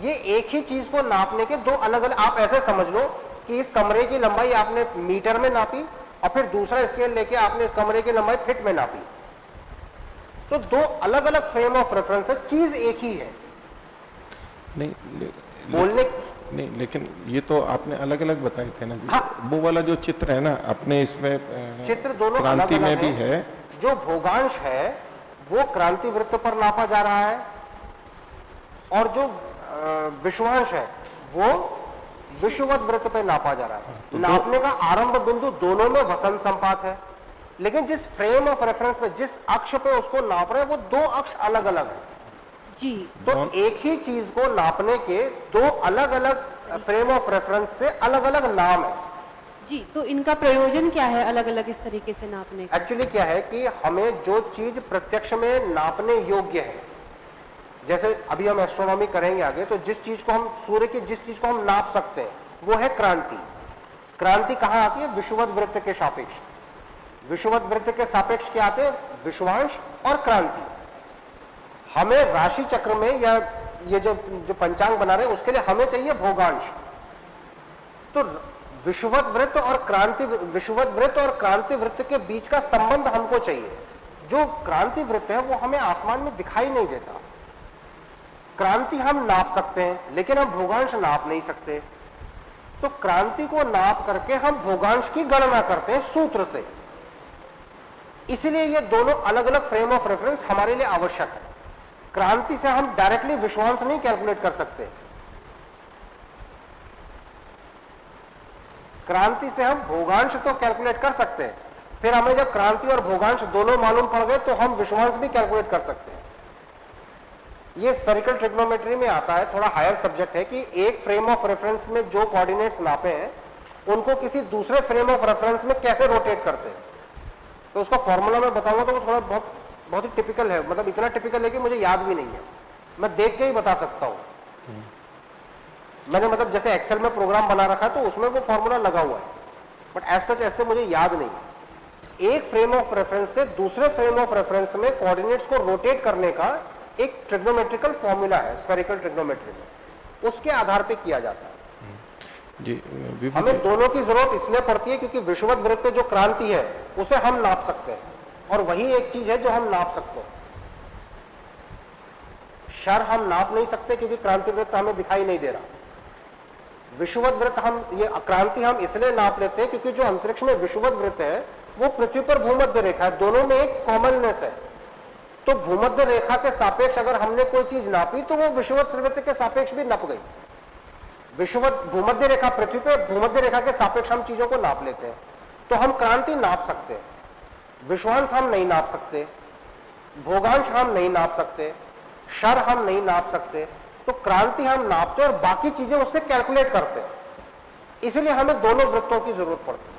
ये एक ही चीज को नापने के दो अलग अलग, आप ऐसे समझ लो कि इस कमरे की लंबाई आपने मीटर में नापी और फिर दूसरा स्केल लेके आपने इस कमरे की लंबाई फीट में नापी। तो दो अलग अलग फ्रेम ऑफ रेफरेंस है, चीज एक ही है। बोलने नहीं, लेकिन ये तो आपने अलग अलग बताए थे ना जी। हाँ। वो वाला जो चित्र है ना, अपने इसमें चित्र दोनों अलग क्रांति में अलग भी है। जो भोगांश है वो क्रांति वृत्त पर नापा जा रहा है, और जो विषुवांश है वो विषुवत वृत्त पर नापा जा रहा है। नापने का आरंभ बिंदु दोनों में वसंत संपात है, लेकिन जिस फ्रेम ऑफ रेफरेंस में जिस अक्ष पे उसको नाप रहे हैं वो दो अक्ष अलग अलग है जी। तो एक ही चीज को नापने के दो अलग अलग फ्रेम ऑफ रेफरेंस से अलग अलग नाम है जी। तो इनका प्रयोजन क्या है अलग अलग इस तरीके से नापने का? एक्चुअली क्या है कि हमें जो चीज प्रत्यक्ष में नापने योग्य है, जैसे अभी हम एस्ट्रोनॉमी करेंगे आगे, तो जिस चीज को हम सूर्य की जिस चीज को हम नाप सकते हैं वो है क्रांति। क्रांति कहाँ आती है? विषुवत वृत्त के सापेक्ष। विषुवत वृत्त के सापेक्ष क्या आते हैं? विषुवांश और क्रांति। हमें राशि चक्र में या ये जो पंचांग बना रहे हैं उसके लिए हमें चाहिए भोगांश। तो विषुवत वृत्त और क्रांति वृत्त के बीच का संबंध हमको चाहिए। जो क्रांति वृत्त है वो हमें आसमान में दिखाई नहीं देता। क्रांति हम नाप सकते हैं लेकिन हम भोगांश नाप नहीं सकते। तो क्रांति को नाप करके हम भोगांश की गणना करते हैं सूत्र से। इसलिए ये दोनों अलग अलग फ्रेम ऑफ रेफरेंस हमारे लिए आवश्यक है। क्रांति से हम डायरेक्टली विषुवांश नहीं कैलकुलेट कर सकते। क्रांति से हम भोगांश तो कैलकुलेट कर सकते हैं, फिर हमें जब क्रांति और भोगांश दोनों मालूम पड़ गए तो हम विषुवांश भी कैलकुलेट कर सकते हैं। ये स्फेरिकल ट्रिग्नोमेट्री में आता है, थोड़ा हायर सब्जेक्ट है कि एक फ्रेम ऑफ रेफरेंस में जो कोऑर्डिनेट्स नापे हैं उनको किसी दूसरे फ्रेम ऑफ रेफरेंस में कैसे रोटेट करते हैं। तो उसका फॉर्मूला मैं बताऊंगा तो वो थोड़ा बहुत ही टिपिकल है, मतलब इतना टिपिकल है कि मुझे याद भी नहीं है, मैं देख के ही बता सकता हूं। मैंने मतलब जैसे एक्सेल में प्रोग्राम बना रखा है तो उसमें वो फॉर्मूला लगा हुआ है, बट एज सच ऐसे मुझे याद नहीं। एक फ्रेम ऑफ रेफरेंस से दूसरे फ्रेम ऑफ रेफरेंस में कोऑर्डिनेट्स को रोटेट करने का एक ट्रिग्नोमेट्रिकल फॉर्मूला है स्फेरिकल ट्रिग्नोमेट्री में, उसके आधार पे किया जाता है जी। हमें दोनों की जरूरत इसलिए पड़ती है क्योंकि विषुवत वृत्त पे जो क्रांति है उसे हम नाप सकते हैं, और वही एक चीज है जो हम नाप सकते हैं। क्षर हम नाप नहीं सकते क्योंकि क्रांति वृत्त हमें दिखाई नहीं दे रहा। विषुवत वृत्त ये क्रांति हम इसलिए नाप लेते हैं क्योंकि जो अंतरिक्ष में विषुवत वृत्त है वो पृथ्वी पर भूमध्य रेखा है, दोनों में एक कॉमननेस है। तो भूमध्य रेखा के सापेक्ष अगर हमने कोई चीज नापी तो वो विषुवत वृत्त के सापेक्ष भी नप गई। विषुवत भूमध्य रेखा पृथ्वी पे भूमध्य रेखा के सापेक्ष हम चीजों को नाप लेते हैं, तो हम क्रांति नाप सकते हैं। विषुवांश हम नहीं नाप सकते, भोगांश हम नहीं नाप सकते, क्षर हम नहीं नाप सकते। तो क्रांति हम नापते और बाकी चीजें उससे कैलकुलेट करते हैं, इसलिए हमें दोनों वृत्तों की जरूरत पड़ती है।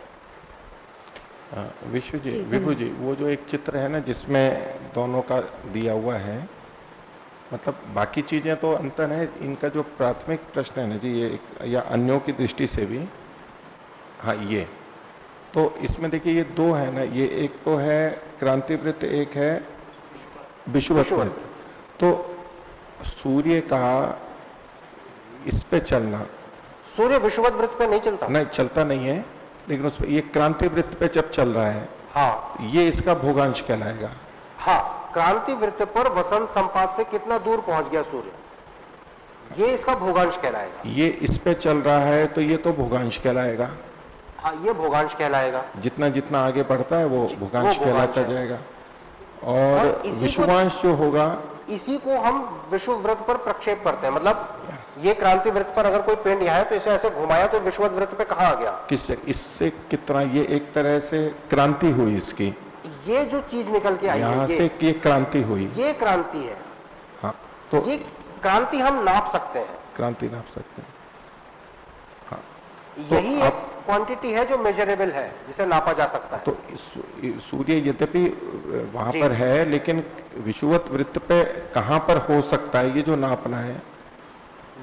विभू जी, वो जो एक चित्र है ना जिसमें दोनों का दिया हुआ है, मतलब बाकी चीजें तो अंतर है, इनका जो प्राथमिक प्रश्न है ना जी, ये या अन्यों की दृष्टि से भी, हाँ ये तो इसमें देखिए ये दो है ना, ये एक तो है क्रांति वृत्त, एक है विषुवत वृत्त। तो सूर्य का इस पे चलना, सूर्य विषुवत वृत्त पे नहीं चलता, नहीं चलता नहीं है, लेकिन उस पे ये क्रांति वृत्त पे जब चल रहा है, हाँ ये इसका भोगांश कहलाएगा। हाँ, क्रांति वृत्त पर वसंत संपात से कितना दूर पहुंच गया सूर्य, ये इसका भोगांश कहलाएगा। ये इस पे चल रहा है तो ये तो भोगांश कहलाएगा। हाँ, ये भोगांश कहलाएगा। जितना जितना आगे बढ़ता है वो भोगांश कहलाता जाएगा। और विषुवांश जो होगा इसी को हम विषुव वृत्त पर प्रक्षेप करते हैं, मतलब ये क्रांति वृत्त पर अगर कोई पिंड यहाँ है तो इसे ऐसे घुमाया तो विषुवत वृत्त पे कहाँ आ गया? किससे, इससे कितना, ये एक तरह से क्रांति हुई इसकी, ये जो चीज निकल के आई यहाँ है से ये क्रांति हुई। ये क्रांति है। हाँ, तो ये क्रांति हम नाप सकते हैं, क्रांति नाप सकते हैं। हाँ, यही तो एक क्वांटिटी है जो मेजरेबल है, जिसे नापा जा सकता है। तो सूर्य यद्यपि वहां पर है, लेकिन विषुवत वृत्त पे कहाँ पर हो सकता है, ये जो नापना है?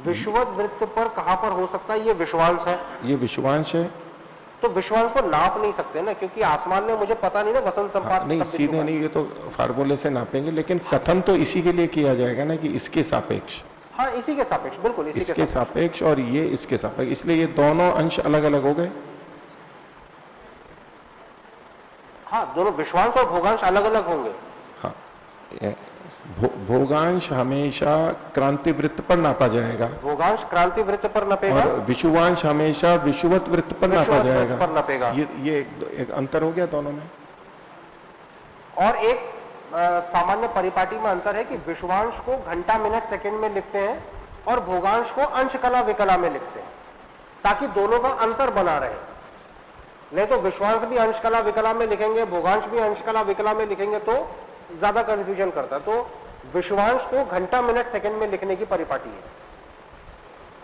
विषुवत वृत्त पर कहाँ पर हो सकता है? ये विषुवांश है। ये विषुवांश है। तो विषुवांश को नाप नहीं सकते ना, क्योंकि आसमान में मुझे पता नहीं ना वसंत संपात नहीं, सीधे नहीं, ये तो फार्मूले से नापेंगे, लेकिन कथन तो इसी के लिए किया जाएगा ना कि इसके सापेक्ष। हाँ, इसी के सापेक्ष, बिल्कुल इसी इसके सापेक्ष और ये इसके सापेक्ष, इसलिए ये दोनों अंश अलग अलग हो गए। हाँ, दोनों विषुवांश और भोगांश अलग अलग होंगे। हाँ, भोगांश हमेशा क्रांति वृत्त पर नापा जाएगा, भोगांश क्रांति वृत्त पर नपेगा, और विषुवांश हमेशा विषुवत वृत्त पर नापा जाएगा। पर नपेगा। ये एक अंतर हो गया दोनों में। और एक सामान्य परिपाटी में अंतर है कि विषुवांश को घंटा मिनट सेकंड में लिखते हैं और भोगांश को अंश कला विकला में लिखते हैं, ताकि दोनों का अंतर बना रहे। नहीं तो विषुवांश भी अंश कला विकला में लिखेंगे, भोगांश भी अंश कला विकला में लिखेंगे तो ज्यादा कंफ्यूजन करता है। तो विषुवांश को घंटा मिनट सेकंड में लिखने की परिपाटी है,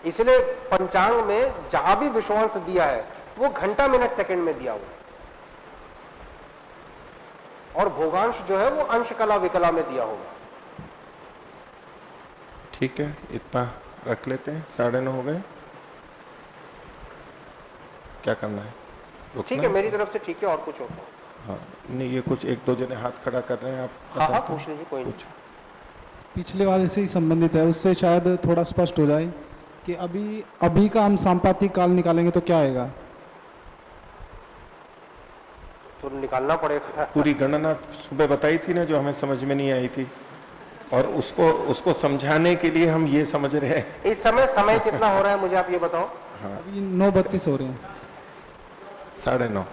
इसलिए पंचांग में जहां भी विषुवांश दिया है वो घंटा मिनट सेकंड में दिया हुआ है, और भोगांश जो है वो अंश कला विकला में दिया होगा। ठीक है, इतना रख लेते हैं, 9:30 हो गए। क्या करना है? ठीक है, मेरी तरफ से ठीक है। और कुछ होगा? हाँ, नहीं, ये कुछ एक दो जने हाथ खड़ा कर रहे हैं, आप हाँ, पूछ लीजिए, कोई नहीं। पिछले वाले से ही संबंधित है, उससे शायद थोड़ा स्पष्ट हो जाए कि अभी का हम सांपातिक काल निकालेंगे तो क्या आएगा? तो निकालना पड़ेगा। पूरी गणना सुबह बताई थी ना, जो हमें समझ में नहीं आई थी, और उसको समझाने के लिए हम ये समझ रहे हैं। इस समय कितना हो रहा है मुझे आप ये बताओ? हाँ, अभी 9:32 हो रहे हैं। 9:30।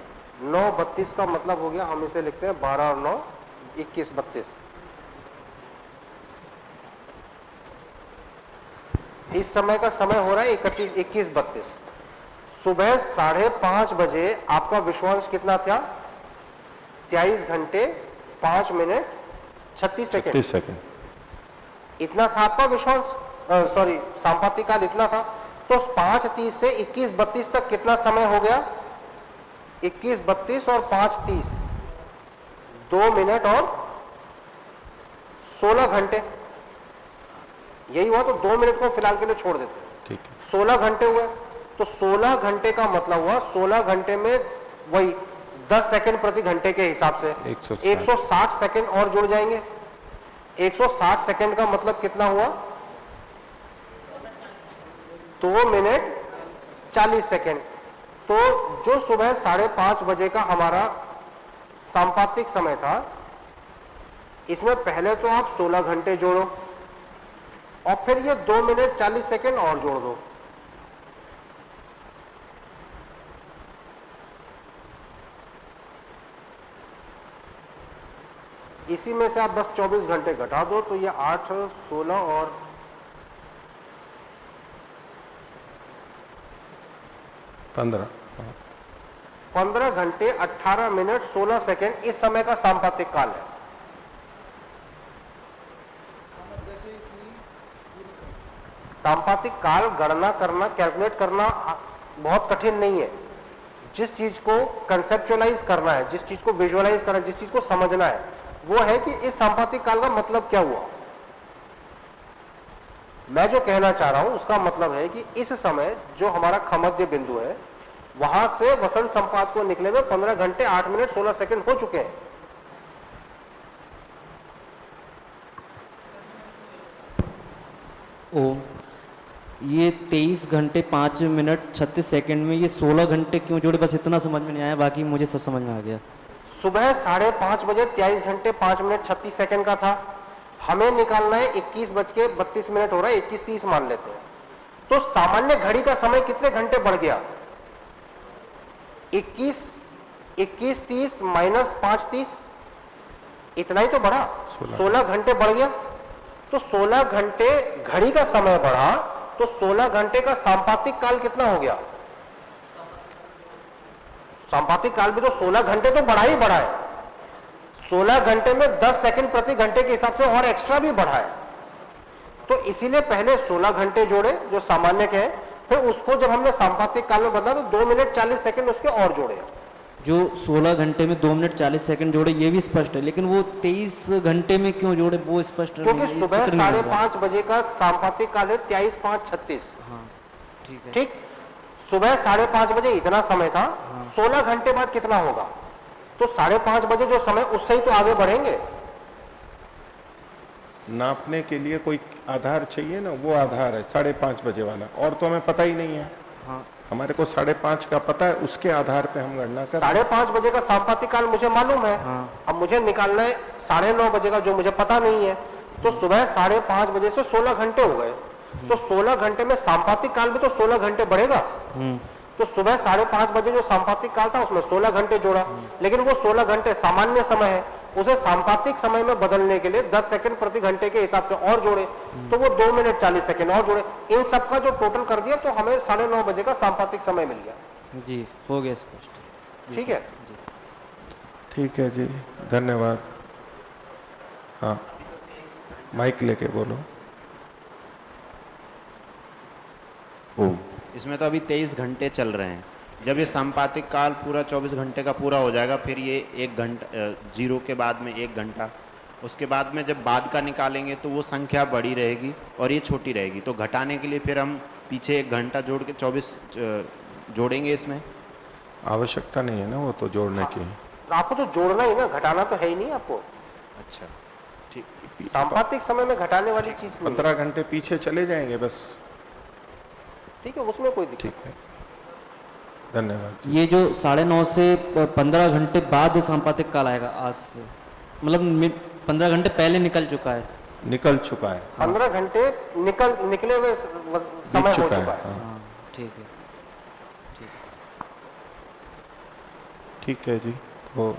9:32 का मतलब हो गया, हम इसे लिखते हैं 12 और 9 21:32। इस समय का समय हो रहा है 21:32। सुबह 5:30 बजे आपका विषुवांश कितना था? 23 घंटे 5 मिनट 36 सेकंड। इतना था आपका विषुवांश, सॉरी सांपातिक काल इतना था। तो 5:30 से 21:32 तक कितना समय हो गया? 21:32 और 5:30 2 मिनट और 16 घंटे। यही हुआ, तो 2 मिनट को फिलहाल के लिए छोड़ देते हैं। ठीक है, 16 घंटे हुए। तो 16 घंटे का मतलब हुआ 16 घंटे में वही 10 सेकंड प्रति घंटे के हिसाब से 160 सेकंड और जुड़ जाएंगे। 160 सेकंड का मतलब कितना हुआ? 2 मिनट 40 सेकंड। तो जो सुबह 5:30 बजे का हमारा सांपातिक समय था, इसमें पहले तो आप 16 घंटे जोड़ो और फिर ये 2 मिनट 40 सेकंड और जोड़ दो। इसी में से आप बस 24 घंटे घटा दो, तो ये 8, 16 और 15 घंटे 18 मिनट 16 सेकंड इस समय का सांपातिक काल है। सांपातिक काल गणना करना, कैलकुलेट करना बहुत कठिन नहीं है। जिस चीज को कंसेप्चुअलाइज करना है, जिस चीज को विजुअलाइज करना है, जिस चीज को समझना है, वो है कि इस सांपातिक काल का मतलब क्या हुआ। मैं जो कहना चाह रहा हूं उसका मतलब है कि इस समय जो हमारा खमध्य बिंदु है, वहां से वसंत संपात को निकले में 15 घंटे 8 मिनट 16 सेकंड हो चुके हैं। ओ, ये 23 घंटे 5 मिनट 36 सेकंड में ये 16 घंटे क्यों जोड़े? बस इतना समझ में नहीं आया, बाकी मुझे सब समझ में आ गया। सुबह 5:30 बजे 23 घंटे 5 मिनट 36 सेकंड का था, हमें निकालना है 21:32 हो रहा है, 21:30 मान लेते हैं। तो सामान्य घड़ी का समय कितने घंटे बढ़ गया? 21:30 माइनस 5:30, इतना ही तो बढ़ा, 16 घंटे बढ़ गया। तो 16 घंटे घड़ी का समय बढ़ा, तो 16 घंटे का सांपातिक काल कितना हो गया? सांपातिक काल भी तो 16 घंटे तो बढ़ा ही बढ़ा है। 16 घंटे में 10 सेकंड प्रति घंटे के हिसाब से और एक्स्ट्रा भी बढ़ा है। तो इसीलिए पहले 16 घंटे जोड़े जो सामान्य के हैं, फिर उसको जब हमने सांपातिक काल में बदला तो 2 मिनट 40 सेकंड उसके और जोड़े। जो 16 घंटे में 2 मिनट 40 सेकंड जोड़े ये भी स्पष्ट है, लेकिन वो 23 घंटे में क्यों जोड़े वो स्पष्ट नहीं क्योंकि है, ये सुबह चित्र नहीं बन रहा। 5:30 बजे का सांपातिक काल है 23:05:36। हाँ ठीक है। ठीक, सुबह 5:30 बजे इतना समय था, 16 घंटे बाद कितना होगा? तो 5:30 बजे जो समय उससे ही तो आगे बढ़ेंगे। नापने के लिए कोई आधार चाहिए ना, वो आधार है 5:30 बजे वाला, और तो हमें पता ही नहीं है। हाँ हमारे को 5:30 का पता है, उसके आधार पे हम गणना कर। 5:30 बजे का सांपातिक काल मुझे मालूम है। हाँ। अब मुझे निकालना है 9:30 बजे का, जो मुझे पता नहीं है। तो सुबह 5:30 बजे से 16 घंटे हो गए, तो 16 घंटे में सांपातिक काल भी तो 16 घंटे बढ़ेगा। तो सुबह 5:30 बजे जो सांपातिक काल था उसमें 16 घंटे जोड़ा, लेकिन वो 16 घंटे सामान्य समय है, उसे सांपातिक समय में बदलने के लिए 10 सेकंड प्रति घंटे के हिसाब से और जोड़े, तो वो 2 मिनट 40 सेकंड और जोड़े। इन सब का जो टोटल कर दिया तो हमें 9:30 बजे का सांपातिक समय मिल गया। जी हो गया स्पष्ट। ठीक है जी ठीक है जी, धन्यवाद। हाँ, माइक लेके बोलो। ओम। इसमें तो अभी 23 घंटे चल रहे हैं। जब ये सांपातिक काल पूरा 24 घंटे का पूरा हो जाएगा, फिर ये 1 घंटा 0 के बाद में 1 घंटा, उसके बाद में जब बाद का निकालेंगे तो वो संख्या बड़ी रहेगी और ये छोटी रहेगी। तो घटाने के लिए फिर हम पीछे 1 घंटा जोड़ के 24 जोड़ेंगे। इसमें आवश्यकता नहीं है ना वो तो जोड़ने की। आपको तो जोड़ना ही ना, घटाना तो है ही नहीं आपको। अच्छा ठीक। सांपातिक समय में घटाने वाली चीज नहीं। 15 घंटे पीछे चले जाएंगे बस। ठीक है, उसमें कोई दिक्कत ठीक है, धन्यवाद। ये जो 9:30 से 15 घंटे बाद सांपातिक काल आएगा आज से, मतलब 15 घंटे पहले निकल चुका है। निकल चुका है। 15 घंटे निकले हुए समय हो चुका है। हाँ। हाँ ठीक है। ठीक है जी। तो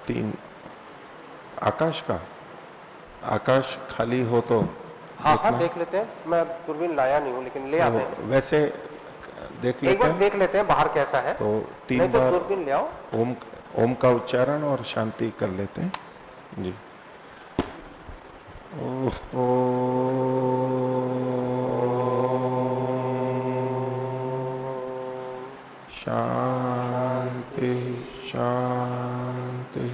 3 आकाश का, आकाश खाली हो तो हाँ हाँ देख लेते हैं। मैं दूरबीन लाया नहीं हूँ, लेकिन ले आते हैं। वैसे देख एक लेते बार हैं। देख लेते हैं बाहर कैसा है। तो 3 नहीं तो बार दूरबीन ले आओ। ओम का उच्चारण और शांति कर लेते हैं जी। ओ शांति शांति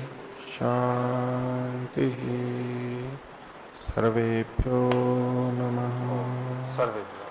शांति। सर्वेभ्यो नमः। सर्वेभ्यो।